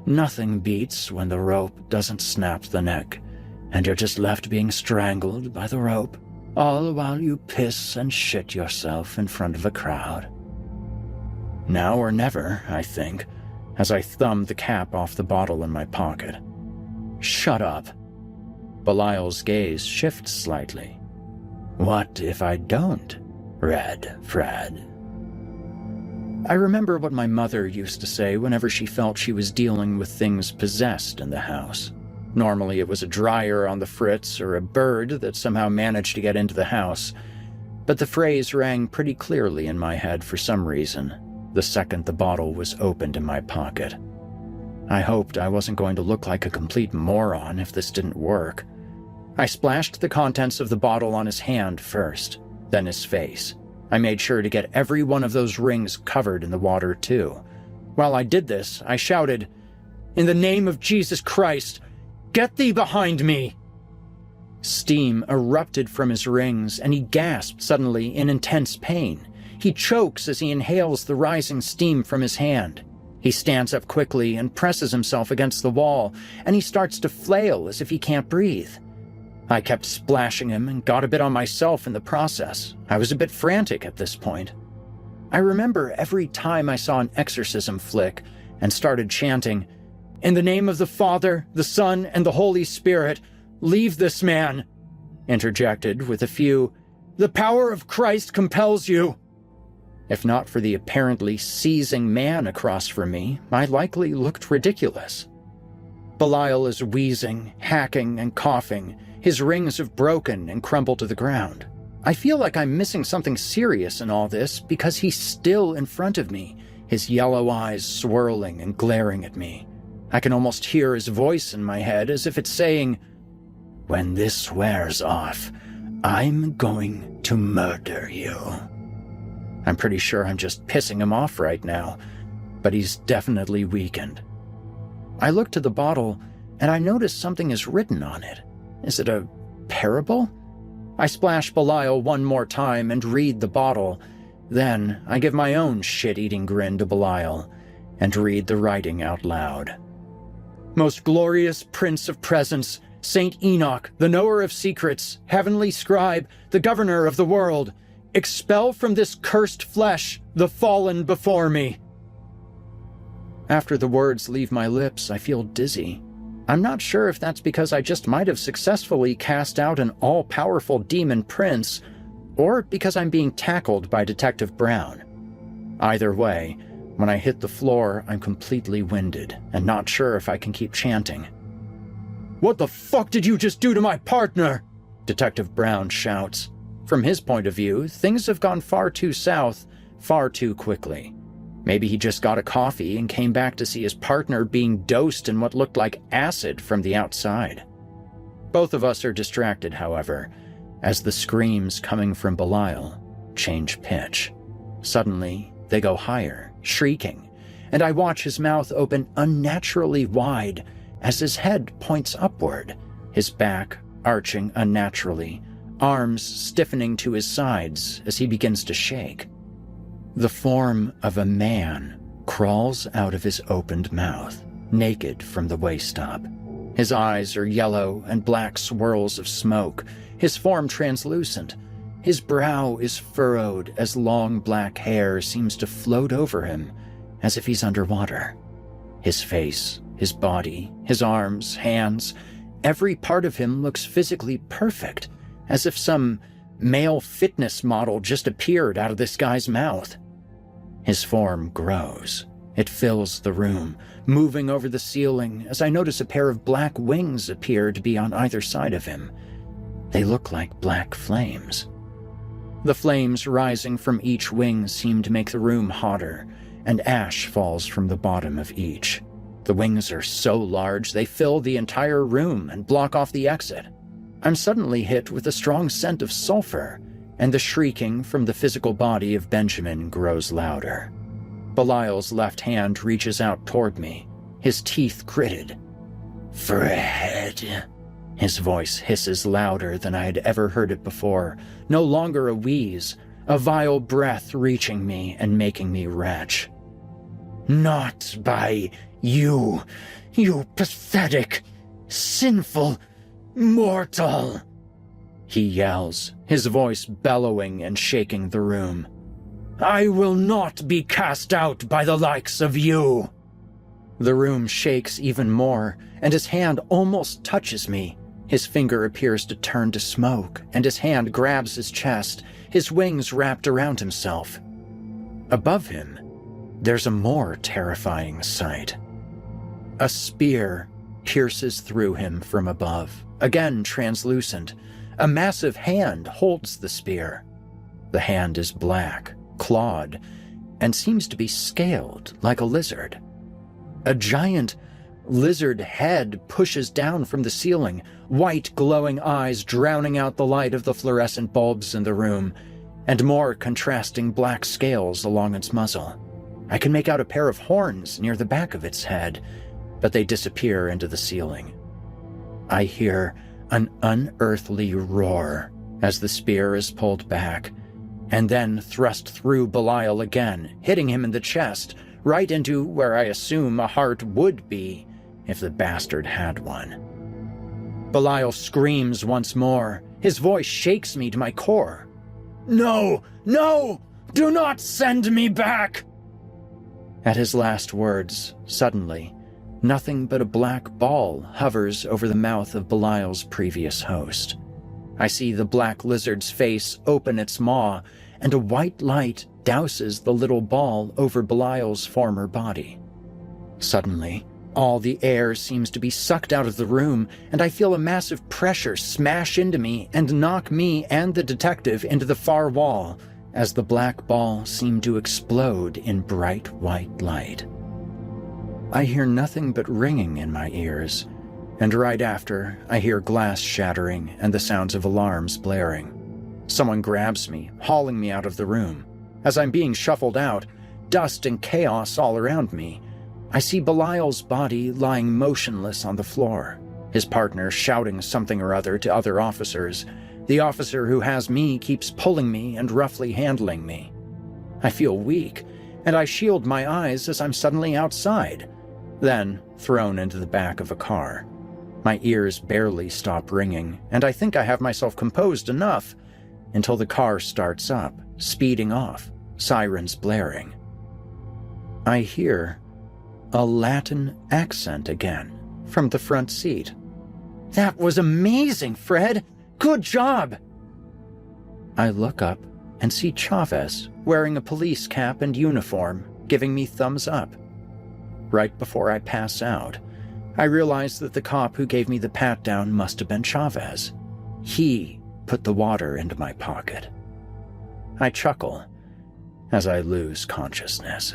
Nothing beats when the rope doesn't snap the neck, and you're just left being strangled by the rope, all while you piss and shit yourself in front of a crowd. Now or never, I think, as I thumb the cap off the bottle in my pocket. Shut up. Belial's gaze shifts slightly. What if I don't, Red Fred? I remember what my mother used to say whenever she felt she was dealing with things possessed in the house. Normally it was a dryer on the fritz or a bird that somehow managed to get into the house, but the phrase rang pretty clearly in my head for some reason, the second the bottle was opened in my pocket. I hoped I wasn't going to look like a complete moron if this didn't work. I splashed the contents of the bottle on his hand first, then his face. I made sure to get every one of those rings covered in the water, too. While I did this, I shouted, "In the name of Jesus Christ, get thee behind me!" Steam erupted from his rings, and he gasped suddenly in intense pain. He chokes as he inhales the rising steam from his hand. He stands up quickly and presses himself against the wall, and he starts to flail as if he can't breathe. I kept splashing him and got a bit on myself in the process. I was a bit frantic at this point. I remember every time I saw an exorcism flick and started chanting, "In the name of the Father, the Son, and the Holy Spirit, leave this man," interjected with a few, "The power of Christ compels you." If not for the apparently seizing man across from me, I likely looked ridiculous. Belial is wheezing, hacking, and coughing. His rings have broken and crumbled to the ground. I feel like I'm missing something serious in all this because he's still in front of me, his yellow eyes swirling and glaring at me. I can almost hear his voice in my head as if it's saying, "When this wears off, I'm going to murder you." I'm pretty sure I'm just pissing him off right now, but he's definitely weakened. I look to the bottle, and I notice something is written on it. Is it a parable? I splash Belial one more time and read the bottle. Then I give my own shit-eating grin to Belial and read the writing out loud. Most glorious Prince of Presence, Saint Enoch, the knower of secrets, heavenly scribe, the governor of the world, expel from this cursed flesh the fallen before me. After the words leave my lips, I feel dizzy. I'm not sure if that's because I just might have successfully cast out an all-powerful demon prince, or because I'm being tackled by Detective Brown. Either way, when I hit the floor, I'm completely winded and not sure if I can keep chanting. "What the fuck did you just do to my partner?" Detective Brown shouts. From his point of view, things have gone far too south, far too quickly. Maybe he just got a coffee and came back to see his partner being dosed in what looked like acid from the outside. Both of us are distracted, however, as the screams coming from Belial change pitch. Suddenly, they go higher, shrieking, and I watch his mouth open unnaturally wide as his head points upward, his back arching unnaturally, arms stiffening to his sides as he begins to shake. The form of a man crawls out of his opened mouth, naked from the waist up. His eyes are yellow and black swirls of smoke, his form translucent. His brow is furrowed as long black hair seems to float over him, as if he's underwater. His face, his body, his arms, hands, every part of him looks physically perfect, as if some male fitness model just appeared out of this guy's mouth. His form grows. It fills the room, moving over the ceiling as I notice a pair of black wings appear to be on either side of him. They look like black flames. The flames rising from each wing seem to make the room hotter, and ash falls from the bottom of each. The wings are so large they fill the entire room and block off the exit. I'm suddenly hit with a strong scent of sulfur, and the shrieking from the physical body of Benjamin grows louder. Belial's left hand reaches out toward me, his teeth gritted. "Fred." His voice hisses louder than I had ever heard it before, no longer a wheeze, a vile breath reaching me and making me retch. "Not by you, you pathetic, sinful mortal," he yells, his voice bellowing and shaking the room. "I will not be cast out by the likes of you." The room shakes even more, and his hand almost touches me. His finger appears to turn to smoke, and his hand grabs his chest, his wings wrapped around himself. Above him, there's a more terrifying sight. A spear pierces through him from above, again translucent. A massive hand holds the spear. The hand is black, clawed, and seems to be scaled like a lizard. A giant lizard head pushes down from the ceiling, white glowing eyes drowning out the light of the fluorescent bulbs in the room, and more contrasting black scales along its muzzle. I can make out a pair of horns near the back of its head, but they disappear into the ceiling. I hear an unearthly roar as the spear is pulled back, and then thrust through Belial again, hitting him in the chest, right into where I assume a heart would be if the bastard had one. Belial screams once more. His voice shakes me to my core. "No! No! Do not send me back!" At his last words, suddenly, nothing but a black ball hovers over the mouth of Belial's previous host. I see the black lizard's face open its maw, and a white light douses the little ball over Belial's former body. Suddenly, all the air seems to be sucked out of the room, and I feel a massive pressure smash into me and knock me and the detective into the far wall, as the black ball seemed to explode in bright white light. I hear nothing but ringing in my ears, and right after, I hear glass shattering and the sounds of alarms blaring. Someone grabs me, hauling me out of the room. As I'm being shuffled out, dust and chaos all around me, I see Belial's body lying motionless on the floor, his partner shouting something or other to other officers, The officer who has me keeps pulling me and roughly handling me. I feel weak, and I shield my eyes as I'm suddenly outside, then thrown into the back of a car. My ears barely stop ringing, and I think I have myself composed enough until the car starts up, speeding off, sirens blaring. I hear a Latin accent again from the front seat. "That was amazing, Fred! Good job!" I look up and see Chavez wearing a police cap and uniform, giving me thumbs up. Right before I pass out, I realize that the cop who gave me the pat-down must have been Chavez. He put the water into my pocket. I chuckle as I lose consciousness.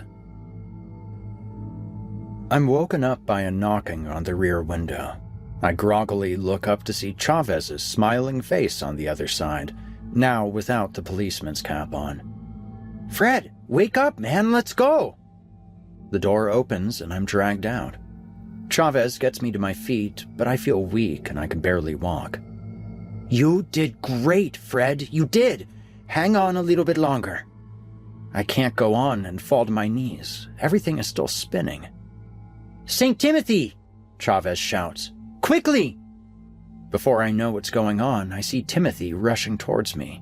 I'm woken up by a knocking on the rear window. I groggily look up to see Chavez's smiling face on the other side, now without the policeman's cap on. "Fred, wake up, man, let's go!" The door opens and I'm dragged out. Chavez gets me to my feet, but I feel weak and I can barely walk. "You did great, Fred, you did! Hang on a little bit longer." I can't go on and fall to my knees. Everything is still spinning. "St. Timothy!" Chavez shouts. "Quickly!" Before I know what's going on, I see Timothy rushing towards me.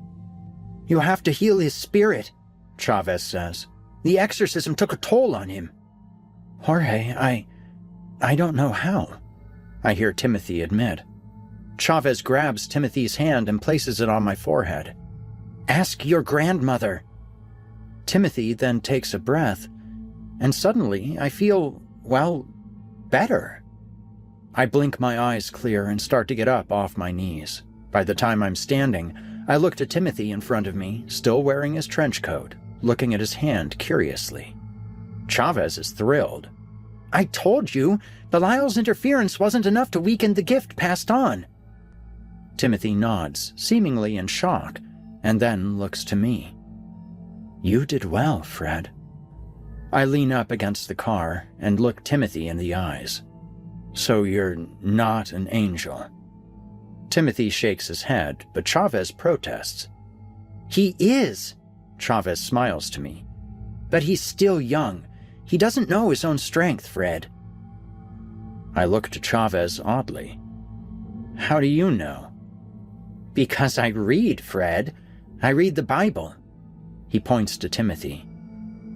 "You have to heal his spirit," Chavez says. "The exorcism took a toll on him." "Jorge, I don't know how," I hear Timothy admit. Chavez grabs Timothy's hand and places it on my forehead. "Ask your grandmother." Timothy then takes a breath, and suddenly I feel, well, better. I blink my eyes clear and start to get up off my knees. By the time I'm standing, I look to Timothy in front of me, still wearing his trench coat, looking at his hand curiously. Chavez is thrilled. "I told you, Belial's interference wasn't enough to weaken the gift passed on." Timothy nods, seemingly in shock, and then looks to me. "You did well, Fred." I lean up against the car and look Timothy in the eyes. "So you're not an angel?" Timothy shakes his head, but Chavez protests. "He is," Chavez smiles to me. "But he's still young. He doesn't know his own strength, Fred." I look to Chavez oddly. "How do you know?" "Because I read, Fred. I read the Bible." He points to Timothy.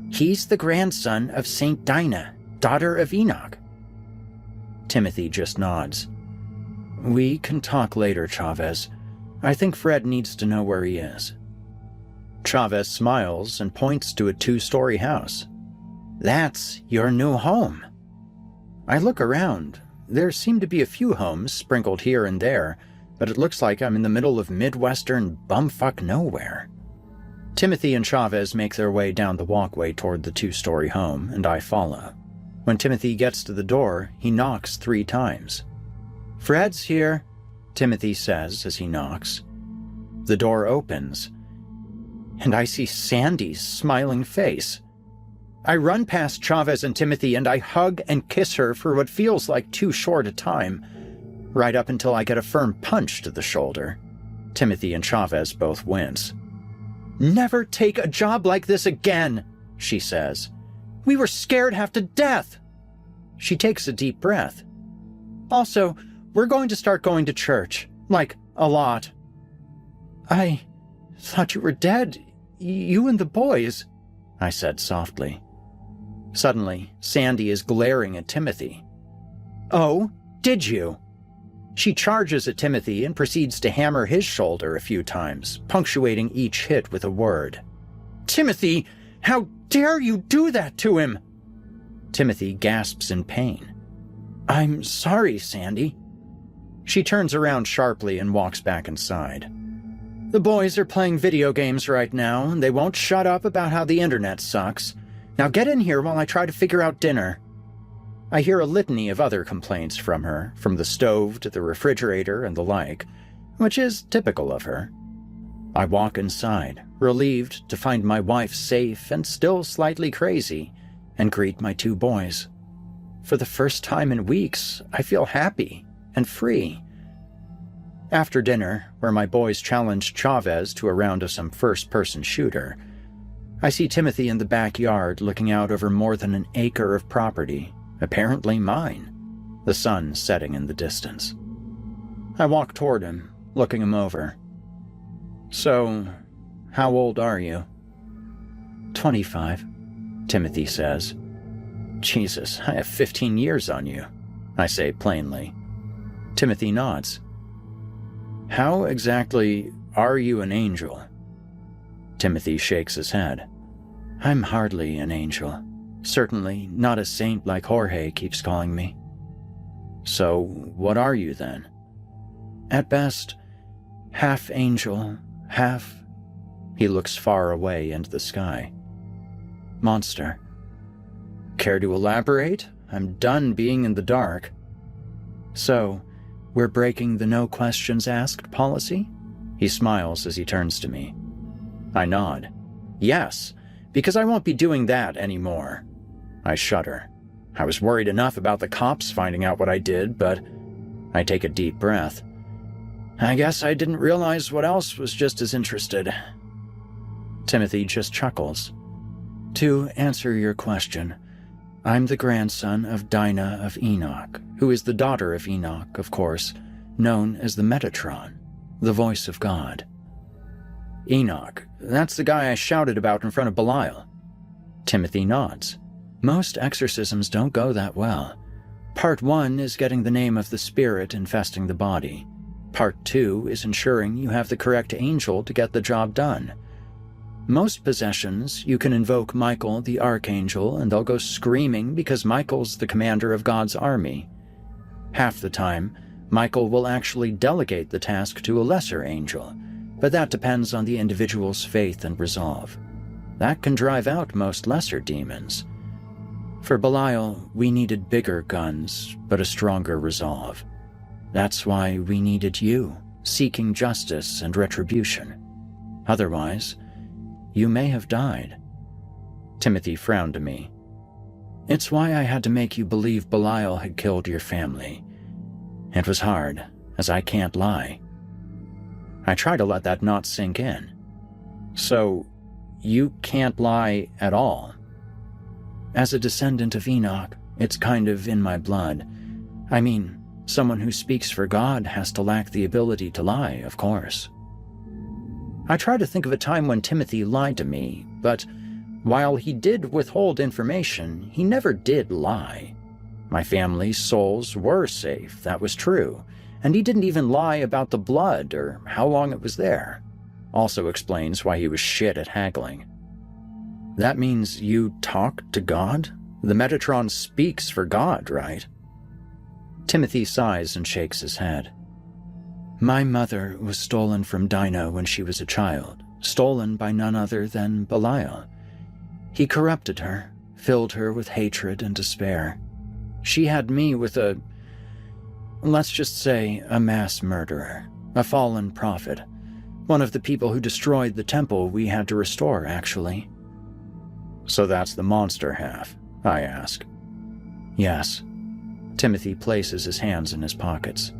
"He's the grandson of Saint Dinah, daughter of Enoch." Timothy just nods. "We can talk later, Chavez. I think Fred needs to know where he is." Chavez smiles and points to a 2-story house. "That's your new home." I look around. There seem to be a few homes sprinkled here and there, but it looks like I'm in the middle of Midwestern bumfuck nowhere. Timothy and Chavez make their way down the walkway toward the 2-story home, and I follow. When Timothy gets to the door, he knocks 3 times. "Fred's here," Timothy says as he knocks. The door opens, and I see Sandy's smiling face. I run past Chavez and Timothy, and I hug and kiss her for what feels like too short a time, right up until I get a firm punch to the shoulder. Timothy and Chavez both wince. "Never take a job like this again," she says. "We were scared half to death." She takes a deep breath. "Also, we're going to start going to church. Like, a lot." "I thought you were dead. You and the boys," I said softly. Suddenly, Sandy is glaring at Timothy. "Oh, did you?" She charges at Timothy and proceeds to hammer his shoulder a few times, punctuating each hit with a word. "Timothy, how dare you do that to him?" Timothy gasps in pain. "I'm sorry, Sandy." She turns around sharply and walks back inside. "The boys are playing video games right now, and they won't shut up about how the internet sucks. Now get in here while I try to figure out dinner." I hear a litany of other complaints from her, from the stove to the refrigerator and the like, which is typical of her. I walk inside, relieved to find my wife safe and still slightly crazy, and greet my 2 boys. For the first time in weeks, I feel happy and free. After dinner, where my boys challenged Chavez to a round of some first-person shooter, I see Timothy in the backyard looking out over more than an acre of property, apparently mine, the sun setting in the distance. I walk toward him, looking him over. "So, how old are you?" 25, Timothy says. "Jesus, I have 15 years on you," I say plainly. Timothy nods. "How exactly are you an angel?" Timothy shakes his head. "I'm hardly an angel. Certainly not a saint like Jorge keeps calling me." "So, what are you then?" "At best, half angel, half..." He looks far away into the sky. "Monster." "Care to elaborate? I'm done being in the dark." "So, we're breaking the no questions asked policy?" He smiles as he turns to me. I nod. "Yes, because I won't be doing that anymore." I shudder. I was worried enough about the cops finding out what I did, but I take a deep breath. I guess I didn't realize what else was just as interested. Timothy just chuckles. "To answer your question, I'm the grandson of Dinah of Enoch, who is the daughter of Enoch, of course, known as the Metatron, the voice of God." "Enoch, that's the guy I shouted about in front of Belial." Timothy nods. "Most exorcisms don't go that well. Part 1 is getting the name of the spirit infesting the body. Part 2 is ensuring you have the correct angel to get the job done. Most possessions, you can invoke Michael the Archangel and they'll go screaming because Michael's the commander of God's army. Half the time, Michael will actually delegate the task to a lesser angel, but that depends on the individual's faith and resolve. That can drive out most lesser demons. For Belial, we needed bigger guns, but a stronger resolve. That's why we needed you, seeking justice and retribution. Otherwise, you may have died." Timothy frowned to me. "It's why I had to make you believe Belial had killed your family. It was hard, as I can't lie." I try to let that not sink in. "So, you can't lie at all?" "As a descendant of Enoch, it's kind of in my blood. I mean, someone who speaks for God has to lack the ability to lie, of course." I try to think of a time when Timothy lied to me, but while he did withhold information, he never did lie. My family's souls were safe, that was true, and he didn't even lie about the blood or how long it was there. Also explains why he was shit at haggling. "That means you talk to God? The Metatron speaks for God, right?" Timothy sighs and shakes his head. "My mother was stolen from Dinah when she was a child, stolen by none other than Belial. He corrupted her, filled her with hatred and despair. She had me with let's just say, a mass murderer, a fallen prophet, one of the people who destroyed the temple we had to restore, actually." "So that's the monster half?" I ask. "Yes." Timothy places his hands in his pockets.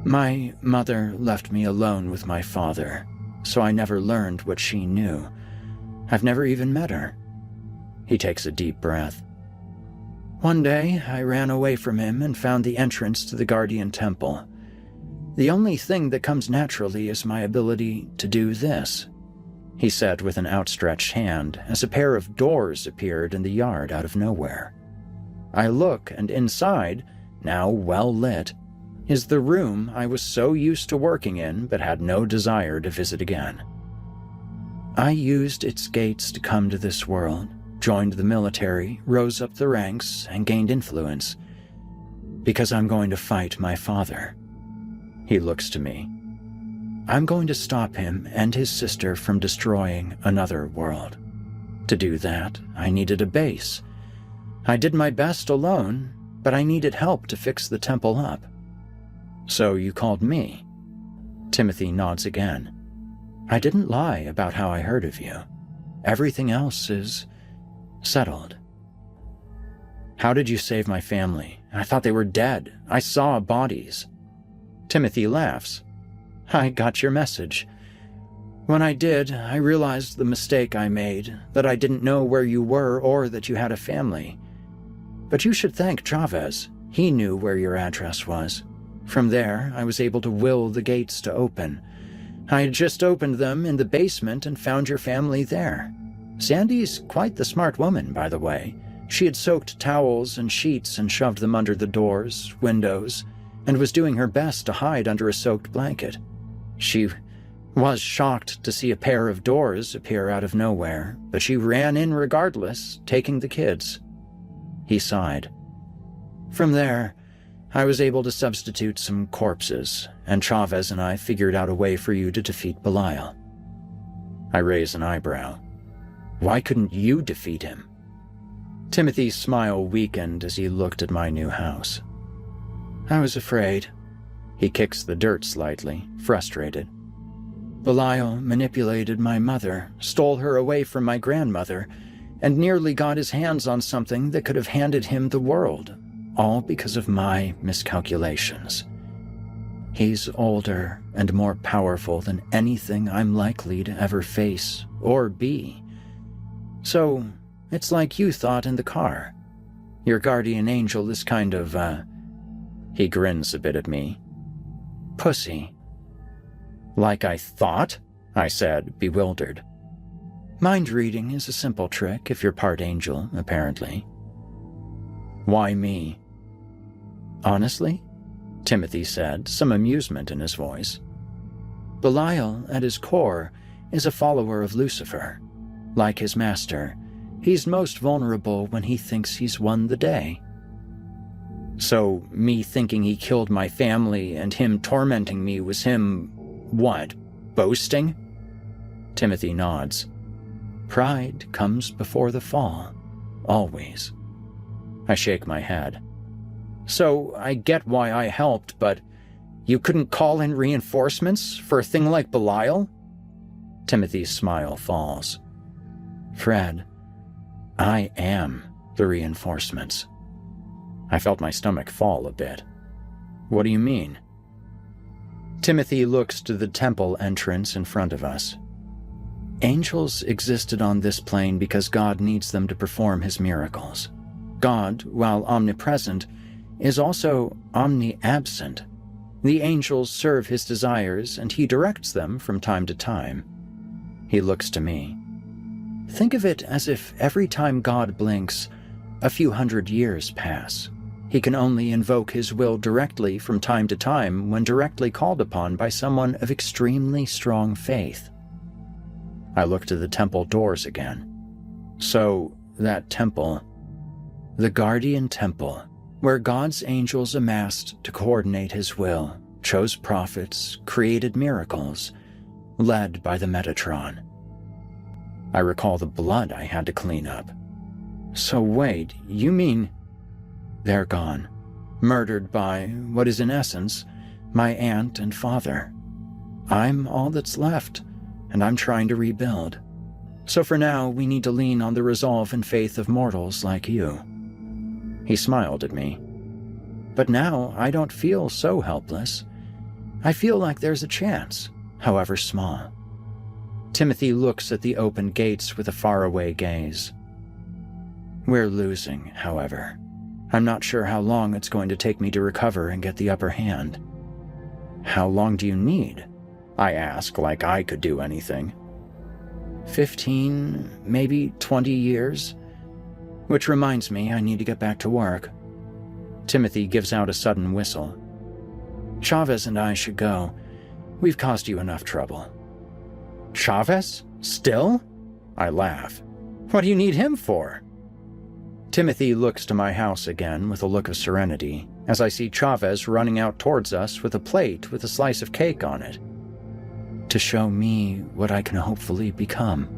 "My mother left me alone with my father, so I never learned what she knew. I've never even met her." He takes a deep breath. "One day, I ran away from him and found the entrance to the Guardian Temple. The only thing that comes naturally is my ability to do this," he said with an outstretched hand as a pair of doors appeared in the yard out of nowhere. I look, and inside, now well lit, is the room I was so used to working in but had no desire to visit again. "I used its gates to come to this world, joined the military, rose up the ranks, and gained influence. Because I'm going to fight my father." He looks to me. "I'm going to stop him and his sister from destroying another world. To do that, I needed a base. I did my best alone, but I needed help to fix the temple up. So you called me?" Timothy nods again. "I didn't lie about how I heard of you. Everything else is settled." "How did you save my family? I thought they were dead. I saw bodies." Timothy laughs. I got your message. When I did, I realized the mistake I made, that I didn't know where you were or that you had a family. But you should thank Chavez. He knew where your address was. From there, I was able to will the gates to open. I had just opened them in the basement and found your family there. Sandy's quite the smart woman, by the way. She had soaked towels and sheets and shoved them under the doors, windows, and was doing her best to hide under a soaked blanket. She was shocked to see a pair of doors appear out of nowhere, but she ran in regardless, taking the kids. He sighed. From there, I was able to substitute some corpses, and Chavez and I figured out a way for you to defeat Belial. I raised an eyebrow. Why couldn't you defeat him? Timothy's smile weakened as he looked at my new house. I was afraid. He kicks the dirt slightly, frustrated. Belial manipulated my mother, stole her away from my grandmother, and nearly got his hands on something that could have handed him the world, all because of my miscalculations. He's older and more powerful than anything I'm likely to ever face or be. So, it's like you thought in the car. Your guardian angel is kind of, he grins a bit at me. Pussy. Like I thought? I said, bewildered. Mind reading is a simple trick if you're part angel, apparently. Why me? Honestly? Timothy said, some amusement in his voice. Belial, at his core, is a follower of Lucifer. Like his master, he's most vulnerable when he thinks he's won the day. So, me thinking he killed my family and him tormenting me was him, what, boasting? Timothy nods. Pride comes before the fall, always. I shake my head. So, I get why I helped, but you couldn't call in reinforcements for a thing like Belial? Timothy's smile falls. Fred, I am the reinforcements. I felt my stomach fall a bit. What do you mean? Timothy looks to the temple entrance in front of us. Angels existed on this plane because God needs them to perform his miracles. God, while omnipresent, is also omni-absent. The angels serve his desires, and he directs them from time to time. He looks to me. Think of it as if every time God blinks, a few hundred years pass. He can only invoke his will directly from time to time when directly called upon by someone of extremely strong faith. I look to the temple doors again. So, that temple, the guardian temple, where God's angels amassed to coordinate his will, chose prophets, created miracles, led by the Metatron. I recall the blood I had to clean up. So wait, you mean... They're gone, murdered by, what is in essence, my aunt and father. I'm all that's left, and I'm trying to rebuild. So for now, we need to lean on the resolve and faith of mortals like you. He smiled at me. But now I don't feel so helpless. I feel like there's a chance, however small. Timothy looks at the open gates with a faraway gaze. We're losing, however. I'm not sure how long it's going to take me to recover and get the upper hand. How long do you need? I ask like I could do anything. 15, maybe 20 years? Which reminds me I need to get back to work. Timothy gives out a sudden whistle. Chavez and I should go. We've caused you enough trouble. Chavez? Still? I laugh. What do you need him for? Timothy looks to my house again with a look of serenity as I see Chavez running out towards us with a plate with a slice of cake on it. To show me what I can hopefully become.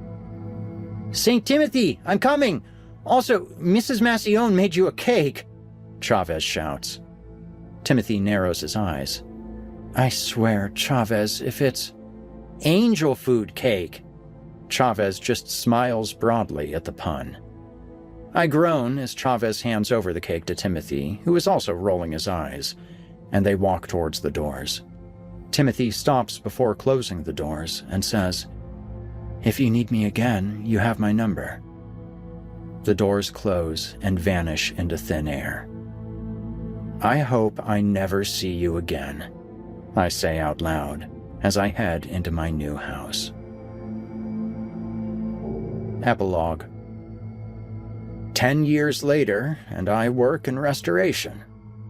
St. Timothy, I'm coming! Also, Mrs. Massione made you a cake, Chavez shouts. Timothy narrows his eyes. I swear, Chavez, if it's angel food cake. Chavez just smiles broadly at the pun. I groan as Chavez hands over the cake to Timothy, who is also rolling his eyes, and they walk towards the doors. Timothy stops before closing the doors and says, "If you need me again, you have my number." The doors close and vanish into thin air. "I hope I never see you again," I say out loud as I head into my new house. Epilogue. 10 years later, and I work in restoration.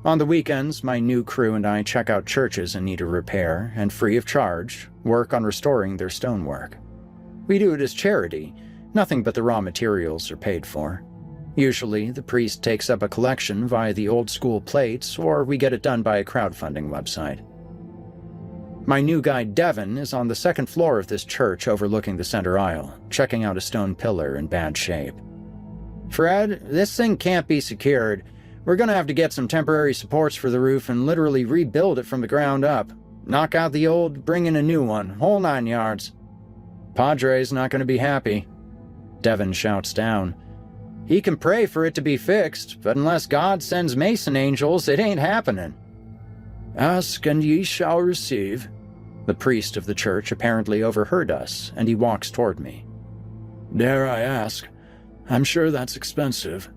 On the weekends, my new crew and I check out churches in need of repair and, free of charge, work on restoring their stonework. We do it as charity. Nothing but the raw materials are paid for. Usually, the priest takes up a collection via the old-school plates, or we get it done by a crowdfunding website. My new guy, Devin, is on the second floor of this church overlooking the center aisle, checking out a stone pillar in bad shape. "Fred, this thing can't be secured. We're gonna have to get some temporary supports for the roof and literally rebuild it from the ground up. Knock out the old, bring in a new one, whole 9 yards. Padre's not gonna be happy." Devin shouts down. "He can pray for it to be fixed, but unless God sends mason angels, it ain't happening." "Ask and ye shall receive." The priest of the church apparently overheard us, and he walks toward me. "Dare I ask? I'm sure that's expensive."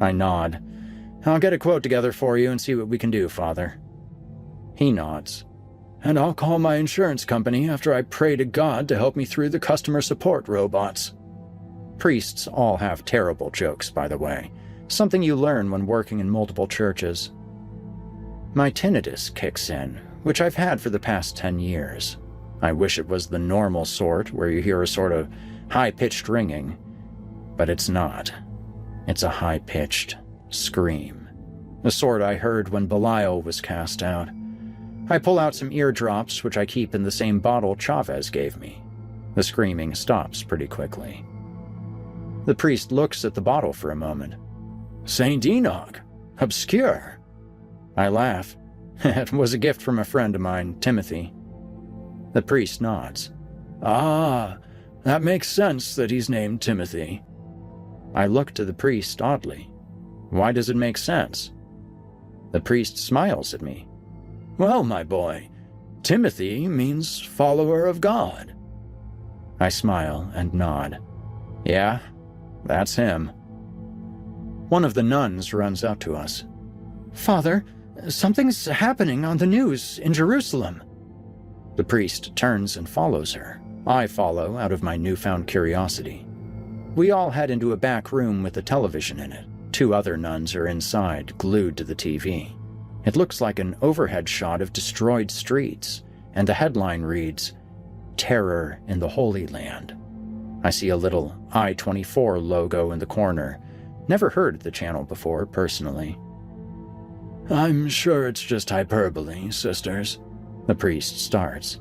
I nod. "I'll get a quote together for you and see what we can do, Father." He nods. "And I'll call my insurance company after I pray to God to help me through the customer support robots." Priests all have terrible jokes, by the way, something you learn when working in multiple churches. My tinnitus kicks in, which I've had for the past 10 years. I wish it was the normal sort where you hear a sort of high-pitched ringing, but it's not. It's a high-pitched scream, the sort I heard when Belial was cast out. I pull out some eardrops, which I keep in the same bottle Chavez gave me. The screaming stops pretty quickly. The priest looks at the bottle for a moment. "St. Enoch? Obscure." I laugh. "It was a gift from a friend of mine, Timothy." The priest nods. "Ah, that makes sense that he's named Timothy." I look to the priest oddly. "Why does it make sense?" The priest smiles at me. "Well, my boy, Timothy means follower of God." I smile and nod. "Yeah, that's him." One of the nuns runs up to us. "Father, something's happening on the news in Jerusalem." The priest turns and follows her. I follow out of my newfound curiosity. We all head into a back room with a television in it. 2 other nuns are inside, glued to the TV. It looks like an overhead shot of destroyed streets, and the headline reads, "Terror in the Holy Land." I see a little I-24 logo in the corner. Never heard of the channel before, personally. "I'm sure it's just hyperbole, sisters," the priest starts.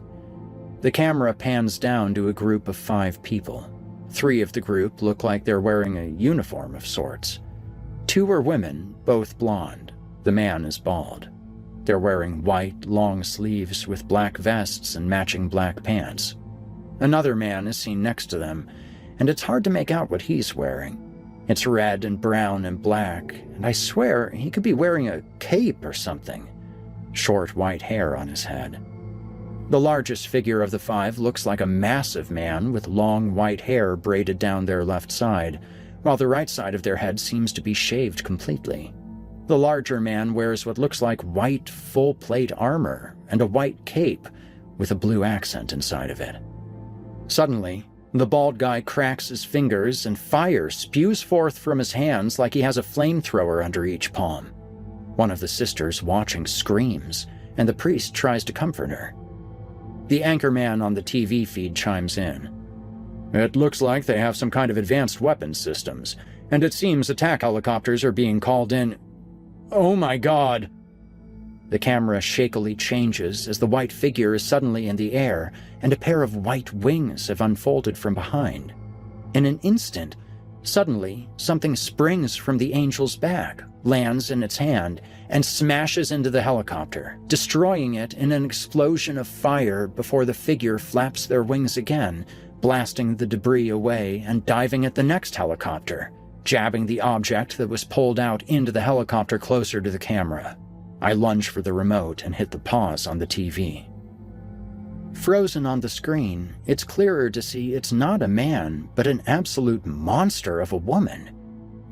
The camera pans down to a group of 5 people. 3 of the group look like they're wearing a uniform of sorts. 2 are women, both blonde. The man is bald. They're wearing white, long sleeves with black vests and matching black pants. Another man is seen next to them, and it's hard to make out what he's wearing. It's red and brown and black, and I swear he could be wearing a cape or something. Short white hair on his head. The largest figure of the 5 looks like a massive man with long white hair braided down their left side, while the right side of their head seems to be shaved completely. The larger man wears what looks like white, full-plate armor and a white cape with a blue accent inside of it. Suddenly, the bald guy cracks his fingers and fire spews forth from his hands like he has a flamethrower under each palm. One of the sisters watching screams, and the priest tries to comfort her. The anchorman on the TV feed chimes in. "It looks like they have some kind of advanced weapons systems, and it seems attack helicopters are being called in." Oh my God! The camera shakily changes as the white figure is suddenly in the air, and a pair of white wings have unfolded from behind. In an instant, suddenly, something springs from the angel's back, lands in its hand, and smashes into the helicopter, destroying it in an explosion of fire before the figure flaps their wings again, blasting the debris away and diving at the next helicopter, jabbing the object that was pulled out into the helicopter closer to the camera. I lunge for the remote and hit the pause on the TV. Frozen on the screen, it's clearer to see it's not a man, but an absolute monster of a woman.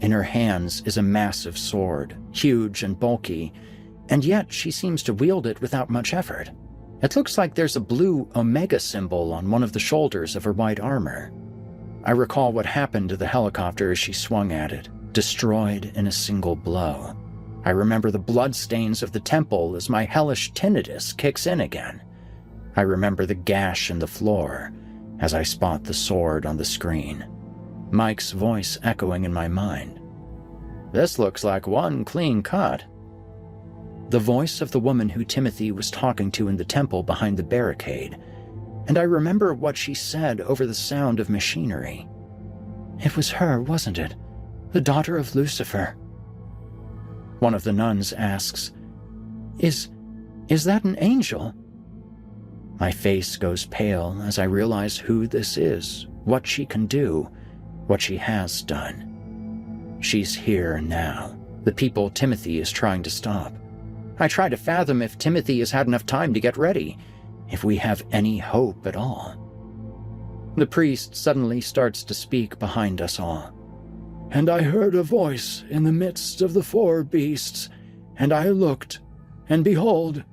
In her hands is a massive sword, huge and bulky, and yet she seems to wield it without much effort. It looks like there's a blue Omega symbol on one of the shoulders of her white armor. I recall what happened to the helicopter as she swung at it, destroyed in a single blow. I remember the bloodstains of the temple as my hellish tinnitus kicks in again. I remember the gash in the floor as I spot the sword on the screen. Mike's voice echoing in my mind. "This looks like one clean cut." The voice of the woman who Timothy was talking to in the temple behind the barricade, and I remember what she said over the sound of machinery. It was her, wasn't it? The daughter of Lucifer. One of the nuns asks, Is that an angel?" My face goes pale as I realize who this is, what she can do, what she has done. She's here now, the people Timothy is trying to stop. I try to fathom if Timothy has had enough time to get ready, if we have any hope at all. The priest suddenly starts to speak behind us all. "And I heard a voice in the midst of the four beasts, and I looked, and behold..."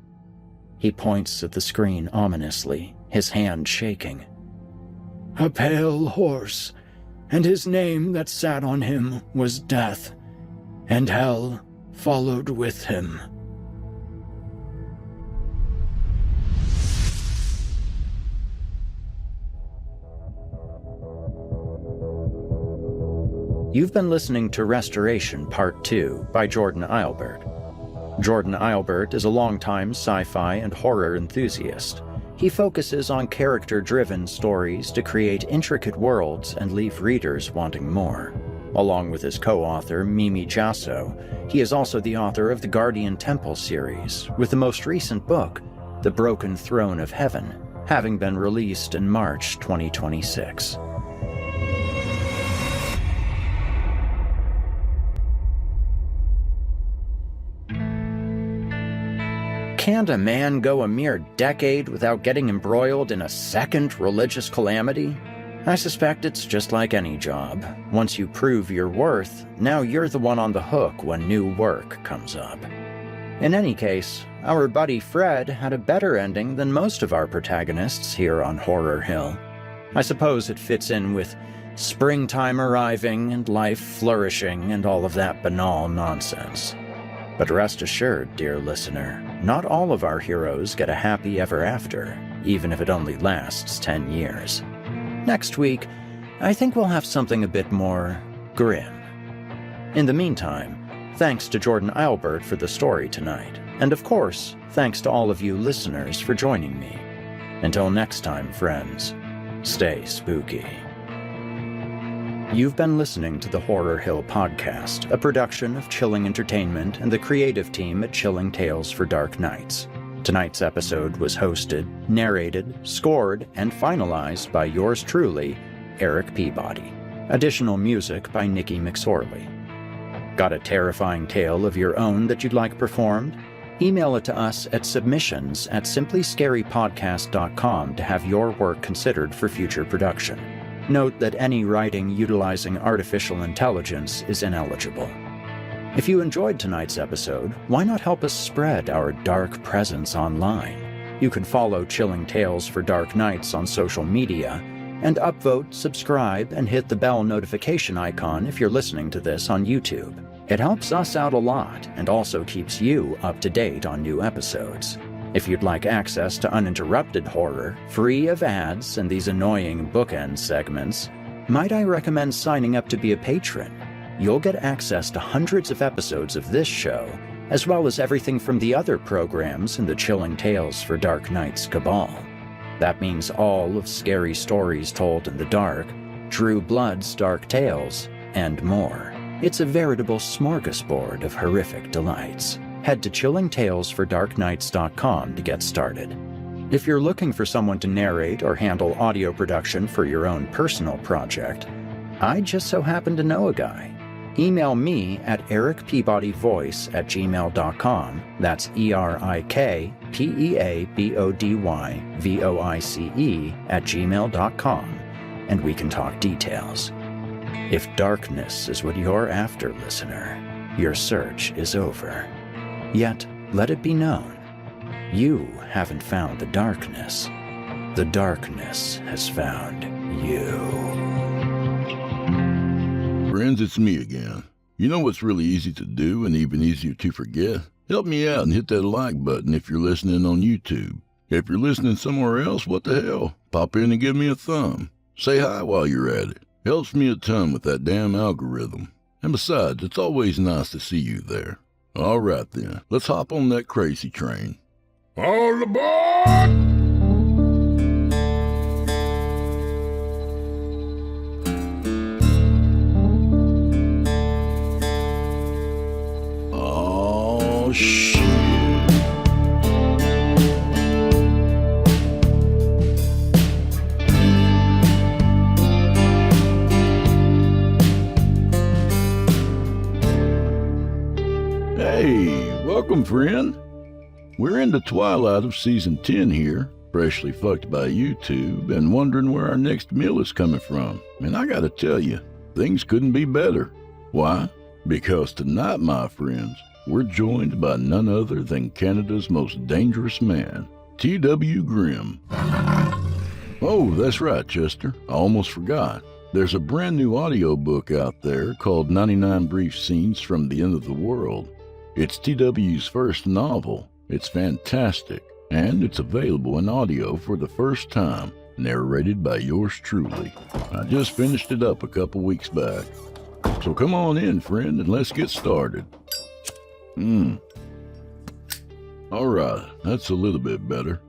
He points at the screen ominously, his hand shaking. "A pale horse, and his name that sat on him was Death, and hell followed with him." You've been listening to Restoration Part 2 by Jordan Eilbert. Jordan Eilbert is a longtime sci-fi and horror enthusiast. He focuses on character-driven stories to create intricate worlds and leave readers wanting more. Along with his co-author Mimi Jasso, he is also the author of the Guardian Temple series, with the most recent book, The Broken Throne of Heaven, having been released in March 2026. Can't a man go a mere decade without getting embroiled in a second religious calamity? I suspect it's just like any job. Once you prove your worth, now you're the one on the hook when new work comes up. In any case, our buddy Fred had a better ending than most of our protagonists here on Horror Hill. I suppose it fits in with springtime arriving and life flourishing and all of that banal nonsense. But rest assured, dear listener, not all of our heroes get a happy ever after, even if it only lasts 10 years. Next week, I think we'll have something a bit more grim. In the meantime, thanks to Jordan Eilbert for the story tonight, and of course, thanks to all of you listeners for joining me. Until next time, friends, stay spooky. You've been listening to the Horror Hill Podcast, a production of Chilling Entertainment and the creative team at Chilling Tales for Dark Nights. Tonight's episode was hosted, narrated, scored, and finalized by yours truly, Eric Peabody. Additional music by Nikki McSorley. Got a terrifying tale of your own that you'd like performed? Email it to us at submissions@simplyscarypodcast.com to have your work considered for future production. Note that any writing utilizing artificial intelligence is ineligible. If you enjoyed tonight's episode, why not help us spread our dark presence online? You can follow Chilling Tales for Dark Nights on social media, and upvote, subscribe, and hit the bell notification icon if you're listening to this on YouTube. It helps us out a lot and also keeps you up to date on new episodes. If you'd like access to uninterrupted horror, free of ads and these annoying bookend segments, might I recommend signing up to be a patron? You'll get access to hundreds of episodes of this show, as well as everything from the other programs in the Chilling Tales for Dark Nights cabal. That means all of Scary Stories Told in the Dark, Drew Blood's Dark Tales, and more. It's a veritable smorgasbord of horrific delights. Head to chillingtalesfordarknights.com to get started. If you're looking for someone to narrate or handle audio production for your own personal project, I just so happen to know a guy. Email me at ericpeabodyvoice@gmail.com, that's ERIK peabodyvoice@gmail.com, and we can talk details. If darkness is what you're after, listener, your search is over. Yet, let it be known, you haven't found the darkness. The darkness has found you. Friends, it's me again. You know what's really easy to do and even easier to forget? Help me out and hit that like button if you're listening on YouTube. If you're listening somewhere else, what the hell? Pop in and give me a thumb. Say hi while you're at it. Helps me a ton with that damn algorithm. And besides, it's always nice to see you there. All right then, let's hop on that crazy train. All aboard! Oh, shit. Hey, welcome, friend. We're in the twilight of Season 10 here, freshly fucked by YouTube, and wondering where our next meal is coming from. And I gotta tell you, things couldn't be better. Why? Because tonight, my friends, we're joined by none other than Canada's most dangerous man, T.W. Grimm. Oh, that's right, Chester. I almost forgot. There's a brand new audiobook out there called 99 Brief Scenes from the End of the World. It's T.W.'s first novel. It's fantastic, and it's available in audio for the first time, narrated by yours truly. I just finished it up a couple weeks back. So come on in, friend, and let's get started. All right, that's a little bit better.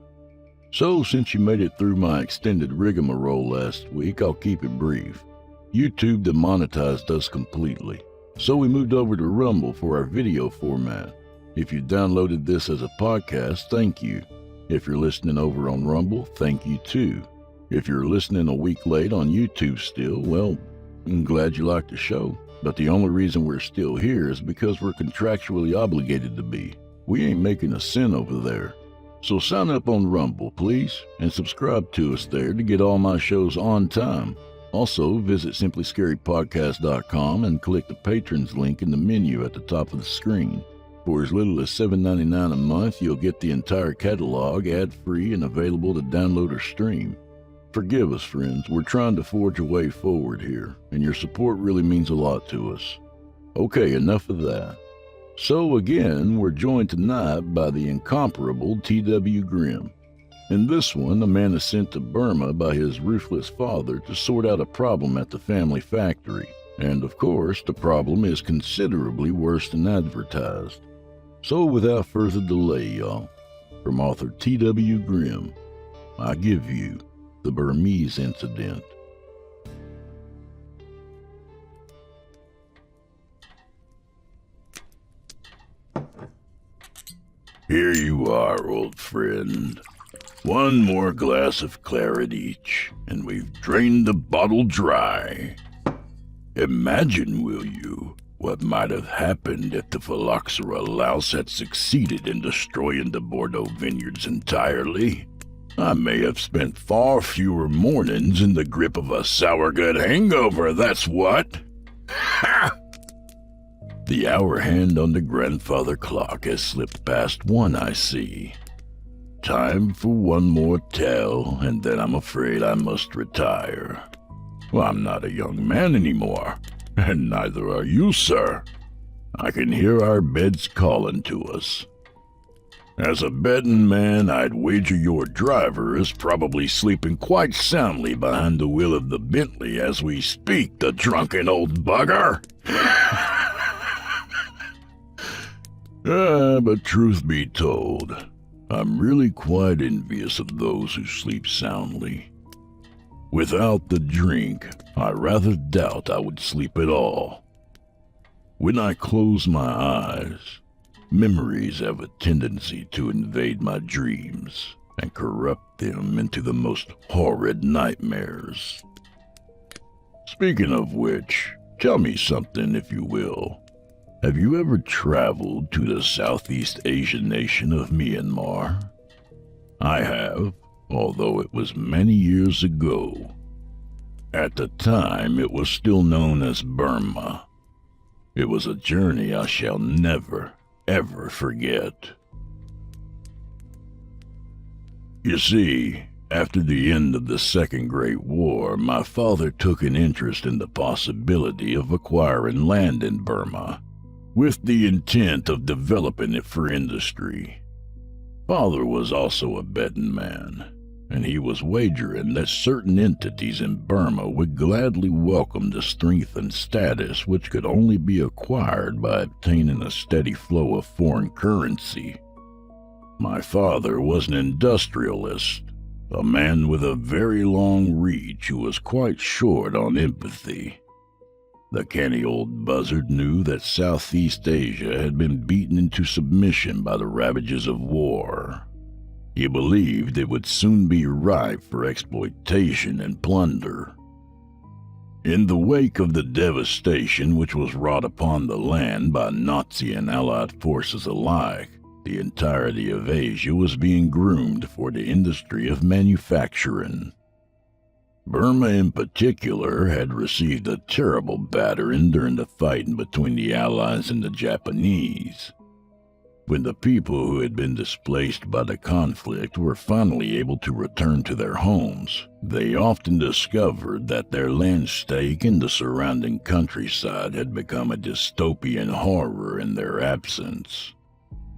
So, since you made it through my extended rigmarole last week, I'll keep it brief. YouTube demonetized us completely, so we moved over to Rumble for our video format. If you downloaded this as a podcast, thank you. If you're listening over on Rumble, thank you too. If you're listening a week late on YouTube still, well, I'm glad you liked the show. But the only reason we're still here is because we're contractually obligated to be. We ain't making a cent over there. So sign up on Rumble, please, and subscribe to us there to get all my shows on time. Also, visit simplyscarypodcast.com and click the patrons link in the menu at the top of the screen. For as little as $7.99 a month, you'll get the entire catalog ad-free and available to download or stream. Forgive us, friends. We're trying to forge a way forward here, and your support really means a lot to us. Okay, enough of that. So again, we're joined tonight by the incomparable T.W. Grimm. In this one, a man is sent to Burma by his ruthless father to sort out a problem at the family factory. And of course, the problem is considerably worse than advertised. So without further delay, y'all, from author T.W. Grimm, I give you The Burmese Incident. Here you are, old friend. One more glass of claret each, and we've drained the bottle dry. Imagine, will you, what might have happened if the phylloxera louse had succeeded in destroying the Bordeaux vineyards entirely. I may have spent far fewer mornings in the grip of a sour gut hangover, that's what. Ha! The hour hand on the grandfather clock has slipped past 1, I see. Time for one more tell, and then I'm afraid I must retire. Well, I'm not a young man anymore, and neither are you, sir. I can hear our beds calling to us. As a betting man, I'd wager your driver is probably sleeping quite soundly behind the wheel of the Bentley as we speak, the drunken old bugger. But truth be told, I'm really quite envious of those who sleep soundly. Without the drink, I rather doubt I would sleep at all. When I close my eyes, memories have a tendency to invade my dreams and corrupt them into the most horrid nightmares. Speaking of which, tell me something, if you will. Have you ever traveled to the Southeast Asian nation of Myanmar? I have, although it was many years ago. At the time, it was still known as Burma. It was a journey I shall never, ever forget. You see, after the end of the Second Great War, my father took an interest in the possibility of acquiring land in Burma, with the intent of developing it for industry. Father was also a betting man, and he was wagering that certain entities in Burma would gladly welcome the strength and status which could only be acquired by obtaining a steady flow of foreign currency. My father was an industrialist, a man with a very long reach who was quite short on empathy. The canny old buzzard knew that Southeast Asia had been beaten into submission by the ravages of war. He believed it would soon be ripe for exploitation and plunder. In the wake of the devastation which was wrought upon the land by Nazi and Allied forces alike, the entirety of Asia was being groomed for the industry of manufacturing. Burma in particular had received a terrible battering during the fighting between the Allies and the Japanese. When the people who had been displaced by the conflict were finally able to return to their homes, they often discovered that their land stake in the surrounding countryside had become a dystopian horror in their absence.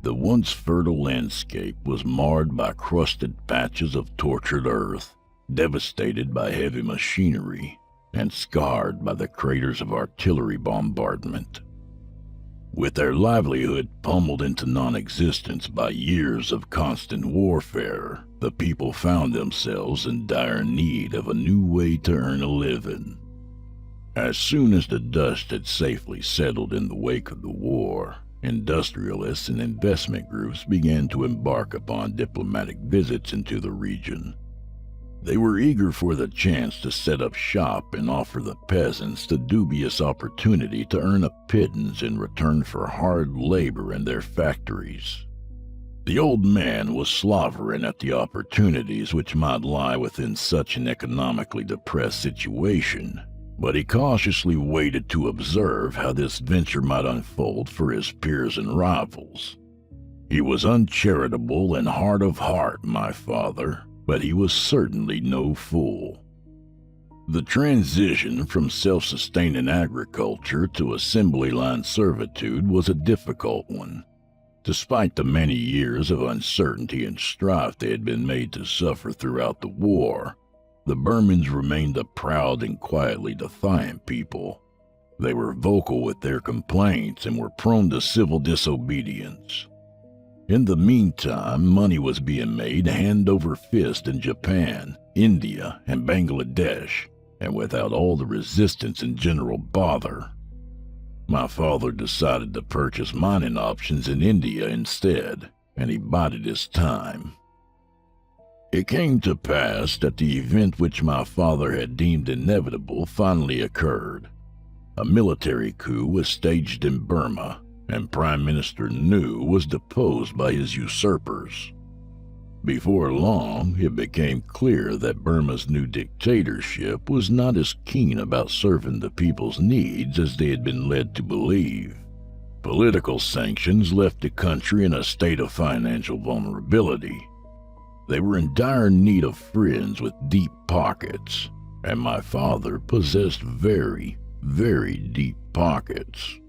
The once fertile landscape was marred by crusted patches of tortured earth, devastated by heavy machinery, and scarred by the craters of artillery bombardment. With their livelihood pummeled into non-existence by years of constant warfare, the people found themselves in dire need of a new way to earn a living. As soon as the dust had safely settled in the wake of the war, industrialists and investment groups began to embark upon diplomatic visits into the region. They were eager for the chance to set up shop and offer the peasants the dubious opportunity to earn a pittance in return for hard labor in their factories. The old man was slavering at the opportunities which might lie within such an economically depressed situation, but he cautiously waited to observe how this venture might unfold for his peers and rivals. He was uncharitable and hard of heart, my father, but he was certainly no fool. The transition from self-sustaining agriculture to assembly line servitude was a difficult one. Despite the many years of uncertainty and strife they had been made to suffer throughout the war, the Burmans remained a proud and quietly defiant people. They were vocal with their complaints and were prone to civil disobedience. In the meantime, money was being made hand over fist in Japan, India, and Bangladesh, and without all the resistance and general bother. My father decided to purchase mining options in India instead, and he bided his time. It came to pass that the event which my father had deemed inevitable finally occurred. A military coup was staged in Burma, and Prime Minister Nu was deposed by his usurpers. Before long, it became clear that Burma's new dictatorship was not as keen about serving the people's needs as they had been led to believe. Political sanctions left the country in a state of financial vulnerability. They were in dire need of friends with deep pockets, and my father possessed very, very deep pockets.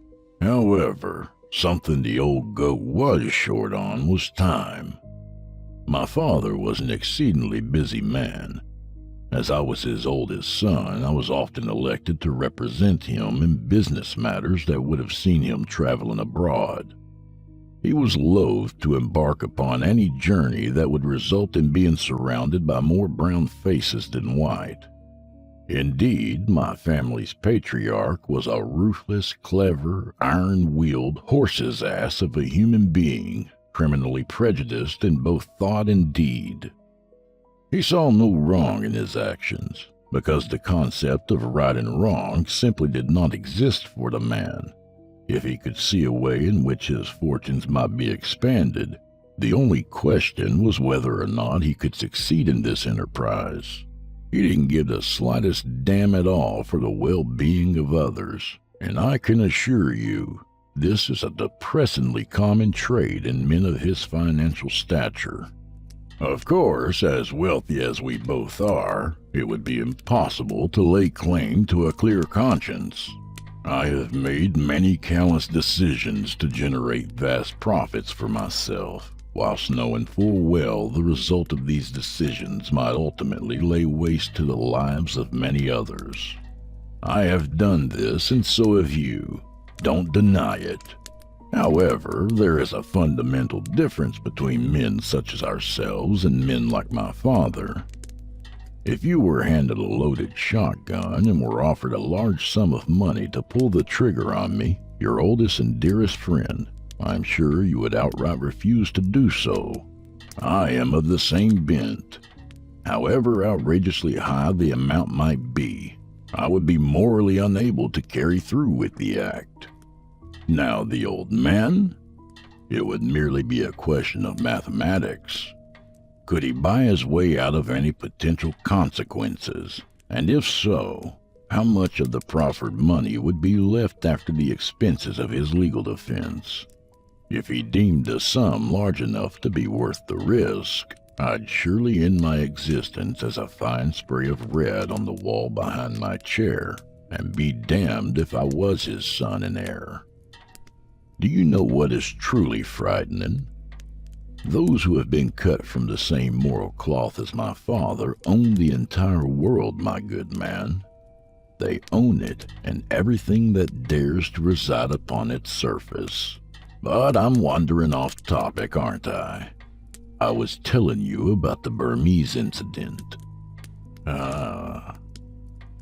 However, something the old goat was short on was time. My father was an exceedingly busy man. As I was his oldest son, I was often elected to represent him in business matters that would have seen him traveling abroad. He was loath to embark upon any journey that would result in being surrounded by more brown faces than white. Indeed, my family's patriarch was a ruthless, clever, iron-wheeled horse's ass of a human being, criminally prejudiced in both thought and deed. He saw no wrong in his actions, because the concept of right and wrong simply did not exist for the man. If he could see a way in which his fortunes might be expanded, The only question was whether or not he could succeed in this enterprise. He didn't give the slightest damn at all for the well-being of others, and I can assure you, this is a depressingly common trait in men of his financial stature. Of course, as wealthy as we both are, it would be impossible to lay claim to a clear conscience. I have made many callous decisions to generate vast profits for myself, whilst knowing full well the result of these decisions might ultimately lay waste to the lives of many others. I have done this, and so have you. Don't deny it. However, there is a fundamental difference between men such as ourselves and men like my father. If you were handed a loaded shotgun and were offered a large sum of money to pull the trigger on me, your oldest and dearest friend, I'm sure you would outright refuse to do so. I am of the same bent. However outrageously high the amount might be, I would be morally unable to carry through with the act. Now the old man? It would merely be a question of mathematics. Could he buy his way out of any potential consequences? And if so, how much of the proffered money would be left after the expenses of his legal defense? If he deemed the sum large enough to be worth the risk, I'd surely end my existence as a fine spray of red on the wall behind my chair, and be damned if I was his son and heir. Do you know what is truly frightening? Those who have been cut from the same moral cloth as my father own the entire world, my good man. They own it and everything that dares to reside upon its surface. But I'm wandering off topic, aren't I? I was telling you about the Burmese incident.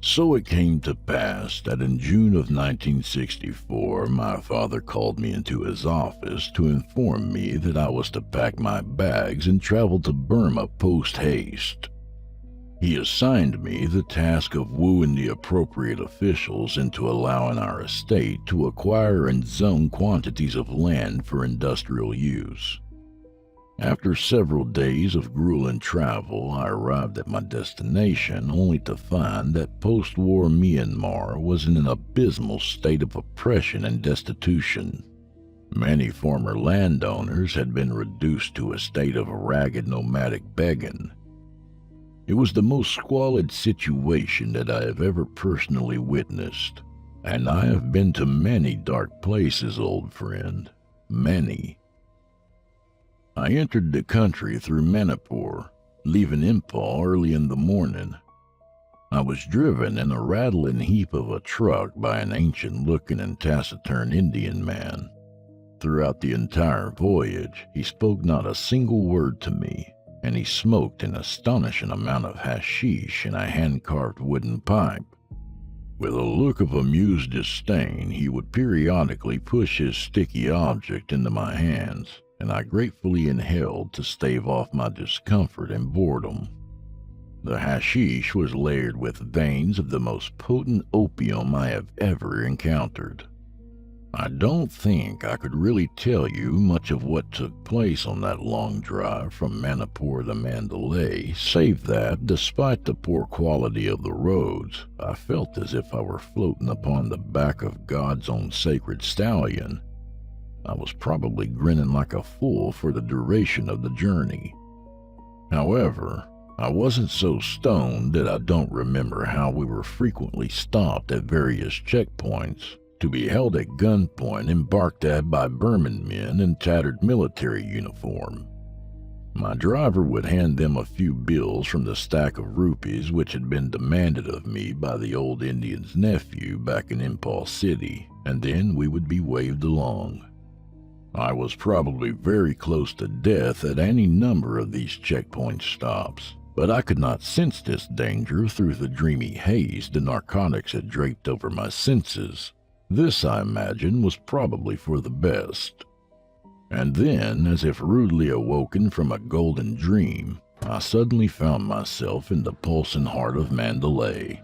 So it came to pass that in June of 1964, my father called me into his office to inform me that I was to pack my bags and travel to Burma post-haste. He assigned me the task of wooing the appropriate officials into allowing our estate to acquire and zone quantities of land for industrial use. After several days of grueling travel, I arrived at my destination only to find that post-war Myanmar was in an abysmal state of oppression and destitution. Many former landowners had been reduced to a state of ragged nomadic begging. It was the most squalid situation that I have ever personally witnessed, and I have been to many dark places, old friend, many. I entered the country through Manipur, leaving Impal early in the morning. I was driven in a rattling heap of a truck by an ancient-looking and taciturn Indian man. Throughout the entire voyage, he spoke not a single word to me, and he smoked an astonishing amount of hashish in a hand-carved wooden pipe. With a look of amused disdain, he would periodically push his sticky object into my hands, and I gratefully inhaled to stave off my discomfort and boredom. The hashish was layered with veins of the most potent opium I have ever encountered. I don't think I could really tell you much of what took place on that long drive from Manipur to Mandalay, save that, despite the poor quality of the roads, I felt as if I were floating upon the back of God's own sacred stallion. I was probably grinning like a fool for the duration of the journey. However, I wasn't so stoned that I don't remember how we were frequently stopped at various checkpoints, to be held at gunpoint and barked at by Burman men in tattered military uniform. My driver would hand them a few bills from the stack of rupees which had been demanded of me by the old Indian's nephew back in Impal City, and then we would be waved along. I was probably very close to death at any number of these checkpoint stops, but I could not sense this danger through the dreamy haze the narcotics had draped over my senses. This, I imagine, was probably for the best. And then, as if rudely awoken from a golden dream, I suddenly found myself in the pulsing heart of Mandalay.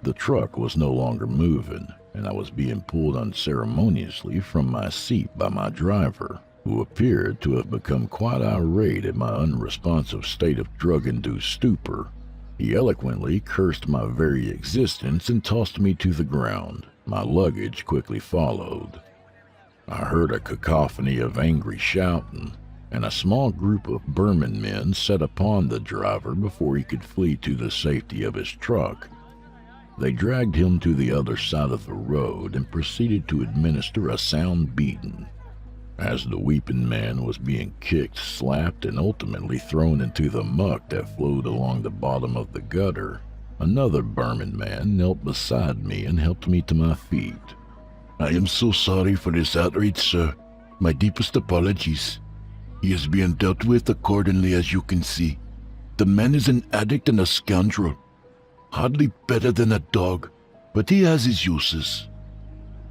The truck was no longer moving, and I was being pulled unceremoniously from my seat by my driver, who appeared to have become quite irate at my unresponsive state of drug-induced stupor. He eloquently cursed my very existence and tossed me to the ground. My luggage quickly followed. I heard a cacophony of angry shouting, and a small group of Burman men set upon the driver before he could flee to the safety of his truck. They dragged him to the other side of the road and proceeded to administer a sound beating. As the weeping man was being kicked, slapped, and ultimately thrown into the muck that flowed along the bottom of the gutter, another Burman man knelt beside me and helped me to my feet. "I am so sorry for this outrage, sir. My deepest apologies. He is being dealt with accordingly, as you can see. The man is an addict and a scoundrel. Hardly better than a dog, but he has his uses."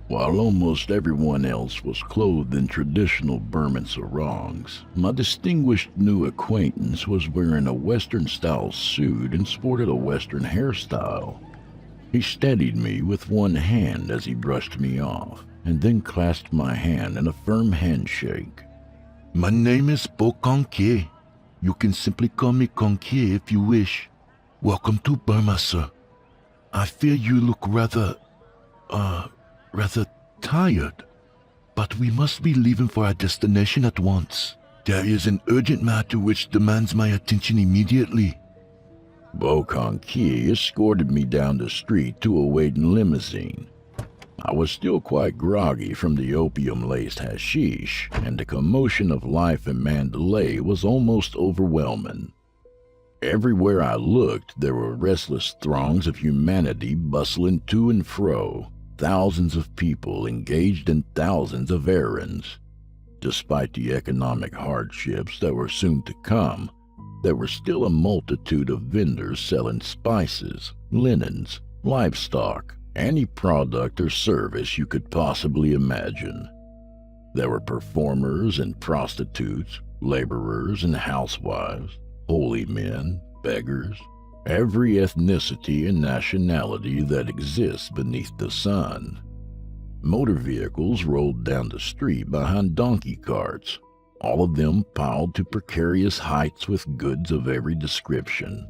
While almost everyone else was clothed in traditional Burman sarongs, my distinguished new acquaintance was wearing a Western-style suit and sported a Western hairstyle. He steadied me with one hand as he brushed me off, and then clasped my hand in a firm handshake. "My name is Bo Conquier. You can simply call me Conquier if you wish. Welcome to Burma, sir. I fear you look rather tired, but we must be leaving for our destination at once. There is an urgent matter which demands my attention immediately." Bo Conquier escorted me down the street to a waiting limousine. I was still quite groggy from the opium-laced hashish, and the commotion of life in Mandalay was almost overwhelming. Everywhere I looked, there were restless throngs of humanity bustling to and fro, thousands of people engaged in thousands of errands. Despite the economic hardships that were soon to come, there were still a multitude of vendors selling spices, linens, livestock, any product or service you could possibly imagine. There were performers and prostitutes, laborers and housewives, holy men, beggars, every ethnicity and nationality that exists beneath the sun. Motor vehicles rolled down the street behind donkey carts, all of them piled to precarious heights with goods of every description.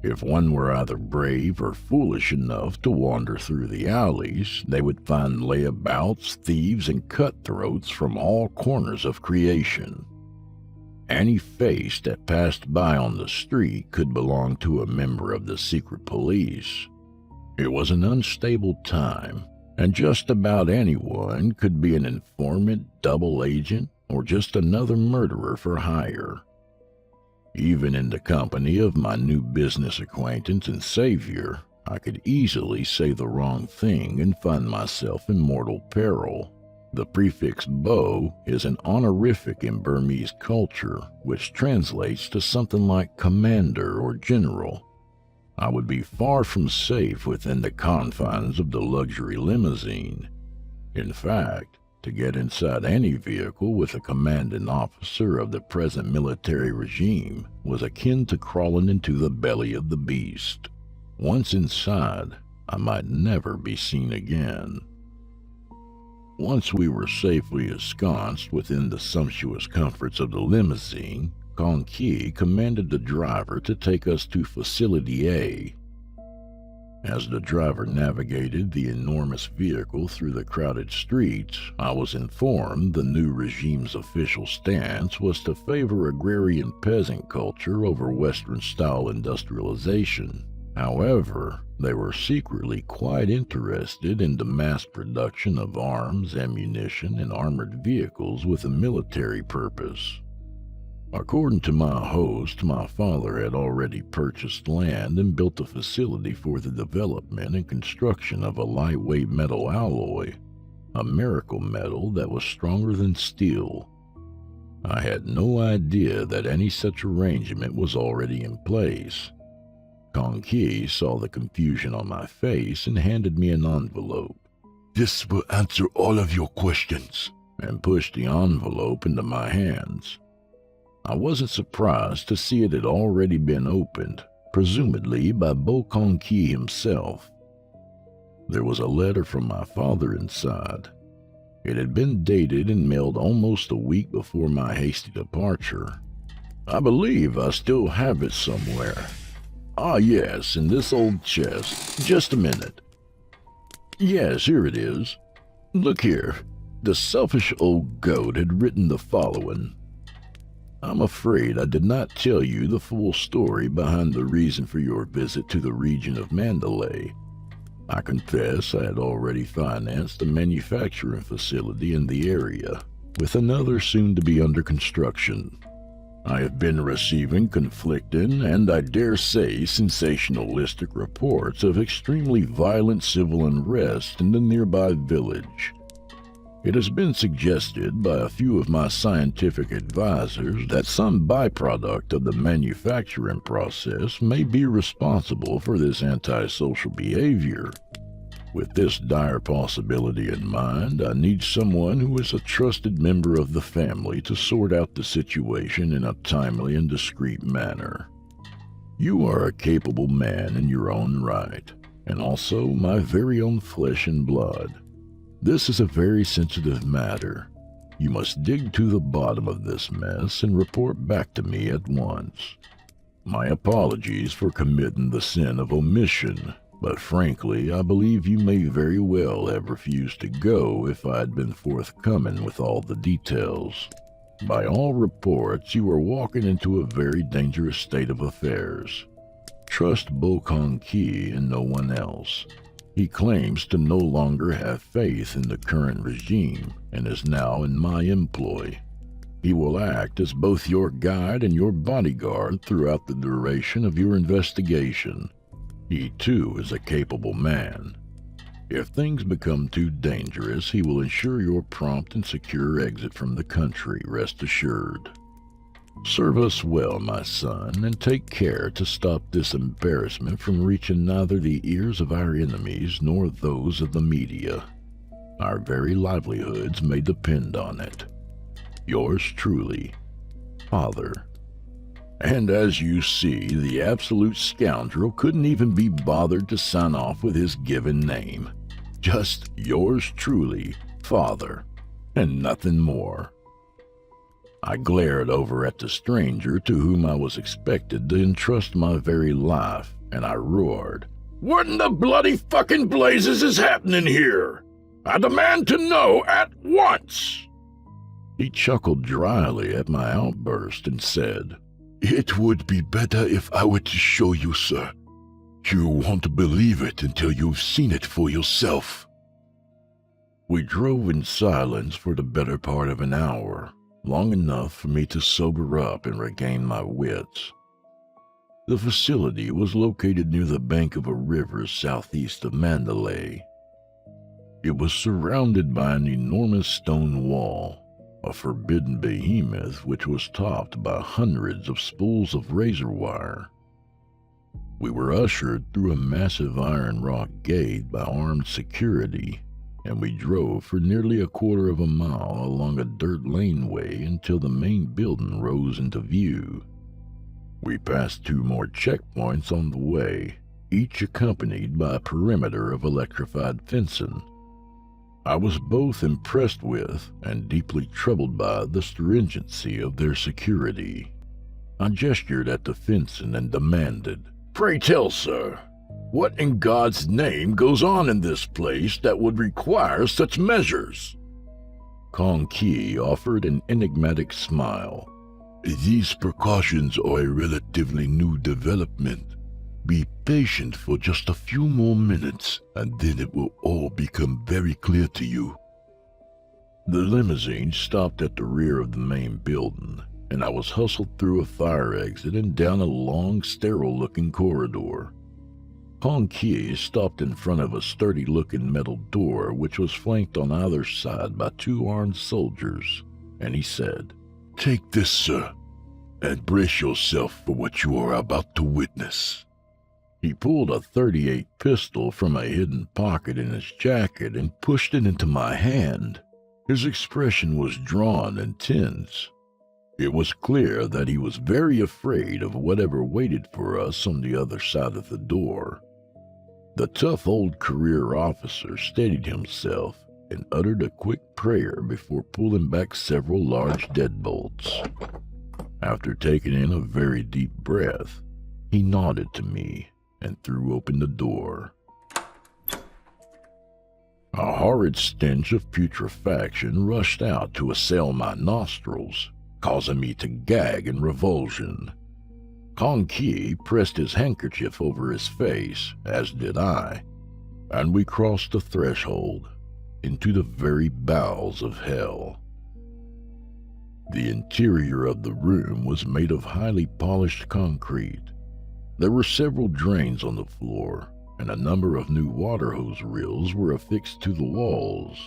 If one were either brave or foolish enough to wander through the alleys, they would find layabouts, thieves, and cutthroats from all corners of creation. Any face that passed by on the street could belong to a member of the secret police. It was an unstable time, and just about anyone could be an informant, double agent, or just another murderer for hire. Even in the company of my new business acquaintance and savior, I could easily say the wrong thing and find myself in mortal peril. The prefix Bo is an honorific in Burmese culture, which translates to something like commander or general. I would be far from safe within the confines of the luxury limousine. In fact, to get inside any vehicle with a commanding officer of the present military regime was akin to crawling into the belly of the beast. Once inside, I might never be seen again. Once we were safely ensconced within the sumptuous comforts of the limousine, Conquier commanded the driver to take us to Facility A. As the driver navigated the enormous vehicle through the crowded streets, I was informed the new regime's official stance was to favor agrarian peasant culture over Western-style industrialization. However, they were secretly quite interested in the mass production of arms, ammunition, and armored vehicles with a military purpose. According to my host, my father had already purchased land and built a facility for the development and construction of a lightweight metal alloy, a miracle metal that was stronger than steel. I had no idea that any such arrangement was already in place. Conquier saw the confusion on my face and handed me an envelope. "This will answer all of your questions," and pushed the envelope into my hands. I wasn't surprised to see it had already been opened, presumably by Bo Conquier himself. There was a letter from my father inside. It had been dated and mailed almost a week before my hasty departure. I believe I still have it somewhere. Ah, yes, in this old chest. Just a minute. Yes, here it is. Look here. The selfish old goat had written the following. I'm afraid I did not tell you the full story behind the reason for your visit to the region of Mandalay. I confess I had already financed a manufacturing facility in the area, with another soon to be under construction. I have been receiving conflicting and I dare say sensationalistic reports of extremely violent civil unrest in the nearby village. It has been suggested by a few of my scientific advisors that some byproduct of the manufacturing process may be responsible for this antisocial behavior. With this dire possibility in mind, I need someone who is a trusted member of the family to sort out the situation in a timely and discreet manner. You are a capable man in your own right, and also my very own flesh and blood. This is a very sensitive matter. You must dig to the bottom of this mess and report back to me at once. My apologies for committing the sin of omission, but frankly, I believe you may very well have refused to go if I had been forthcoming with all the details. By all reports, you are walking into a very dangerous state of affairs. Trust Bo Kong Ki and no one else. He claims to no longer have faith in the current regime and is now in my employ. He will act as both your guide and your bodyguard throughout the duration of your investigation. He too is a capable man. If things become too dangerous, he will ensure your prompt and secure exit from the country, rest assured. Serve us well, my son, and take care to stop this embarrassment from reaching neither the ears of our enemies nor those of the media. Our very livelihoods may depend on it. Yours truly, Father. And as you see, the absolute scoundrel couldn't even be bothered to sign off with his given name. Just yours truly, Father, and nothing more. I glared over at the stranger to whom I was expected to entrust my very life, and I roared, "What in the bloody fucking blazes is happening here? I demand to know at once!" He chuckled dryly at my outburst and said, "It would be better if I were to show you, sir. You won't believe it until you've seen it for yourself." We drove in silence for the better part of an hour, long enough for me to sober up and regain my wits. The facility was located near the bank of a river southeast of Mandalay. It was surrounded by an enormous stone wall, a forbidden behemoth which was topped by hundreds of spools of razor wire. We were ushered through a massive iron rock gate by armed security, and we drove for nearly a quarter of a mile along a dirt laneway until the main building rose into view. We passed 2 more checkpoints on the way, each accompanied by a perimeter of electrified fencing. I was both impressed with and deeply troubled by the stringency of their security. I gestured at the fencing and demanded, "Pray tell, sir, what in God's name goes on in this place that would require such measures?" Kong Ki offered an enigmatic smile. "These precautions are a relatively new development. Be patient for just a few more minutes, and then it will all become very clear to you." The limousine stopped at the rear of the main building, and I was hustled through a fire exit and down a long, sterile-looking corridor. Kong Ki stopped in front of a sturdy-looking metal door which was flanked on either side by 2 armed soldiers, and he said, "Take this, sir, and brace yourself for what you are about to witness." He pulled a .38 pistol from a hidden pocket in his jacket and pushed it into my hand. His expression was drawn and tense. It was clear that he was very afraid of whatever waited for us on the other side of the door. The tough old career officer steadied himself and uttered a quick prayer before pulling back several large deadbolts. After taking in a very deep breath, he nodded to me and threw open the door. A horrid stench of putrefaction rushed out to assail my nostrils, causing me to gag in revulsion. Kong Ki pressed his handkerchief over his face, as did I, and we crossed the threshold into the very bowels of hell. The interior of the room was made of highly polished concrete. There were several drains on the floor, and a number of new water hose reels were affixed to the walls.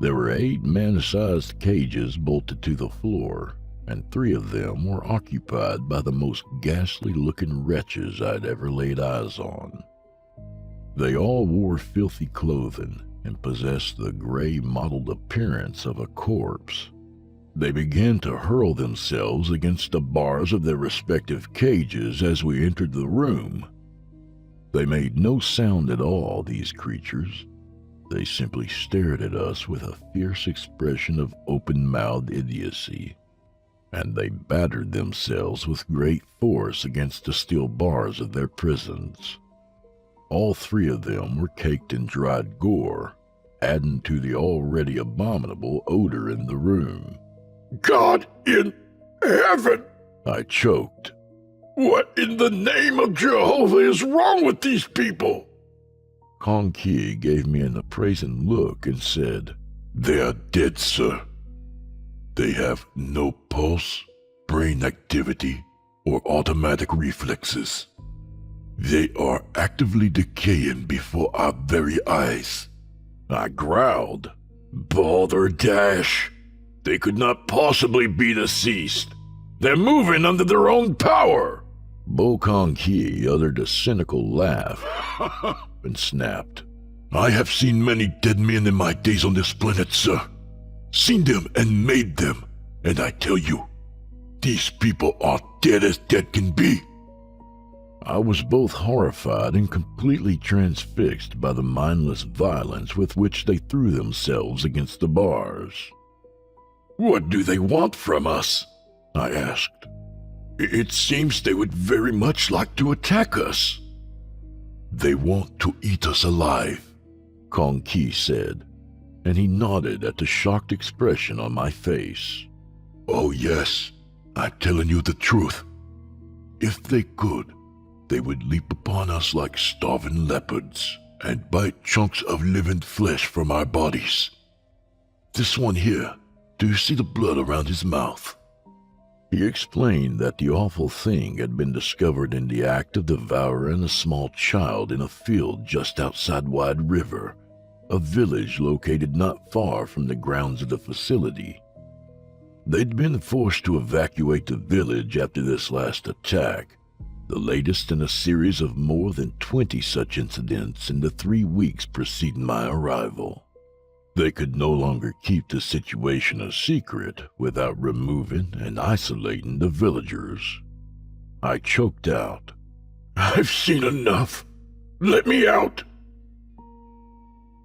There were 8 man-sized cages bolted to the floor, and 3 of them were occupied by the most ghastly-looking wretches I'd ever laid eyes on. They all wore filthy clothing and possessed the gray mottled appearance of a corpse. They began to hurl themselves against the bars of their respective cages as we entered the room. They made no sound at all, these creatures. They simply stared at us with a fierce expression of open-mouthed idiocy, and they battered themselves with great force against the steel bars of their prisons. All 3 of them were caked in dried gore, adding to the already abominable odor in the room. God in heaven! I choked. What in the name of Jehovah is wrong with these people? Kong Ki gave me an appraising look and said, They are dead, sir. They have no pulse, brain activity, or automatic reflexes. They are actively decaying before our very eyes. I growled. Balderdash! They could not possibly be deceased. They're moving under their own power. Bo Kong Ki uttered a cynical laugh and snapped. I have seen many dead men in my days on this planet, sir. Seen them and made them, and I tell you, these people are dead as dead can be. I was both horrified and completely transfixed by the mindless violence with which they threw themselves against the bars. What do they want from us? I asked. It seems they would very much like to attack us. They want to eat us alive, Kong Ki said, and he nodded at the shocked expression on my face. Oh yes, I'm telling you the truth. If they could, they would leap upon us like starving leopards and bite chunks of living flesh from our bodies. This one here, do you see the blood around his mouth? He explained that the awful thing had been discovered in the act of devouring a small child in a field just outside Wide River, a village located not far from the grounds of the facility. They'd been forced to evacuate the village after this last attack, the latest in a series of more than 20 such incidents in the 3 weeks preceding my arrival. They could no longer keep the situation a secret without removing and isolating the villagers. I choked out. I've seen enough. Let me out.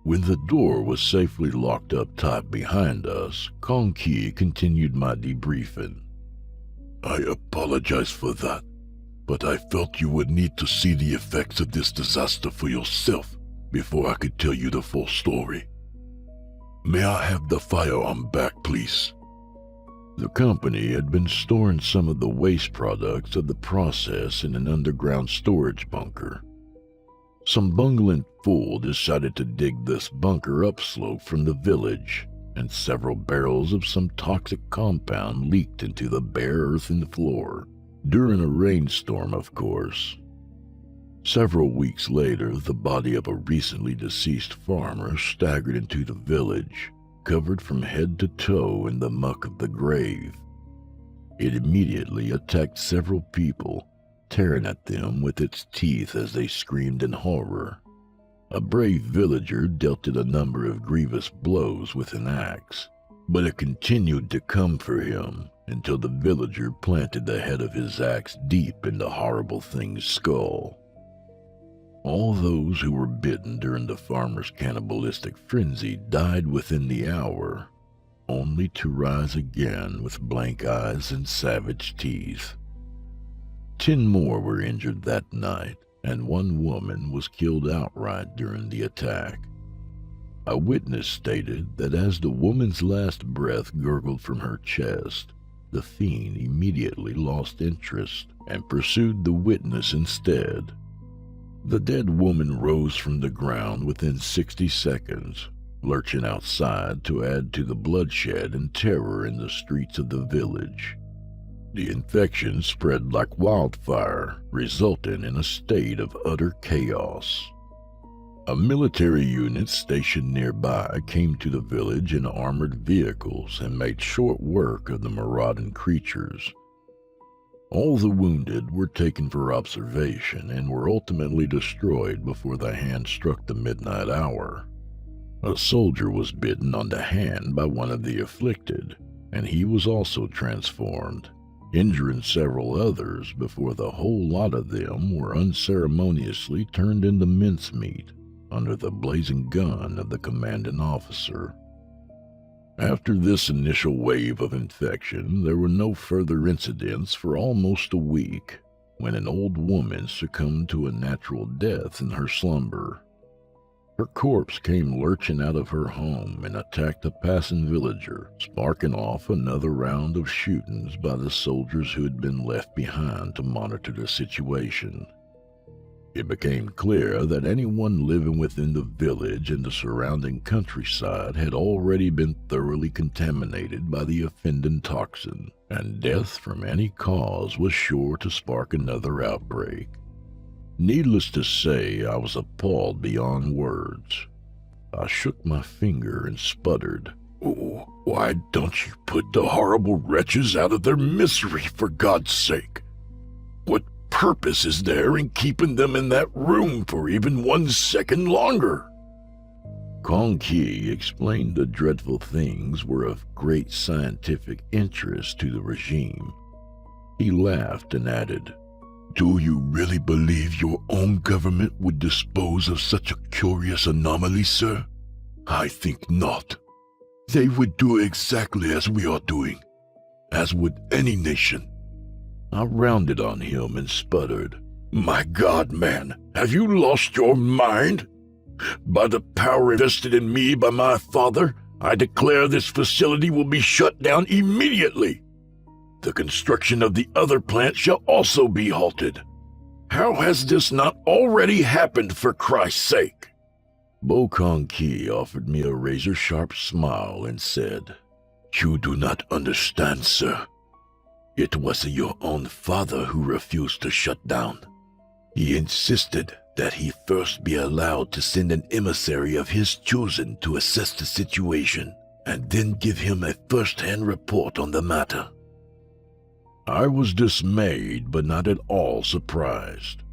When the door was safely locked up tight behind us, Kong Ki continued my debriefing. I apologize for that, but I felt you would need to see the effects of this disaster for yourself before I could tell you the full story. May I have the firearm back, please? The company had been storing some of the waste products of the process in an underground storage bunker. Some bungling fool decided to dig this bunker upslope from the village, and several barrels of some toxic compound leaked into the bare earthen floor. During a rainstorm, of course. Several weeks later, the body of a recently deceased farmer staggered into the village, covered from head to toe in the muck of the grave. It immediately attacked several people, tearing at them with its teeth as they screamed in horror. A brave villager dealt it a number of grievous blows with an axe, but it continued to come for him until the villager planted the head of his axe deep in the horrible thing's skull. All those who were bitten during the farmer's cannibalistic frenzy died within the hour, only to rise again with blank eyes and savage teeth. 10 more were injured that night, and 1 woman was killed outright during the attack. A witness stated that as the woman's last breath gurgled from her chest, the fiend immediately lost interest and pursued the witness instead. The dead woman rose from the ground within 60 seconds, lurching outside to add to the bloodshed and terror in the streets of the village. The infection spread like wildfire, resulting in a state of utter chaos. A military unit stationed nearby came to the village in armored vehicles and made short work of the marauding creatures. All the wounded were taken for observation and were ultimately destroyed before the hand struck the midnight hour. A soldier was bitten on the hand by one of the afflicted, and he was also transformed, injuring several others before the whole lot of them were unceremoniously turned into mincemeat under the blazing gun of the commanding officer. After this initial wave of infection, there were no further incidents for almost a week, when an old woman succumbed to a natural death in her slumber. Her corpse came lurching out of her home and attacked a passing villager, sparking off another round of shootings by the soldiers who had been left behind to monitor the situation. It became clear that anyone living within the village and the surrounding countryside had already been thoroughly contaminated by the offending toxin, and death from any cause was sure to spark another outbreak. Needless to say, I was appalled beyond words. I shook my finger and sputtered, "Oh, why don't you put the horrible wretches out of their misery, for God's sake? What purpose is there in keeping them in that room for even 1 second longer?" Kong Ki explained the dreadful things were of great scientific interest to the regime. He laughed and added, "Do you really believe your own government would dispose of such a curious anomaly, sir? I think not. They would do exactly as we are doing, as would any nation." I rounded on him and sputtered, "My God, man, have you lost your mind? By the power invested in me by my father, I declare this facility will be shut down immediately. The construction of the other plant shall also be halted. How has this not already happened, for Christ's sake?" Bo Kong Ki offered me a razor-sharp smile and said, "You do not understand, sir. It was your own father who refused to shut down. He insisted that he first be allowed to send an emissary of his choosing to assess the situation, and then give him a first-hand report on the matter." I was dismayed, but not at all surprised.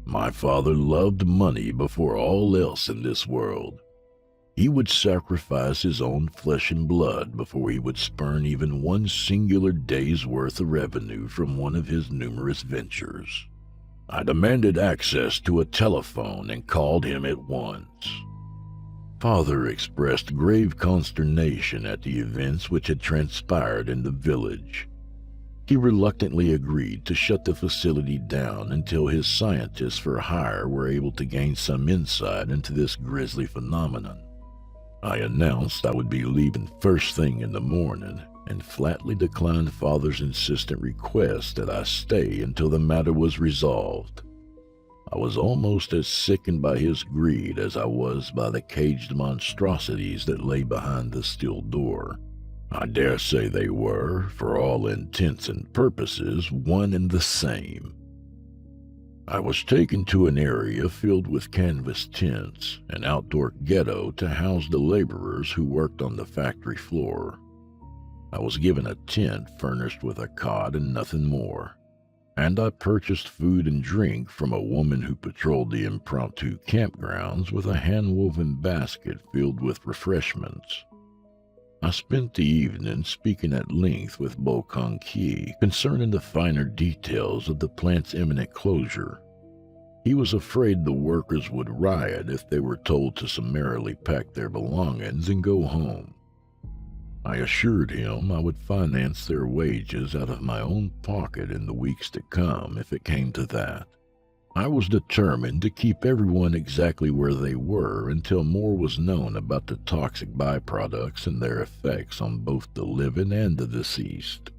My father loved money before all else in this world. He would sacrifice his own flesh and blood before he would spurn even one singular day's worth of revenue from one of his numerous ventures. I demanded access to a telephone and called him at once. Father expressed grave consternation at the events which had transpired in the village. He reluctantly agreed to shut the facility down until his scientists for hire were able to gain some insight into this grisly phenomenon. I announced I would be leaving first thing in the morning and flatly declined Father's insistent request that I stay until the matter was resolved. I was almost as sickened by his greed as I was by the caged monstrosities that lay behind the steel door. I dare say they were, for all intents and purposes, one and the same. I was taken to an area filled with canvas tents, an outdoor ghetto to house the laborers who worked on the factory floor. I was given a tent furnished with a cot and nothing more, and I purchased food and drink from a woman who patrolled the impromptu campgrounds with a hand-woven basket filled with refreshments. I spent the evening speaking at length with Bo Kong Ki concerning the finer details of the plant's imminent closure. He was afraid the workers would riot if they were told to summarily pack their belongings and go home. I assured him I would finance their wages out of my own pocket in the weeks to come if it came to that. I was determined to keep everyone exactly where they were until more was known about the toxic byproducts and their effects on both the living and the deceased.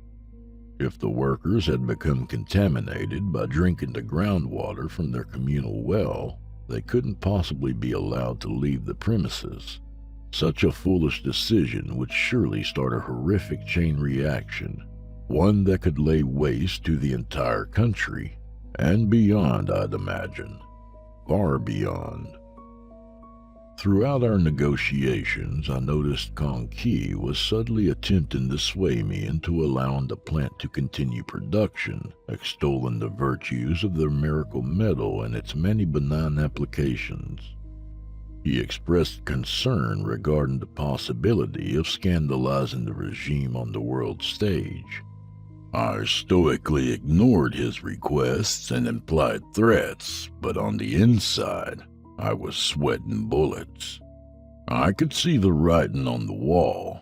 If the workers had become contaminated by drinking the groundwater from their communal well, they couldn't possibly be allowed to leave the premises. Such a foolish decision would surely start a horrific chain reaction, one that could lay waste to the entire country, and beyond, I'd imagine. Far beyond. Throughout our negotiations, I noticed Kong Ki was subtly attempting to sway me into allowing the plant to continue production, extolling the virtues of their miracle metal and its many benign applications. He expressed concern regarding the possibility of scandalizing the regime on the world stage. I stoically ignored his requests and implied threats, but on the inside, I was sweating bullets. I could see the writing on the wall,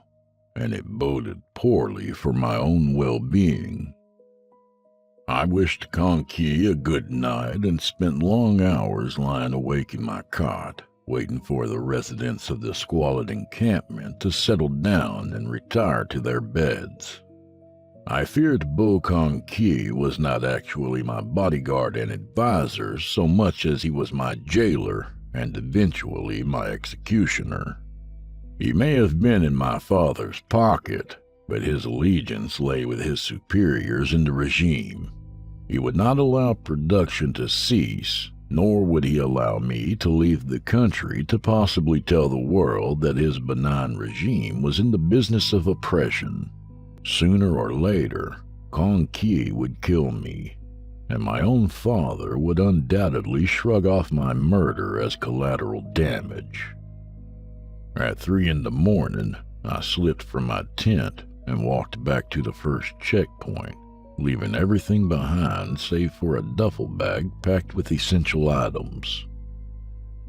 and it boded poorly for my own well-being. I wished Kong Ki a good night and spent long hours lying awake in my cot, waiting for the residents of the squalid encampment to settle down and retire to their beds. I feared Bo Kong Ki was not actually my bodyguard and advisor so much as he was my jailer and eventually my executioner. He may have been in my father's pocket, but his allegiance lay with his superiors in the regime. He would not allow production to cease, nor would he allow me to leave the country to possibly tell the world that his benign regime was in the business of oppression. Sooner or later, Kong Ki would kill me, and my own father would undoubtedly shrug off my murder as collateral damage. At 3 a.m, I slipped from my tent and walked back to the first checkpoint, leaving everything behind save for a duffel bag packed with essential items.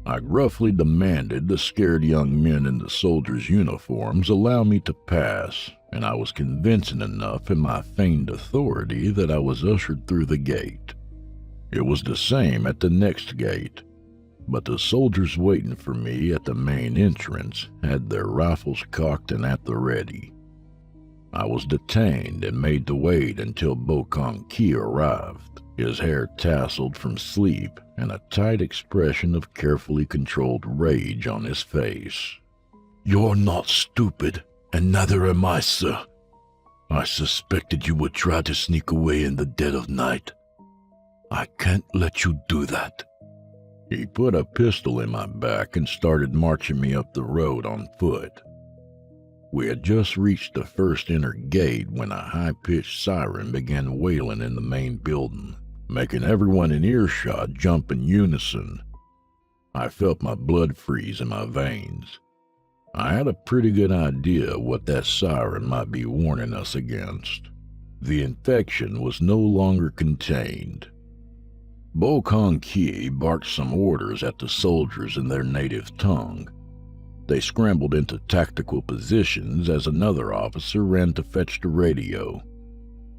I gruffly demanded the scared young men in the soldiers' uniforms allow me to pass, and I was convincing enough in my feigned authority that I was ushered through the gate. It was the same at the next gate, but the soldiers waiting for me at the main entrance had their rifles cocked and at the ready. I was detained and made to wait until Bo Kong Ki arrived, his hair tasseled from sleep and a tight expression of carefully controlled rage on his face. You're not stupid, and neither am I, sir. I suspected you would try to sneak away in the dead of night. I can't let you do that. He put a pistol in my back and started marching me up the road on foot. We had just reached the first inner gate when a high-pitched siren began wailing in the main building, making everyone in earshot jump in unison. I felt my blood freeze in my veins. I had a pretty good idea what that siren might be warning us against. The infection was no longer contained. Bo Kong Ki barked some orders at the soldiers in their native tongue. They scrambled into tactical positions as another officer ran to fetch the radio.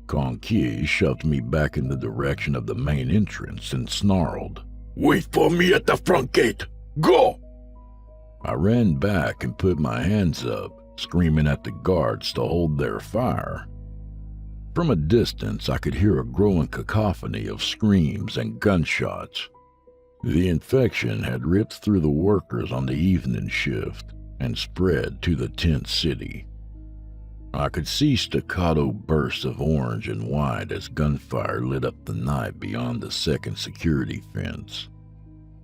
Kong Ki shoved me back in the direction of the main entrance and snarled, Wait for me at the front gate! Go! I ran back and put my hands up, screaming at the guards to hold their fire. From a distance, I could hear a growing cacophony of screams and gunshots. The infection had ripped through the workers on the evening shift and spread to the tent city. I could see staccato bursts of orange and white as gunfire lit up the night beyond the second security fence.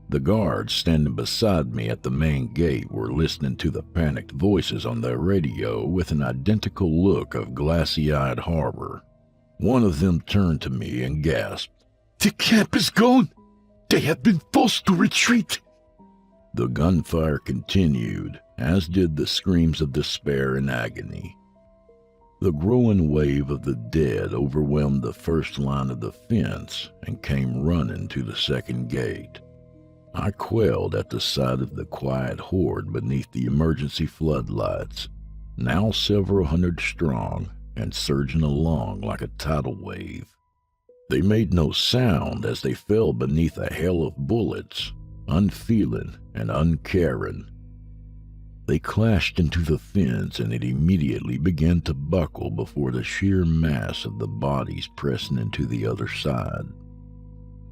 The guards standing beside me at the main gate were listening to the panicked voices on their radio with an identical look of glassy-eyed horror. One of them turned to me and gasped, The camp is gone! They have been forced to retreat! The gunfire continued, as did the screams of despair and agony. The growing wave of the dead overwhelmed the first line of the fence and came running to the second gate. I quailed at the sight of the quiet horde beneath the emergency floodlights, now several hundred strong and surging along like a tidal wave. They made no sound as they fell beneath a hail of bullets, unfeeling and uncaring. They clashed into the fence and it immediately began to buckle before the sheer mass of the bodies pressing into the other side.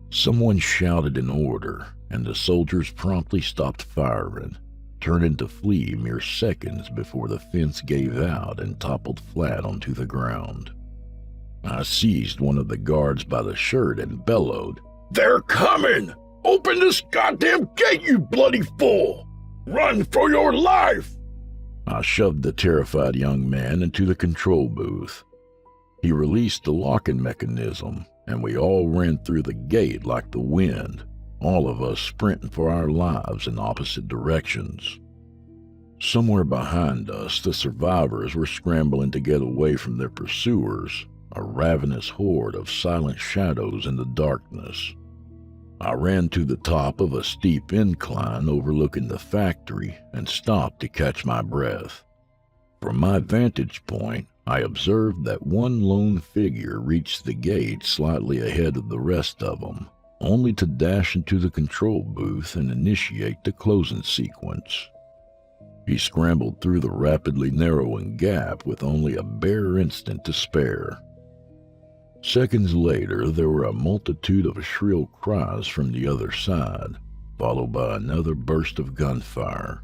Someone shouted an order, and the soldiers promptly stopped firing, turning to flee mere seconds before the fence gave out and toppled flat onto the ground. I seized one of the guards by the shirt and bellowed, "They're coming! Open this goddamn gate, you bloody fool! Run for your life!" I shoved the terrified young man into the control booth. He released the locking mechanism, and we all ran through the gate like the wind, all of us sprinting for our lives in opposite directions. Somewhere behind us, the survivors were scrambling to get away from their pursuers, a ravenous horde of silent shadows in the darkness. I ran to the top of a steep incline overlooking the factory and stopped to catch my breath. From my vantage point, I observed that one lone figure reached the gate slightly ahead of the rest of them, only to dash into the control booth and initiate the closing sequence. He scrambled through the rapidly narrowing gap with only a bare instant to spare. Seconds later, there were a multitude of shrill cries from the other side, followed by another burst of gunfire.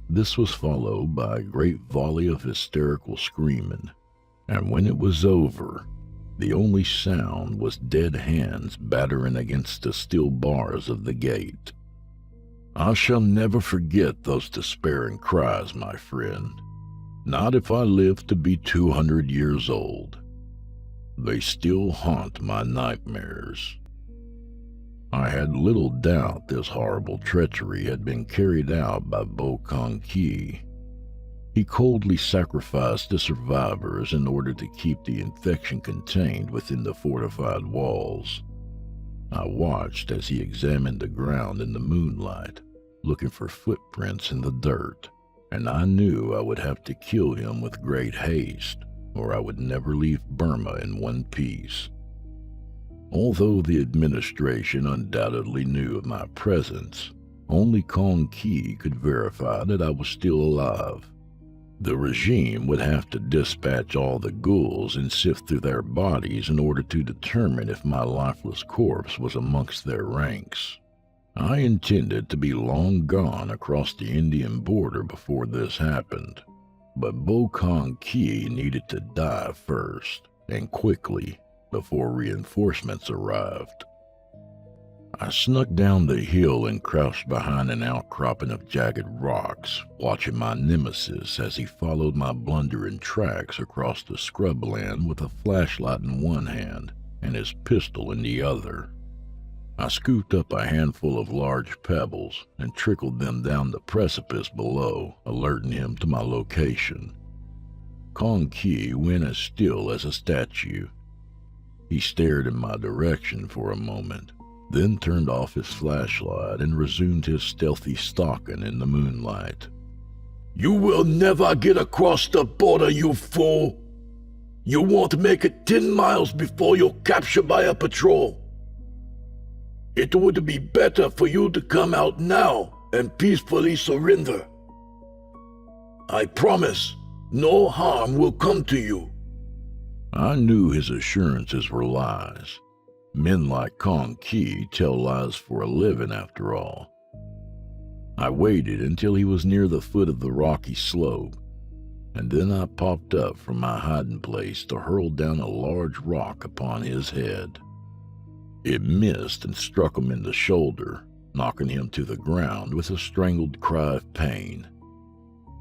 This was followed by a great volley of hysterical screaming, and when it was over, the only sound was dead hands battering against the steel bars of the gate. I shall never forget those despairing cries, my friend. Not if I live to be 200 years old. They still haunt my nightmares. I had little doubt this horrible treachery had been carried out by Bo Kong Ki. He coldly sacrificed the survivors in order to keep the infection contained within the fortified walls. I watched as he examined the ground in the moonlight, looking for footprints in the dirt, and I knew I would have to kill him with great haste, or I would never leave Burma in one piece. Although the administration undoubtedly knew of my presence, only Kong Ki could verify that I was still alive. The regime would have to dispatch all the ghouls and sift through their bodies in order to determine if my lifeless corpse was amongst their ranks. I intended to be long gone across the Indian border before this happened. But Bo Kong Ki needed to die first, and quickly, before reinforcements arrived. I snuck down the hill and crouched behind an outcropping of jagged rocks, watching my nemesis as he followed my blundering tracks across the scrubland with a flashlight in one hand and his pistol in the other. I scooped up a handful of large pebbles and trickled them down the precipice below, alerting him to my location. Kong Ki went as still as a statue. He stared in my direction for a moment, then turned off his flashlight and resumed his stealthy stalking in the moonlight. "You will never get across the border, you fool! You won't make it 10 miles before you're captured by a patrol. It would be better for you to come out now and peacefully surrender. I promise no harm will come to you." I knew his assurances were lies. Men like Kong Ki tell lies for a living, after all. I waited until he was near the foot of the rocky slope, and then I popped up from my hiding place to hurl down a large rock upon his head. It missed and struck him in the shoulder, knocking him to the ground with a strangled cry of pain.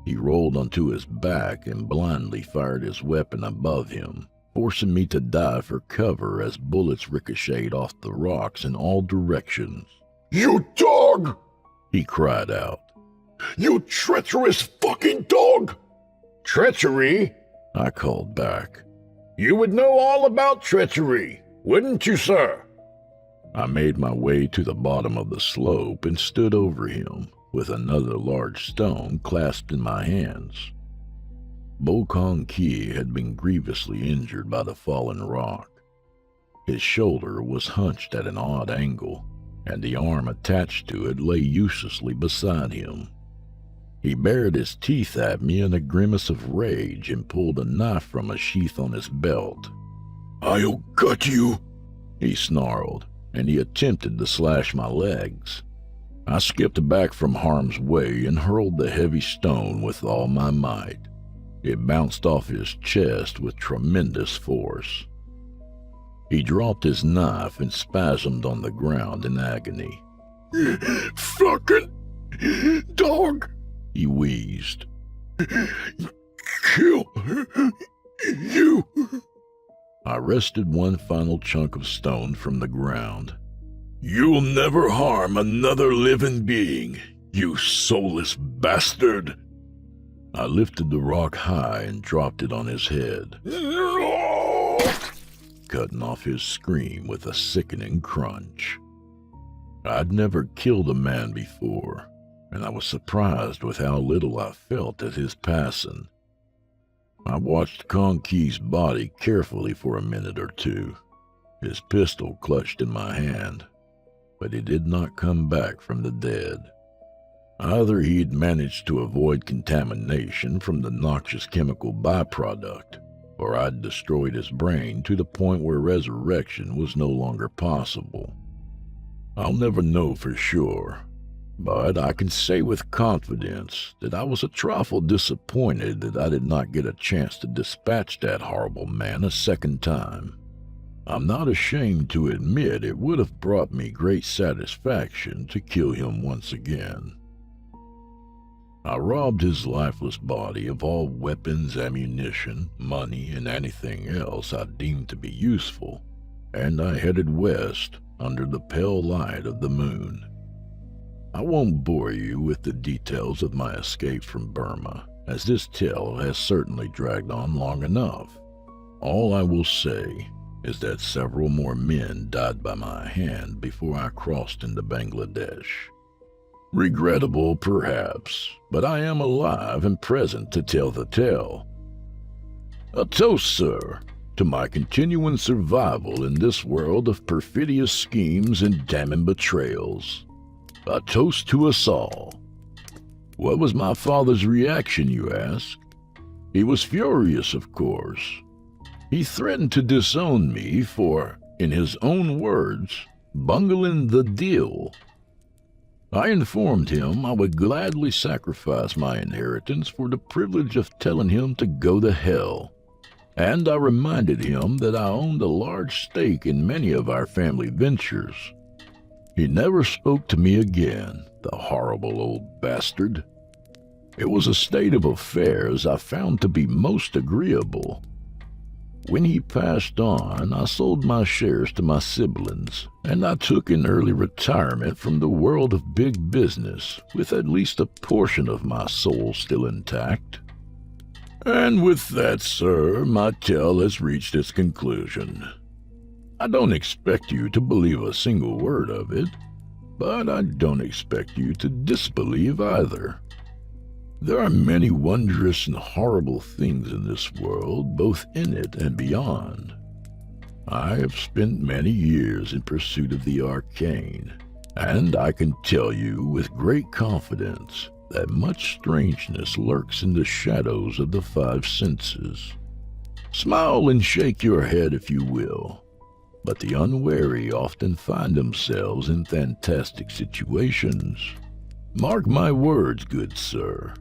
He rolled onto his back and blindly fired his weapon above him, forcing me to dive for cover as bullets ricocheted off the rocks in all directions. "You dog!" he cried out. "You treacherous fucking dog!" "Treachery? I called back. You would know all about treachery, wouldn't you, sir? I made my way to the bottom of the slope and stood over him, with another large stone clasped in my hands. Bo Kong Ki had been grievously injured by the fallen rock. His shoulder was hunched at an odd angle, and the arm attached to it lay uselessly beside him. He bared his teeth at me in a grimace of rage and pulled a knife from a sheath on his belt. "I'll gut you," he snarled, and he attempted to slash my legs. I skipped back from harm's way and hurled the heavy stone with all my might. It bounced off his chest with tremendous force. He dropped his knife and spasmed on the ground in agony. "Fucking dog," he wheezed. "Kill you." I wrested one final chunk of stone from the ground. "You'll never harm another living being, you soulless bastard." I lifted the rock high and dropped it on his head, cutting off his scream with a sickening crunch. I'd never killed a man before, and I was surprised with how little I felt at his passing. I watched Kong Ki's body carefully for a minute or two, his pistol clutched in my hand, but he did not come back from the dead. Either he'd managed to avoid contamination from the noxious chemical byproduct, or I'd destroyed his brain to the point where resurrection was no longer possible. I'll never know for sure, but I can say with confidence that I was a trifle disappointed that I did not get a chance to dispatch that horrible man a second time. I'm not ashamed to admit it would have brought me great satisfaction to kill him once again. I robbed his lifeless body of all weapons, ammunition, money, and anything else I deemed to be useful, and I headed west under the pale light of the moon. I won't bore you with the details of my escape from Burma, as this tale has certainly dragged on long enough. All I will say is that several more men died by my hand before I crossed into Bangladesh. Regrettable, perhaps, but I am alive and present to tell the tale. A toast, sir, to my continuing survival in this world of perfidious schemes and damning betrayals. A toast to us all. What was my father's reaction, you ask? He was furious, of course. He threatened to disown me for, in his own words, bungling the deal. I informed him I would gladly sacrifice my inheritance for the privilege of telling him to go to hell, and I reminded him that I owned a large stake in many of our family ventures. He never spoke to me again, the horrible old bastard. It was a state of affairs I found to be most agreeable. When he passed on, I sold my shares to my siblings, and I took an early retirement from the world of big business, with at least a portion of my soul still intact. And with that, sir, my tale has reached its conclusion. I don't expect you to believe a single word of it, but I don't expect you to disbelieve either. There are many wondrous and horrible things in this world, both in it and beyond. I have spent many years in pursuit of the arcane, and I can tell you with great confidence that much strangeness lurks in the shadows of the five senses. Smile and shake your head if you will, but the unwary often find themselves in fantastic situations. Mark my words, good sir.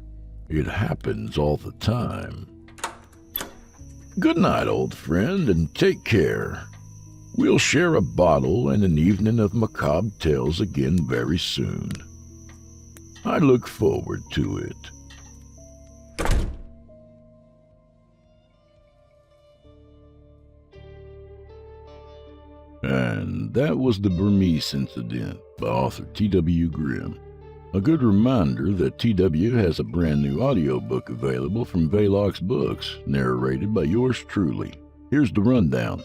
It happens all the time. Good night, old friend, and take care. We'll share a bottle and an evening of macabre tales again very soon. I look forward to it. And that was The Burmese Incident by author T.W. Grimm. A good reminder that TW has a brand new audiobook available from Velox Books, narrated by yours truly. Here's the rundown.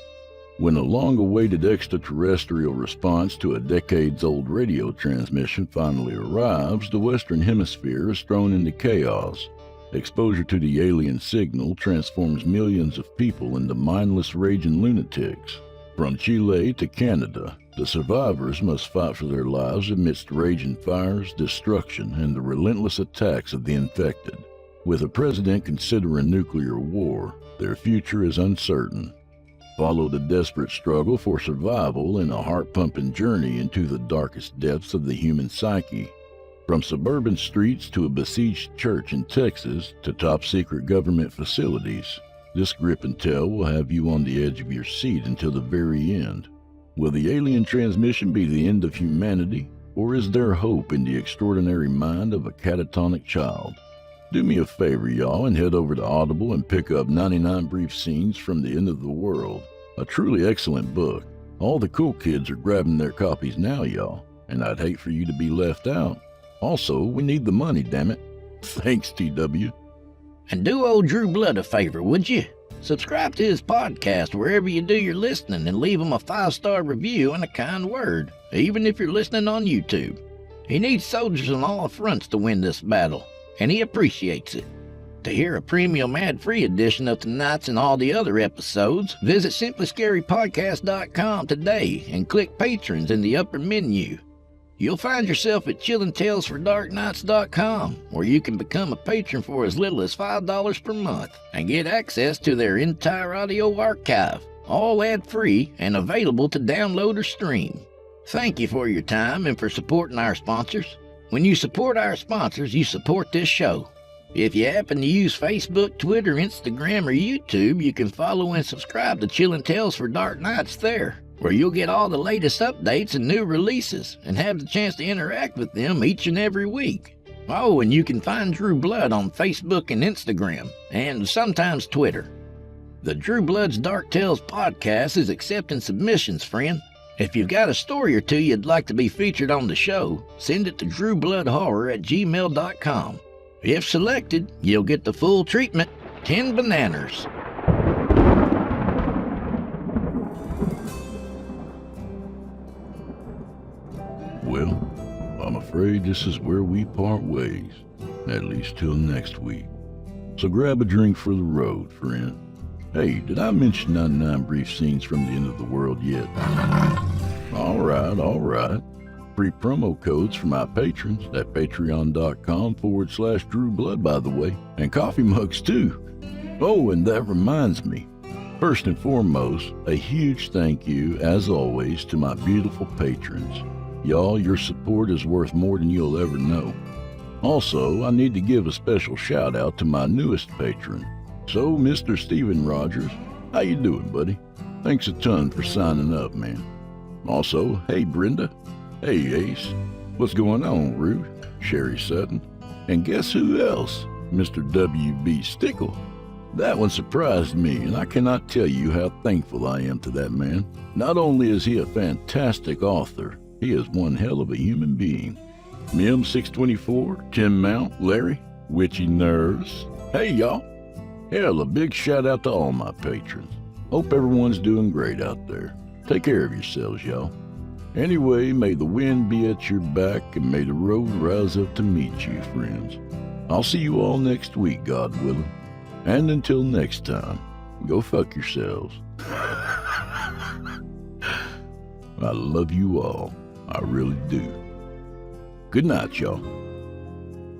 When a long-awaited extraterrestrial response to a decades-old radio transmission finally arrives, the Western Hemisphere is thrown into chaos. Exposure to the alien signal transforms millions of people into mindless raging lunatics. From Chile to Canada, the survivors must fight for their lives amidst raging fires, destruction, and the relentless attacks of the infected. With a president considering nuclear war, their future is uncertain. Follow the desperate struggle for survival in a heart-pumping journey into the darkest depths of the human psyche. From suburban streets to a besieged church in Texas to top-secret government facilities, this grip and tell will have you on the edge of your seat until the very end. Will the alien transmission be the end of humanity, or is there hope in the extraordinary mind of a catatonic child? Do me a favor, y'all, and head over to Audible and pick up 99 Brief Scenes from the End of the World, a truly excellent book. All the cool kids are grabbing their copies now, y'all, and I'd hate for you to be left out. Also, we need the money, damn it. Thanks, TW. And do old Drew Blood a favor, would you? Subscribe to his podcast wherever you do your listening and leave him a 5-star review and a kind word, even if you're listening on YouTube. He needs soldiers on all fronts to win this battle, and he appreciates it. To hear a premium ad-free edition of tonight's and all the other episodes, visit simplyscarypodcast.com today and click Patrons in the upper menu. You'll find yourself at chillingtalesfordarknights.com, where you can become a patron for as little as $5 per month and get access to their entire audio archive, all ad-free and available to download or stream. Thank you for your time and for supporting our sponsors. When you support our sponsors, you support this show. If you happen to use Facebook, Twitter, Instagram, or YouTube, you can follow and subscribe to Chillin' Tales for Dark Nights there, where you'll get all the latest updates and new releases and have the chance to interact with them each and every week. Oh, and you can find Drew Blood on Facebook and Instagram, and sometimes Twitter. The Drew Blood's Dark Tales podcast is accepting submissions, friend. If you've got a story or two you'd like to be featured on the show, send it to drewbloodhorror@gmail.com. If selected, you'll get the full treatment, 10 bananas. Well, I'm afraid this is where we part ways, at least till next week. So grab a drink for the road, friend. Hey, did I mention 99 Brief Scenes from the End of the World yet? All right. Free promo codes for my patrons at patreon.com/Drew Blood, by the way, and coffee mugs too. Oh, and that reminds me. First and foremost, a huge thank you, as always, to my beautiful patrons. Y'all, your support is worth more than you'll ever know. Also, I need to give a special shout out to my newest patron. So, Mr. Steven Rogers, how you doing, buddy? Thanks a ton for signing up, man. Also, hey Brenda, hey Ace, what's going on, Rude, Sherry Sutton, and guess who else? Mr. W.B. Stickle. That one surprised me, and I cannot tell you how thankful I am to that man. Not only is he a fantastic author, he is one hell of a human being. Mim624, Tim Mount, Larry, Witchy Nerves. Hey, y'all. Hell, a big shout out to all my patrons. Hope everyone's doing great out there. Take care of yourselves, y'all. Anyway, may the wind be at your back and may the road rise up to meet you, friends. I'll see you all next week, God willing. And until next time, go fuck yourselves. I love you all. I really do. Good night, y'all.